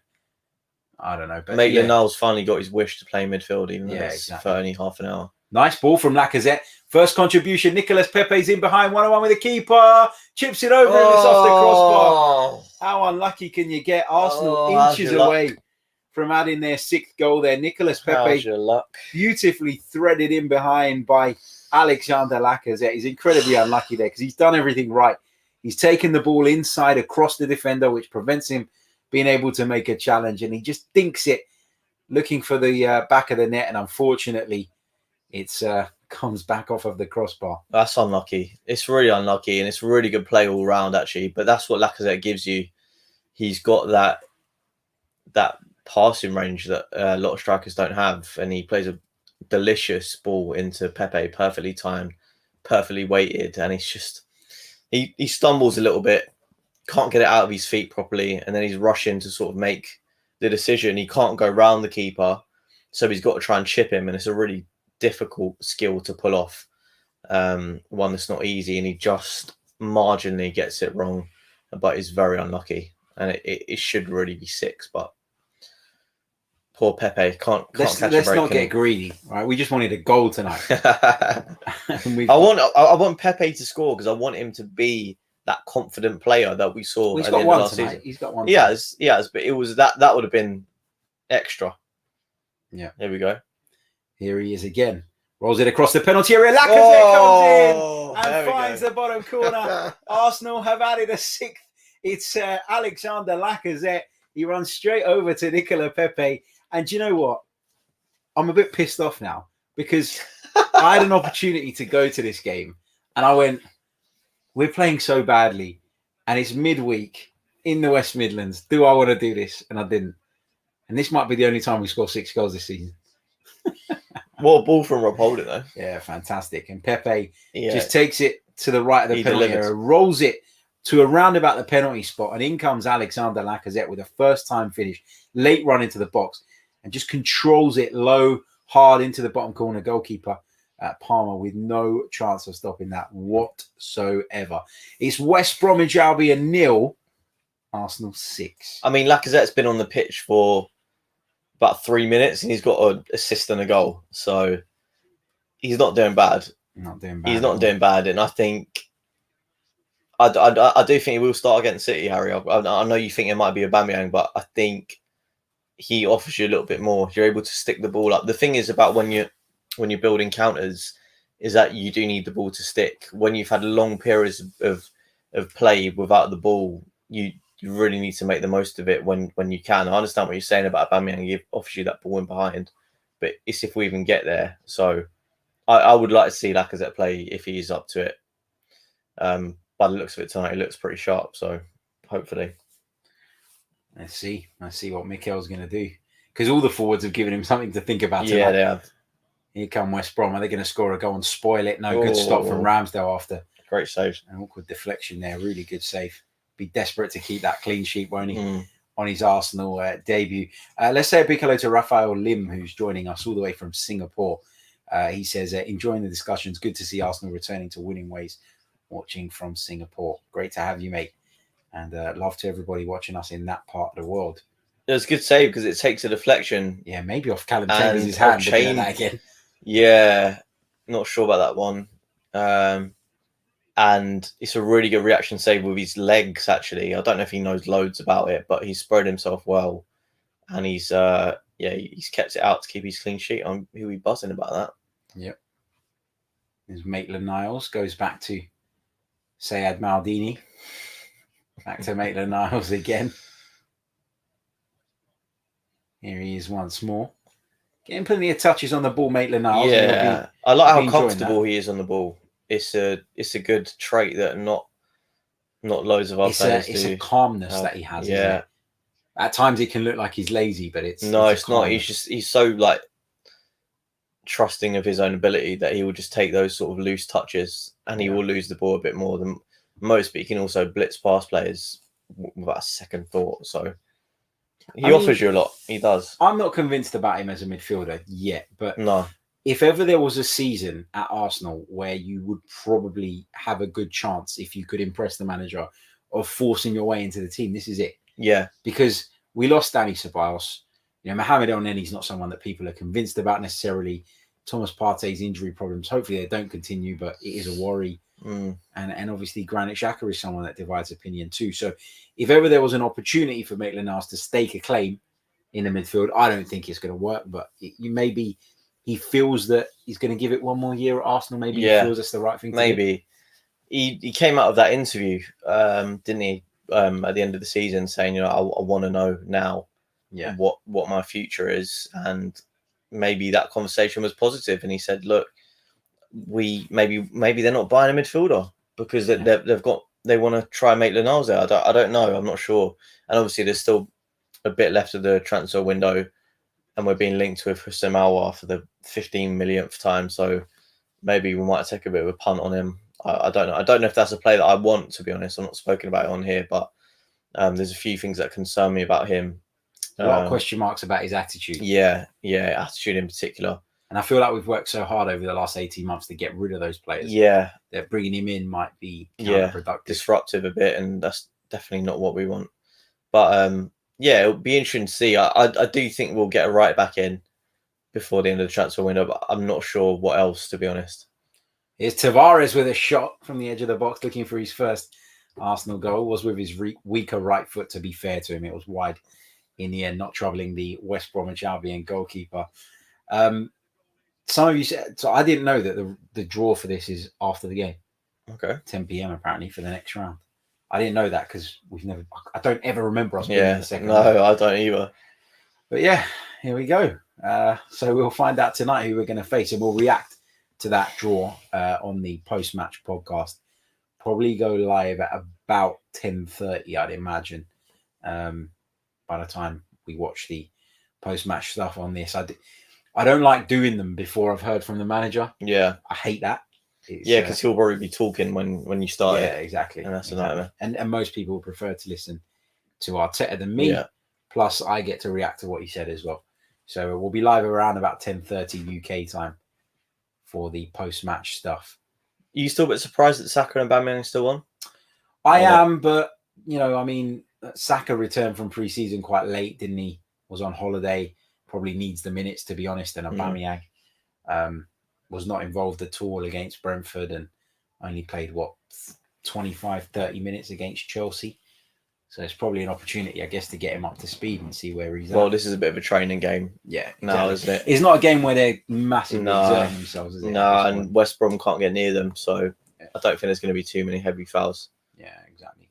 [SPEAKER 3] I don't know. But
[SPEAKER 4] Maitland-Niles finally got his wish to play midfield, even though it's for only half an hour.
[SPEAKER 3] Nice ball from Lacazette. First contribution. Nicolas Pepe's in behind 1-on-1 with the keeper. Chips it over and it's off the crossbar. How unlucky can you get? Arsenal inches away from adding their sixth goal there. Nicolas Pepe beautifully threaded in behind by Alexander Lacazette. He's incredibly unlucky there because he's done everything right. He's taken the ball inside across the defender, which prevents him being able to make a challenge. And he just dinks it, looking for the back of the net. And unfortunately, it's comes back off of the crossbar.
[SPEAKER 4] That's unlucky. It's really unlucky, and it's really good play all round actually. But that's what Lacazette gives you. He's got that passing range that a lot of strikers don't have, and he plays a delicious ball into Pepe, perfectly timed, perfectly weighted, and it's just he stumbles a little bit, can't get it out of his feet properly, and then he's rushing to sort of make the decision. He can't go round the keeper, so he's got to try and chip him, and it's a really difficult skill to pull off. One that's not easy, and he just marginally gets it wrong, but is very unlucky, and it should really be 6, but poor Pepe can't catch a break.
[SPEAKER 3] Let's not get greedy, right? We just wanted a goal tonight.
[SPEAKER 4] I want Pepe to score because I want him to be that confident player that we saw.
[SPEAKER 3] Well, he's
[SPEAKER 4] at
[SPEAKER 3] got
[SPEAKER 4] the end
[SPEAKER 3] one
[SPEAKER 4] of last
[SPEAKER 3] tonight.
[SPEAKER 4] season.
[SPEAKER 3] He's got one.
[SPEAKER 4] He has, but it was that would have been extra.
[SPEAKER 3] Yeah.
[SPEAKER 4] Here we go.
[SPEAKER 3] Here he is again. Rolls it across the penalty area. Lacazette comes in and finds the bottom corner. Arsenal have added a 6th. It's Alexander Lacazette. He runs straight over to Nicola Pepe. And do you know what? I'm a bit pissed off now because I had an opportunity to go to this game and I went, we're playing so badly and it's midweek in the West Midlands. Do I want to do this? And I didn't. And this might be the only time we score 6 goals this season.
[SPEAKER 4] What a ball from Rob Holding, though.
[SPEAKER 3] Yeah, fantastic. And Pepe just takes it to the right of the penalty area,
[SPEAKER 4] delivers.
[SPEAKER 3] rolls it to around about the penalty spot, and in comes Alexander Lacazette with a first-time finish, late run into the box, and just controls it low, hard into the bottom corner. Goalkeeper Palmer with no chance of stopping that whatsoever. It's West Bromwich Albion 0, Arsenal 6.
[SPEAKER 4] I mean, Lacazette's been on the pitch for about 3 minutes and he's got an assist and a goal. So he's not doing bad. He's not doing bad. And I think, I do think he will start against City, Harry. I know you think it might be Aubameyang, but I think he offers you a little bit more. You're able to stick the ball up. The thing is about when you're building counters is that you do need the ball to stick. When you've had long periods of play without the ball, you really need to make the most of it when you can. I understand what you're saying about Aubameyang. He offers you that ball in behind, but it's if we even get there. So I would like to see Lacazette play if he's up to it. By the looks of it tonight, he looks pretty sharp. So hopefully.
[SPEAKER 3] Let's see what Mikel's going to do. Because all the forwards have given him something to think about tonight.
[SPEAKER 4] Yeah, they have.
[SPEAKER 3] Here come West Brom. Are they going to score a goal and spoil it? No, good stop from Ramsdale after.
[SPEAKER 4] Great save.
[SPEAKER 3] An awkward deflection there. Really good save. Be desperate to keep that clean sheet, won't he, on his Arsenal debut. Let's say a big hello to Raphael Lim, who's joining us all the way from Singapore. He says, enjoying the discussions. Good to see Arsenal returning to winning ways. Watching from Singapore. Great to have you, mate. And love to everybody watching us in that part of the world.
[SPEAKER 4] It was a good save because it takes a deflection.
[SPEAKER 3] Yeah, maybe off Callum Chambers' hand. That again.
[SPEAKER 4] Yeah, not sure about that one. And it's a really good reaction save with his legs, actually. I don't know if he knows loads about it, but he's spread himself well. And he's kept it out to keep his clean sheet. I'm who he buzzing about that.
[SPEAKER 3] Yep. There's Maitland-Niles, goes back to Sayed Maldini. Back to Maitland-Niles again. Here he is once more. Getting plenty of touches on the ball, Maitland-Niles.
[SPEAKER 4] Yeah, I like how comfortable he is on the ball. It's a good trait that not loads of our players do.
[SPEAKER 3] It's a calmness that he has.
[SPEAKER 4] Yeah.
[SPEAKER 3] Isn't it? At times it can look like he's lazy, but it's
[SPEAKER 4] not. He's so like trusting of his own ability that he will just take those sort of loose touches and he will lose the ball a bit more than most, but he can also blitz past players without a second thought. So he offers you a lot. He does.
[SPEAKER 3] I'm not convinced about him as a midfielder yet, but
[SPEAKER 4] no.
[SPEAKER 3] If ever there was a season at Arsenal where you would probably have a good chance, if you could impress the manager, of forcing your way into the team, this is it.
[SPEAKER 4] Yeah.
[SPEAKER 3] Because we lost Danny Ceballos. Mohamed El Neni's not someone that people are convinced about necessarily. Thomas Partey's injury problems, hopefully they don't continue, but it is a worry. And obviously Granit Xhaka is someone that divides opinion too. So if ever there was an opportunity for Maitland-Niles to stake a claim in the midfield, I don't think it's going to work, but maybe he feels that he's going to give it one more year at Arsenal. Maybe he feels that's the right thing to do.
[SPEAKER 4] Maybe. He came out of that interview, didn't he, at the end of the season saying, I want to know now what my future is. And maybe that conversation was positive. And he said, look, maybe they're not buying a midfielder because they want to try and make Lanals there. I don't know. I'm not sure. And obviously, there's still a bit left of the transfer window, and we're being linked with Symeou for the 15 millionth time. So maybe we might take a bit of a punt on him. I don't know. I don't know if that's a play that I want, to be honest. I'm not spoken about it on here, but there's a few things that concern me about him.
[SPEAKER 3] A lot of question marks about his attitude.
[SPEAKER 4] Yeah, attitude in particular.
[SPEAKER 3] And I feel like we've worked so hard over the last 18 months to get rid of those players.
[SPEAKER 4] Yeah.
[SPEAKER 3] That bringing him in might be counterproductive.
[SPEAKER 4] Disruptive a bit, and that's definitely not what we want. But it'll be interesting to see. I do think we'll get a right back in before the end of the transfer window, but I'm not sure what else, to be honest.
[SPEAKER 3] Here's Tavares with a shot from the edge of the box, looking for his first Arsenal goal. Was with his weaker right foot, to be fair to him. It was wide in the end, not troubling the West Bromwich Albion goalkeeper. Some of you said, so I didn't know that the draw for this is after the game.
[SPEAKER 4] Okay.
[SPEAKER 3] 10 p.m. apparently for the next round. I didn't know that because I don't ever remember us being in the second round.
[SPEAKER 4] No, I don't either.
[SPEAKER 3] But yeah, here we go. So we'll find out tonight who we're going to face, and we'll react to that draw on the post-match podcast. Probably go live at about 10:30, I'd imagine. By the time we watch the post-match stuff on this, I don't like doing them before I've heard from the manager.
[SPEAKER 4] Yeah,
[SPEAKER 3] I hate that.
[SPEAKER 4] Because he'll probably be talking when you start.
[SPEAKER 3] Yeah, exactly.
[SPEAKER 4] And that's a nightmare.
[SPEAKER 3] And most people prefer to listen to Arteta than me. Yeah. Plus, I get to react to what he said as well. So we'll be live around about 10:30 UK time for the post-match stuff.
[SPEAKER 4] Are you still a bit surprised that Saka and Aubameyang are still on?
[SPEAKER 3] I am, but Saka returned from pre-season quite late, didn't he? Was on holiday, probably needs the minutes, to be honest. And Aubameyang was not involved at all against Brentford and only played 25, 30 minutes against Chelsea. So it's probably an opportunity, I guess, to get him up to speed and see where he's at.
[SPEAKER 4] Well, this is a bit of a training game.
[SPEAKER 3] Yeah, exactly.
[SPEAKER 4] Now, isn't it?
[SPEAKER 3] It's not a game where they're massively exerting themselves, is it?
[SPEAKER 4] No, and West Brom can't get near them, so I don't think there's going to be too many heavy fouls.
[SPEAKER 3] Yeah, exactly.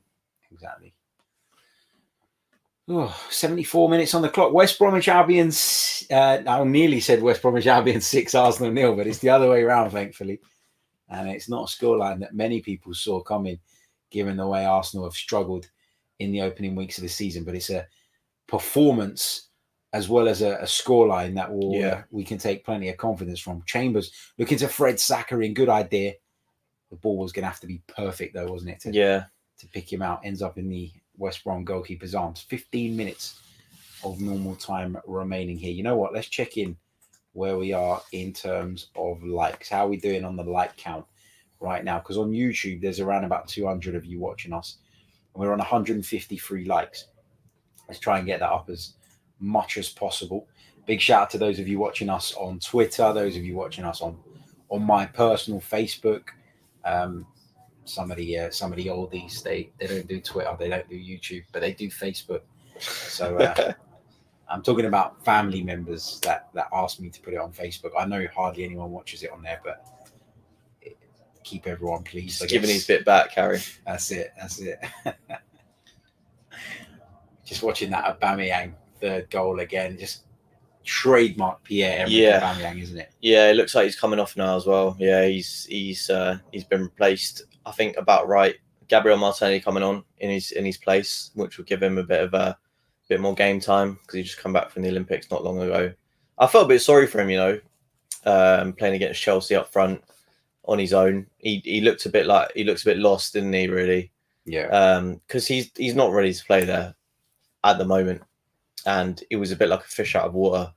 [SPEAKER 3] 74 minutes on the clock. West Bromwich Albion, I nearly said West Bromwich Albion 6, Arsenal 0, but it's the other way around, thankfully. And it's not a scoreline that many people saw coming, given the way Arsenal have struggled in the opening weeks of the season. But it's a performance as well as a scoreline that we can take plenty of confidence from. Chambers looking to Fred Saka in, good idea. The ball was going to have to be perfect, though, wasn't it? To pick him out. Ends up in the West Brom goalkeeper's arms. 15 minutes of normal time remaining here. You know what? Let's check in where we are in terms of likes. How are we doing on the like count right now? Because on YouTube, there's around about 200 of you watching us. And we're on 153 likes. Let's try and get that up as much as possible. Big shout out to those of you watching us on Twitter, those of you watching us on my personal Facebook. Some of the oldies, they don't do Twitter, they don't do YouTube, but they do Facebook. So I'm talking about family members that asked me to put it on Facebook. I know hardly anyone watches it on there, but keep everyone pleased.
[SPEAKER 4] Just giving his bit back, Harry.
[SPEAKER 3] That's it. Just watching that Aubameyang third goal again, just trademark Pierre-Emerick Aubameyang, isn't it?
[SPEAKER 4] Yeah, it looks like he's coming off now as well. Yeah, he's been replaced, I think, about right. Gabriel Martinelli coming on in his place, which will give him a bit more game time because he just come back from the Olympics not long ago. I felt a bit sorry for him, playing against Chelsea up front on his own. He looks a bit lost, didn't he? Really?
[SPEAKER 3] Yeah.
[SPEAKER 4] Because he's not ready to play there at the moment, and it was a bit like a fish out of water.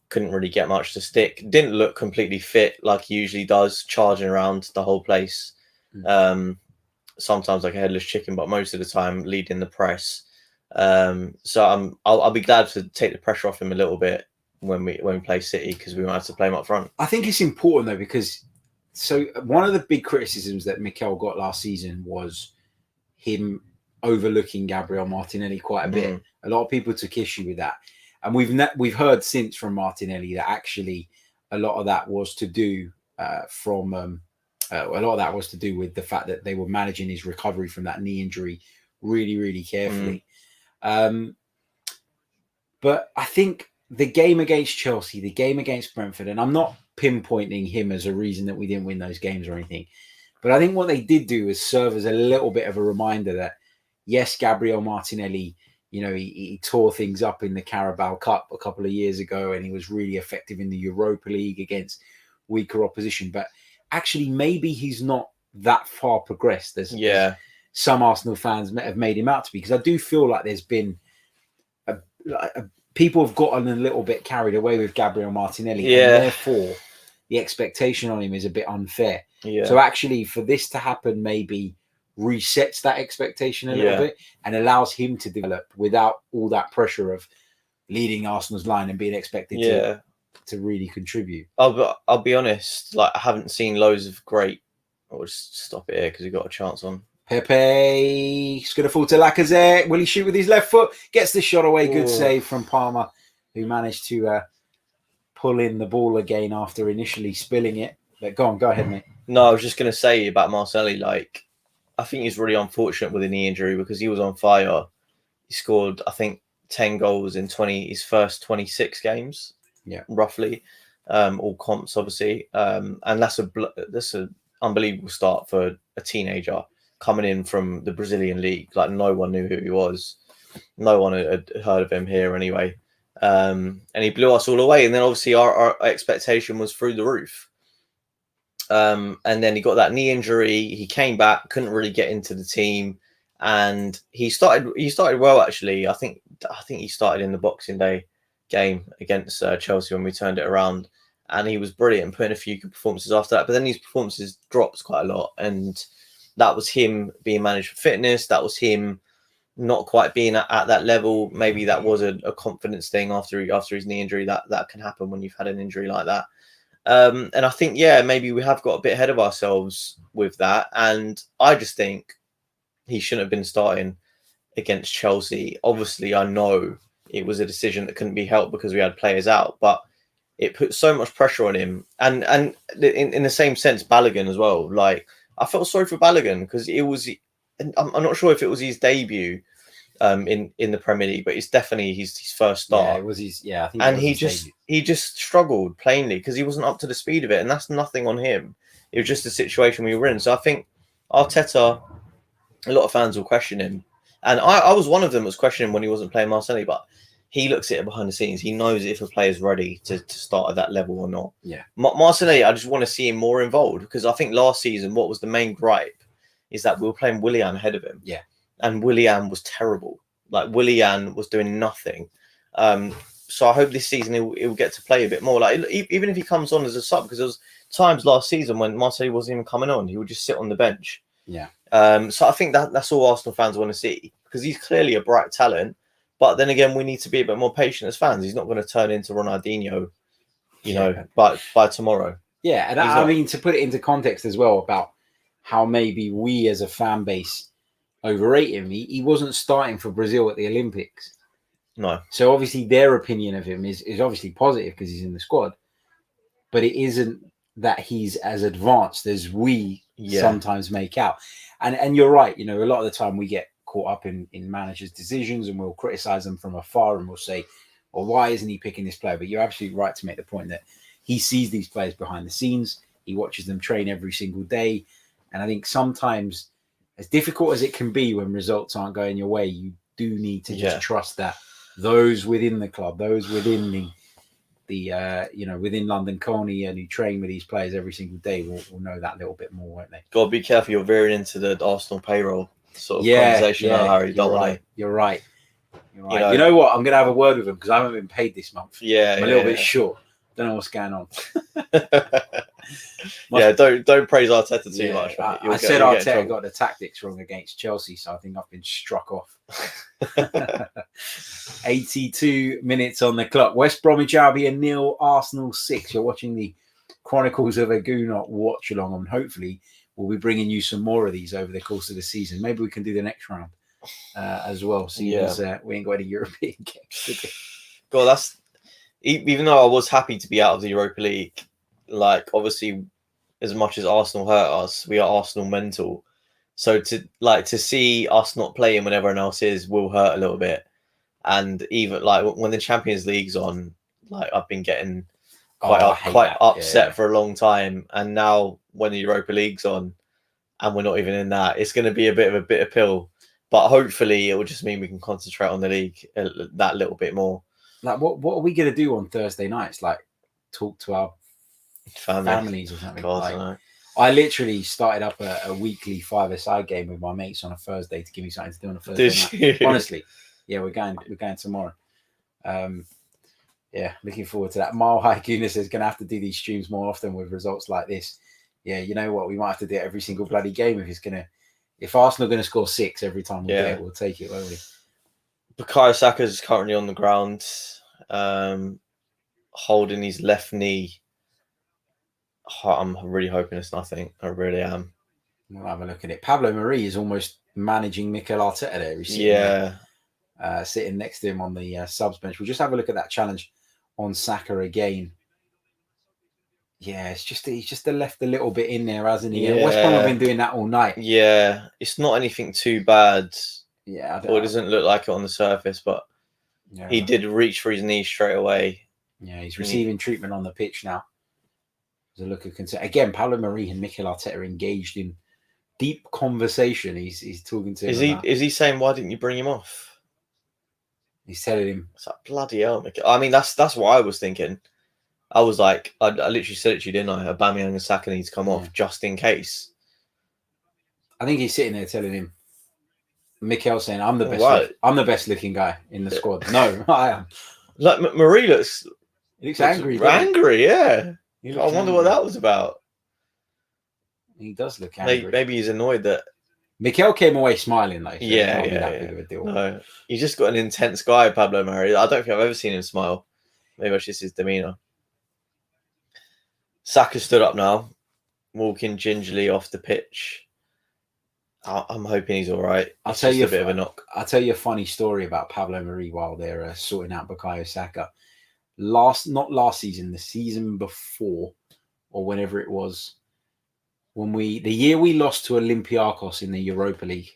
[SPEAKER 4] Couldn't really get much to stick. Didn't look completely fit like he usually does, charging around the whole place. Sometimes like a headless chicken, but most of the time leading the press. So I'll be glad to take the pressure off him a little bit when we play City, because we might have to play him up front.
[SPEAKER 3] I think it's important though, because one of the big criticisms that Mikel got last season was him overlooking Gabriel Martinelli quite a bit. A lot of people took issue with that, and we've heard since from Martinelli that actually a lot of that was to do with the fact that they were managing his recovery from that knee injury really, really carefully. But I think the game against Chelsea, the game against Brentford, and I'm not pinpointing him as a reason that we didn't win those games or anything, but I think what they did do is serve as a little bit of a reminder that, yes, Gabriel Martinelli, he tore things up in the Carabao Cup a couple of years ago, and he was really effective in the Europa League against weaker opposition. But actually, maybe he's not that far progressed as some Arsenal fans have made him out to be. Because I do feel like there's been people have gotten a little bit carried away with Gabriel Martinelli, and therefore the expectation on him is a bit unfair. Yeah. So actually, for this to happen, maybe resets that expectation a little bit and allows him to develop without all that pressure of leading Arsenal's line and being expected to really contribute.
[SPEAKER 4] I'll be honest, like, I haven't seen loads of great. I'll just stop it here because we got a chance on.
[SPEAKER 3] Pepe, it's going to fall to Lacazette. Will he shoot with his left foot? Gets the shot away. Good save from Palmer, who managed to pull in the ball again after initially spilling it. But go ahead, mate.
[SPEAKER 4] No, I was just going to say about Marcelli, like, I think he's really unfortunate with a knee injury because he was on fire. He scored, I think, 10 goals in his first 26 games, roughly, all comps, obviously. And that's an unbelievable start for a teenager coming in from the Brazilian league. Like, no one knew who he was. No one had heard of him here anyway. And he blew us all away. And then obviously our expectation was through the roof. And then he got that knee injury. He came back, couldn't really get into the team, and he started well, actually. I think he started in the Boxing Day game against Chelsea when we turned it around, and he was brilliant, putting a few good performances after that. But then his performances dropped quite a lot, and that was him being managed for fitness. That was him not quite being at that level. Maybe that was a confidence thing after his knee injury. That can happen when you've had an injury like that. And I think, maybe we have got a bit ahead of ourselves with that. And I just think he shouldn't have been starting against Chelsea. Obviously, I know it was a decision that couldn't be helped because we had players out, but it put so much pressure on him. And in the same sense, Balogun as well. Like, I felt sorry for Balogun because I'm not sure if it was his debut in the Premier League, but it's definitely his first start.
[SPEAKER 3] Yeah, it was his. Yeah, I think.
[SPEAKER 4] And he just struggled plainly because he wasn't up to the speed of it, and that's nothing on him. It was just a situation we were in. So I think Arteta, a lot of fans will question him, and I was one of them that was questioning when he wasn't playing Marcelli, but he looks at it behind the scenes. He knows if a player's ready to start at that level or not.
[SPEAKER 3] Yeah,
[SPEAKER 4] Marcelli, I just want to see him more involved because I think last season what was the main gripe is that we were playing Willian ahead of him.
[SPEAKER 3] Yeah.
[SPEAKER 4] And Willian was terrible. Like, Willian was doing nothing. So I hope this season he'll get to play a bit more. Like, even if he comes on as a sub, because there was times last season when Marcelli wasn't even coming on, he would just sit on the bench.
[SPEAKER 3] Yeah.
[SPEAKER 4] So I think that's all Arsenal fans want to see because he's clearly a bright talent. But then again, we need to be a bit more patient as fans. He's not going to turn into Ronaldinho, by tomorrow.
[SPEAKER 3] Yeah, and I mean, to put it into context as well about how maybe we as a fan base overrate him. He wasn't starting for Brazil at the Olympics.
[SPEAKER 4] No.
[SPEAKER 3] So obviously their opinion of him is obviously positive because he's in the squad. But it isn't that he's as advanced as we sometimes make out. And you're right, a lot of the time we get caught up in managers' decisions and we'll criticize them from afar and we'll say, well, why isn't he picking this player? But you're absolutely right to make the point that he sees these players behind the scenes. He watches them train every single day. And I think sometimes, as difficult as it can be when results aren't going your way, you do need to just trust that those within the club, those within within London Colney and who train with these players every single day will know that little bit more, won't they?
[SPEAKER 4] Got to be careful. You're veering into the Arsenal payroll sort of conversation now, Harry.
[SPEAKER 3] You're right. You know what? I'm going to have a word with him because I haven't been paid this month.
[SPEAKER 4] Yeah,
[SPEAKER 3] I'm a little bit short. Don't know what's going on.
[SPEAKER 4] Don't praise Arteta too much.
[SPEAKER 3] I said Arteta got the tactics wrong against Chelsea, so I think I've been struck off. 82 minutes on the clock. West Bromwich Albion 0, Arsenal 6. You're watching the Chronicles of a Gooner watch along, and hopefully we'll be bringing you some more of these over the course of the season. Maybe we can do the next round as well. We ain't got any European games to do.
[SPEAKER 4] God, that's even though I was happy to be out of the Europa League. Like, obviously, as much as Arsenal hurt us, we are Arsenal mental. So to see us not playing when everyone else is will hurt a little bit. And even like when the Champions League's on, Like I've been getting
[SPEAKER 3] I hate
[SPEAKER 4] quite
[SPEAKER 3] that.
[SPEAKER 4] upset
[SPEAKER 3] Yeah.
[SPEAKER 4] for a long time, and now when the Europa League's on, and we're not even in that, it's going to be a bit of a bitter pill. But hopefully, it will just mean we can concentrate on the league that little bit more.
[SPEAKER 3] Like, what are we going to do on Thursday nights? Like, talk to our families or something?
[SPEAKER 4] God,
[SPEAKER 3] Like,
[SPEAKER 4] I know.
[SPEAKER 3] I literally started up a weekly five-a-side game with my mates on a Thursday to give me something to do on a Thursday night.
[SPEAKER 4] You?
[SPEAKER 3] Honestly, yeah, we're going tomorrow. Yeah, looking forward to that. Mile High Gooner says going to have to do these streams more often with results like this. Yeah, you know what? We might have to do it every single bloody game if Arsenal are going to score 6 every time we do it, we'll take it, won't we?
[SPEAKER 4] Bukayo Saka is currently on the ground, holding his left knee. I'm really hoping it's nothing. I really am.
[SPEAKER 3] We'll have a look at it. Pablo Mari is almost managing Mikel Arteta there. He's sitting there, sitting next to him on the subs bench. We'll just have a look at that challenge on Saka again. Yeah, he's just left a little bit in there, hasn't he?
[SPEAKER 4] Yeah.
[SPEAKER 3] West Brom have been doing that all night.
[SPEAKER 4] Yeah, it's not anything too bad.
[SPEAKER 3] Yeah,
[SPEAKER 4] Or it doesn't look like it on the surface, but he did reach for his knee straight away.
[SPEAKER 3] Yeah, he's receiving treatment on the pitch now. There's a look of concern. Again, Pablo Mari and Mikel Arteta are engaged in deep conversation. He's talking to him.
[SPEAKER 4] Is he saying, why didn't you bring him off?
[SPEAKER 3] He's telling him.
[SPEAKER 4] It's like, bloody hell, Mikel. I mean, that's what I was thinking. I was like, I literally said it to you, didn't I? Aubameyang and Saka need to come off just in case.
[SPEAKER 3] I think he's sitting there telling him, Mikel saying, I'm the best looking guy in the squad. No, I am.
[SPEAKER 4] Like Marie looks
[SPEAKER 3] angry.
[SPEAKER 4] Angry, yeah. I wonder
[SPEAKER 3] angry.
[SPEAKER 4] what that was about.
[SPEAKER 3] He does look angry.
[SPEAKER 4] Maybe he's annoyed that
[SPEAKER 3] Mikel came away smiling though. So
[SPEAKER 4] yeah.
[SPEAKER 3] Big of a deal.
[SPEAKER 4] No, he's just got an intense guy, Pablo Mari. I don't think I've ever seen him smile. Maybe it's just his demeanour. Saka stood up now, walking gingerly off the pitch. I'm hoping he's all right.
[SPEAKER 3] I'll tell you
[SPEAKER 4] a bit of a knock.
[SPEAKER 3] I'll tell you a funny story about Pablo Mari while they're sorting out Bukayo Saka. Not last season, the season before, or whenever it was, the year we lost to Olympiacos in the Europa League.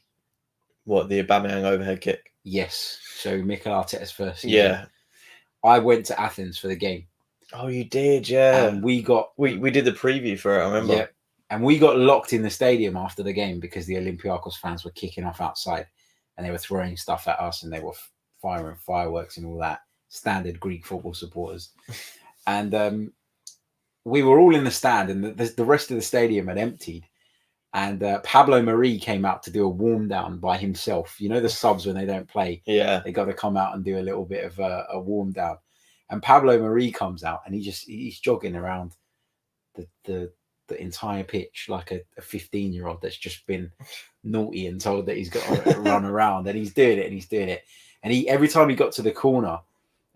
[SPEAKER 4] What, the Aubameyang overhead kick?
[SPEAKER 3] Yes. So Mikel Arteta's first season.
[SPEAKER 4] Yeah.
[SPEAKER 3] I went to Athens for the game.
[SPEAKER 4] Oh, you did, yeah.
[SPEAKER 3] And we
[SPEAKER 4] did the preview for it, I remember.
[SPEAKER 3] Yeah. And we got locked in the stadium after the game because the Olympiacos fans were kicking off outside and they were throwing stuff at us and they were firing fireworks and all that. Standard Greek football supporters. And we were all in the stand and the rest of the stadium had emptied. And Pablo Mari came out to do a warm down by himself. You know, the subs when they don't play, they got to come out and do a little bit of a warm down. And Pablo Mari comes out and he's jogging around the entire pitch like a 15-year-old that's just been naughty and told that he's got to run around, and he's doing it. And every time he got to the corner,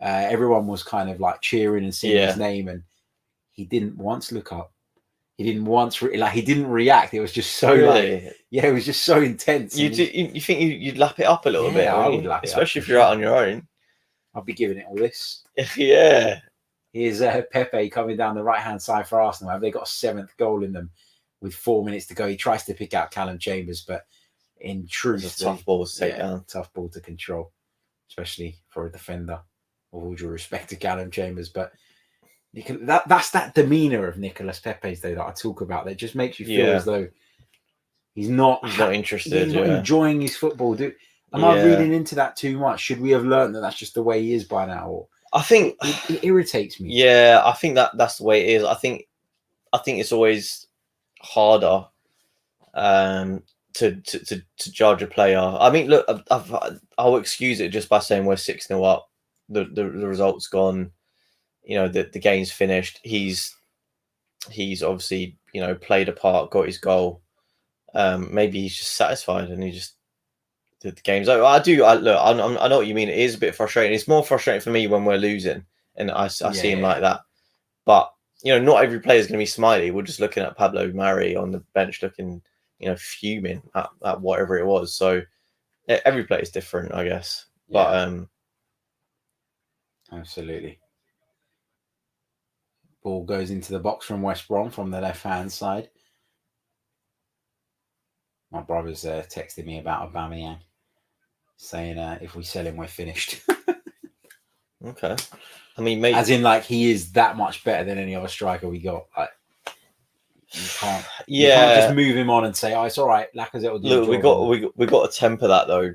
[SPEAKER 3] everyone was kind of like cheering and singing his name, and he didn't once look up. He didn't once he didn't react. It was just so it was just so intense.
[SPEAKER 4] You think you'd lap it up a little bit?
[SPEAKER 3] I would lap it up,
[SPEAKER 4] especially if you're out on your own.
[SPEAKER 3] I'll be giving it all this.
[SPEAKER 4] Yeah.
[SPEAKER 3] Here's Pepe coming down the right-hand side for Arsenal. Have they got a 7th goal in them with 4 minutes to go? He tries to pick out Callum Chambers, but in truth,
[SPEAKER 4] it's a tough ball to take down.
[SPEAKER 3] Tough ball to control, especially for a defender. With all due respect to Callum Chambers, but that's that demeanour of Nicolas Pepe's though that I talk about. That just makes you feel as though he's not
[SPEAKER 4] interested.
[SPEAKER 3] He's not enjoying his football. Am I reading into that too much? Should we have learned that that's just the way he is by now? Or
[SPEAKER 4] I think
[SPEAKER 3] it irritates me.
[SPEAKER 4] Yeah, I think that's the way it is. I think it's always harder to judge a player. I mean, look, I'll excuse it just by saying we're 6-0 up. The result's gone. You know, the game's finished. He's obviously, you know, played a part, got his goal. Maybe he's just satisfied and he just the game's over. I know what you mean. It is a bit frustrating. It's more frustrating for me when we're losing and I see him like that. But, you know, not every player is going to be smiley. We're just looking at Pablo Mari on the bench looking, you know, fuming at whatever it was. So every player is different, I guess. But
[SPEAKER 3] absolutely. Ball goes into the box from West Brom from the left-hand side. My brother's texted me about Aubameyang, saying if we sell him, we're finished.
[SPEAKER 4] Okay. I mean, maybe
[SPEAKER 3] As in, like, he is that much better than any other striker we got. Like, you can't just move him on and say, "Oh, it's all right, Lacazette will do
[SPEAKER 4] Look,
[SPEAKER 3] the job."
[SPEAKER 4] we got to temper that though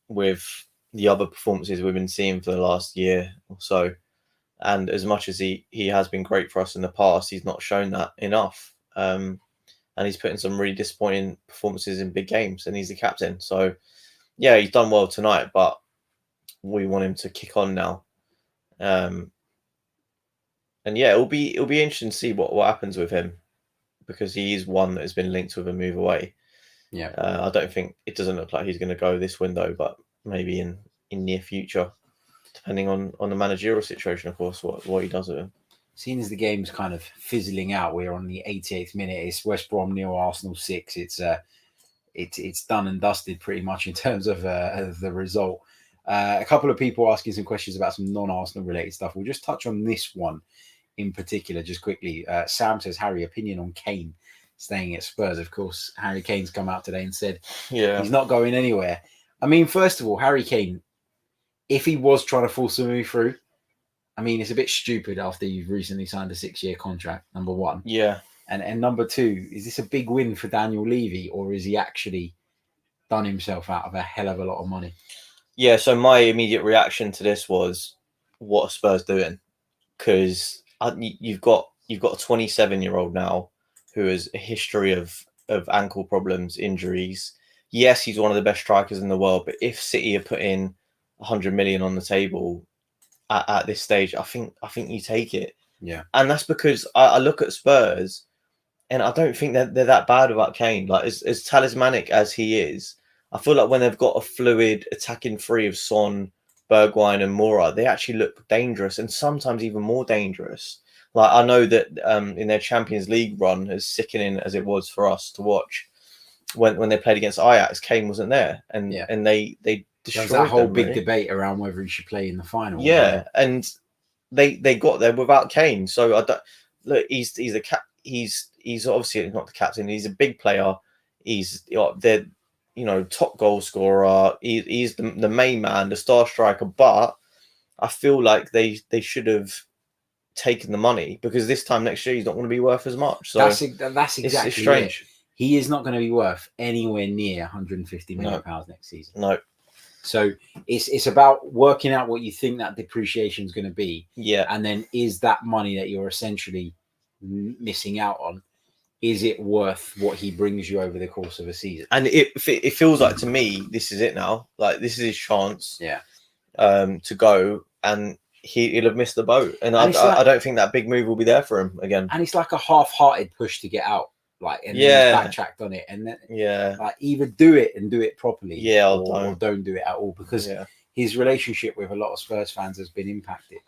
[SPEAKER 4] with the other performances we've been seeing for the last year or so. And as much as he has been great for us in the past, he's not shown that enough. And he's put in some really disappointing performances in big games, and he's the captain. So yeah, he's done well tonight, but we want him to kick on now. And yeah, it'll be interesting to see what happens with him, because he is one that has been linked with a move away.
[SPEAKER 3] Yeah,
[SPEAKER 4] I don't think it doesn't look like he's going to go this window, but maybe in near future, depending on the managerial situation, of course, what he does with him.
[SPEAKER 3] Seeing as the game's kind of fizzling out, we're on the 88th minute. It's West Brom 0, Arsenal 6. It's done and dusted pretty much in terms of the result. A couple of people asking some questions about some non-Arsenal related stuff. We'll just touch on this one in particular just quickly. Sam says, Harry, opinion on Kane staying at Spurs. Of course, Harry Kane's come out today and said he's not going anywhere. I mean, first of all, Harry Kane, if he was trying to force a move through, I mean, it's a bit stupid after you've recently signed a 6-year contract, number one.
[SPEAKER 4] Yeah.
[SPEAKER 3] And number two, is this a big win for Daniel Levy, or is he actually done himself out of a hell of a lot of money?
[SPEAKER 4] Yeah, so my immediate reaction to this was, what are Spurs doing? Because you've got a 27-year-old now who has a history of ankle problems, injuries. Yes, he's one of the best strikers in the world, but if City are putting 100 million on the table at this stage, I think you take it.
[SPEAKER 3] Yeah.
[SPEAKER 4] And that's because I look at Spurs and I don't think they're that bad about Kane. Like, as talismanic as he is, I feel like when they've got a fluid attacking three of Son, Bergwijn and Moura, they actually look dangerous, and sometimes even more dangerous. Like, I know that in their Champions League run, as sickening as it was for us to watch, when they played against Ajax, Kane wasn't there, and they destroyed
[SPEAKER 3] that whole
[SPEAKER 4] them,
[SPEAKER 3] big
[SPEAKER 4] really.
[SPEAKER 3] debate around whether he should play in the final.
[SPEAKER 4] Yeah, and they got there without Kane. So I don't look. He's obviously not the captain. He's a big player. He's they're top goal scorer. He's the main man, the star striker. But I feel like they should have taken the money, because this time next year he's not going to be worth as much. So
[SPEAKER 3] that's exactly
[SPEAKER 4] it's strange.
[SPEAKER 3] it. He is not going to be worth anywhere near 150 million pounds next season.
[SPEAKER 4] No.
[SPEAKER 3] So it's about working out what you think that depreciation is going to be.
[SPEAKER 4] Yeah.
[SPEAKER 3] And then is that money that you're essentially missing out on, is it worth what he brings you over the course of a season?
[SPEAKER 4] And it feels like, to me, this is it now. Like, this is his chance.
[SPEAKER 3] Yeah.
[SPEAKER 4] To go, and he'll have missed the boat. And I don't think that big move will be there for him again.
[SPEAKER 3] And it's like a half-hearted push to get out. Then he's backtracked on it, and then like, either do it and do it properly, or don't do it at all, because his relationship with a lot of Spurs fans has been impacted.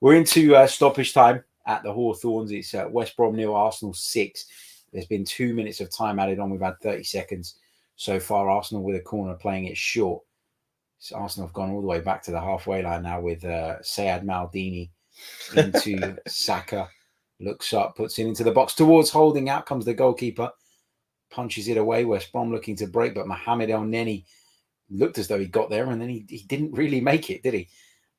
[SPEAKER 3] We're into stoppage time at the Hawthorns. It's West Brom 0, Arsenal 6. There's been 2 minutes of time added on. We've had 30 seconds so far. Arsenal with a corner playing it short. So Arsenal have gone all the way back to the halfway line now with Sayed Maldini into Saka. Looks up, puts it into the box towards holding. Out comes the goalkeeper. Punches it away. West Brom looking to break, but Mohamed El Neni looked as though he got there, and then he didn't really make it, did he?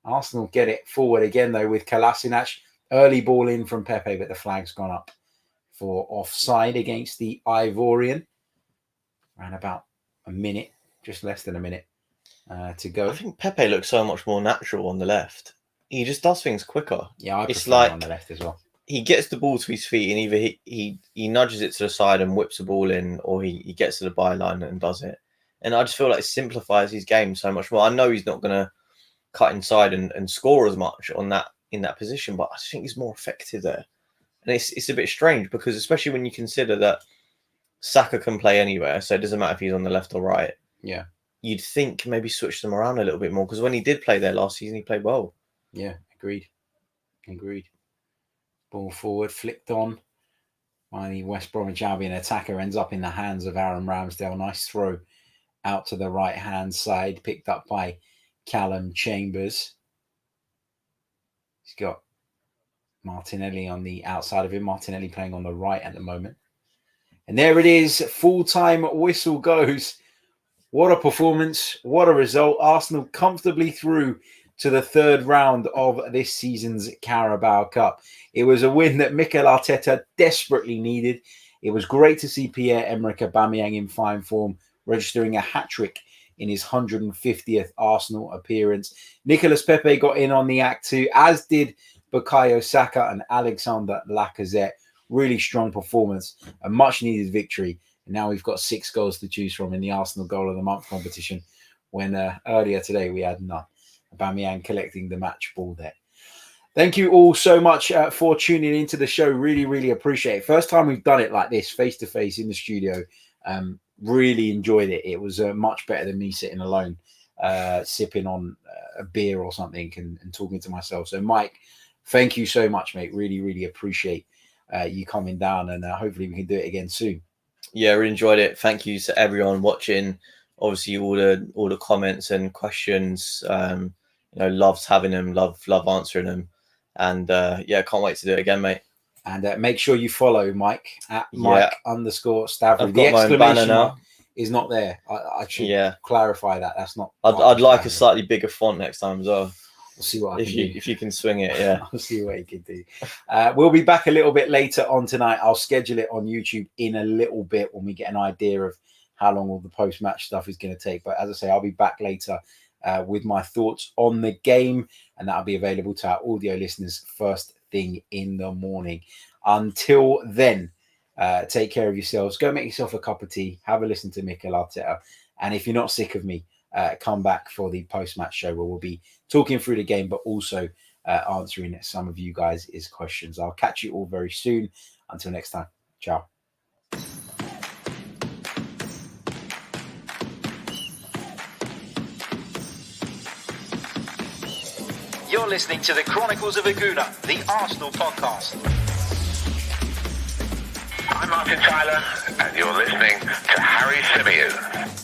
[SPEAKER 3] Arsenal get it forward again, though, with Kolasinac. Early ball in from Pepe, but the flag's gone up for offside against the Ivorian. Around about a minute, just less than a minute to go.
[SPEAKER 4] I think Pepe looks so much more natural on the left. He just does things quicker.
[SPEAKER 3] Yeah, it's like on the left as well.
[SPEAKER 4] He gets the ball to his feet, and either he nudges it to the side and whips the ball in, or he gets to the byline and does it. And I just feel like it simplifies his game so much more. I know he's not going to cut inside and score as much in that position, but I just think he's more effective there. And it's a bit strange, because especially when you consider that Saka can play anywhere, so it doesn't matter if he's on the left or right.
[SPEAKER 3] Yeah.
[SPEAKER 4] You'd think maybe switch them around a little bit more, because when he did play there last season, he played well.
[SPEAKER 3] Yeah, agreed. Ball forward, flicked on by the West Bromwich Albion attacker, ends up in the hands of Aaron Ramsdale. Nice throw out to the right-hand side, picked up by Callum Chambers. He's got Martinelli on the outside of him. Martinelli playing on the right at the moment. And there it is. Full-time whistle goes. What a performance. What a result. Arsenal comfortably through to the third round of this season's Carabao Cup. It was a win that Mikel Arteta desperately needed. It was great to see Pierre-Emerick Aubameyang in fine form, registering a hat-trick in his 150th Arsenal appearance. Nicolas Pepe got in on the act too, as did Bukayo Saka and Alexander Lacazette. Really strong performance, a much-needed victory. And now we've got 6 goals to choose from in the Arsenal Goal of the Month competition, when earlier today we had none. Aubameyang collecting the match ball there. Thank you all so much for tuning into the show. Really, really appreciate it. First time we've done it like this, face-to-face in the studio. Really enjoyed it. It was much better than me sitting alone, sipping on a beer or something and talking to myself. So, Mike, thank you so much, mate. Really, really appreciate you coming down, and hopefully we can do it again soon.
[SPEAKER 4] Yeah, really enjoyed it. Thank you to everyone watching. Obviously, all the comments and questions. Loved having them. Love answering them. And can't wait to do it again, mate.
[SPEAKER 3] And make sure you follow Mike at Mike_Stavrou.
[SPEAKER 4] I've
[SPEAKER 3] The
[SPEAKER 4] got my own banner
[SPEAKER 3] exclamation
[SPEAKER 4] now.
[SPEAKER 3] mark is not there. I should clarify that. That's not.
[SPEAKER 4] I'd like a slightly bigger font next time as well.
[SPEAKER 3] We'll see what I can do.
[SPEAKER 4] If you can swing it, yeah.
[SPEAKER 3] I'll see what you can do. We'll be back a little bit later on tonight. I'll schedule it on YouTube in a little bit when we get an idea of how long all the post-match stuff is going to take. But as I say, I'll be back later with my thoughts on the game, and that'll be available to our audio listeners first thing in the morning. Until then, take care of yourselves. Go make yourself a cup of tea. Have a listen to Mikel Arteta. And if you're not sick of me, come back for the post-match show where we'll be talking through the game, but also answering some of you guys' questions. I'll catch you all very soon. Until next time. Ciao.
[SPEAKER 1] You're listening to the Chronicles of a Gooner, the Arsenal podcast.
[SPEAKER 2] I'm Martin Tyler, and you're listening to Harry Symeou.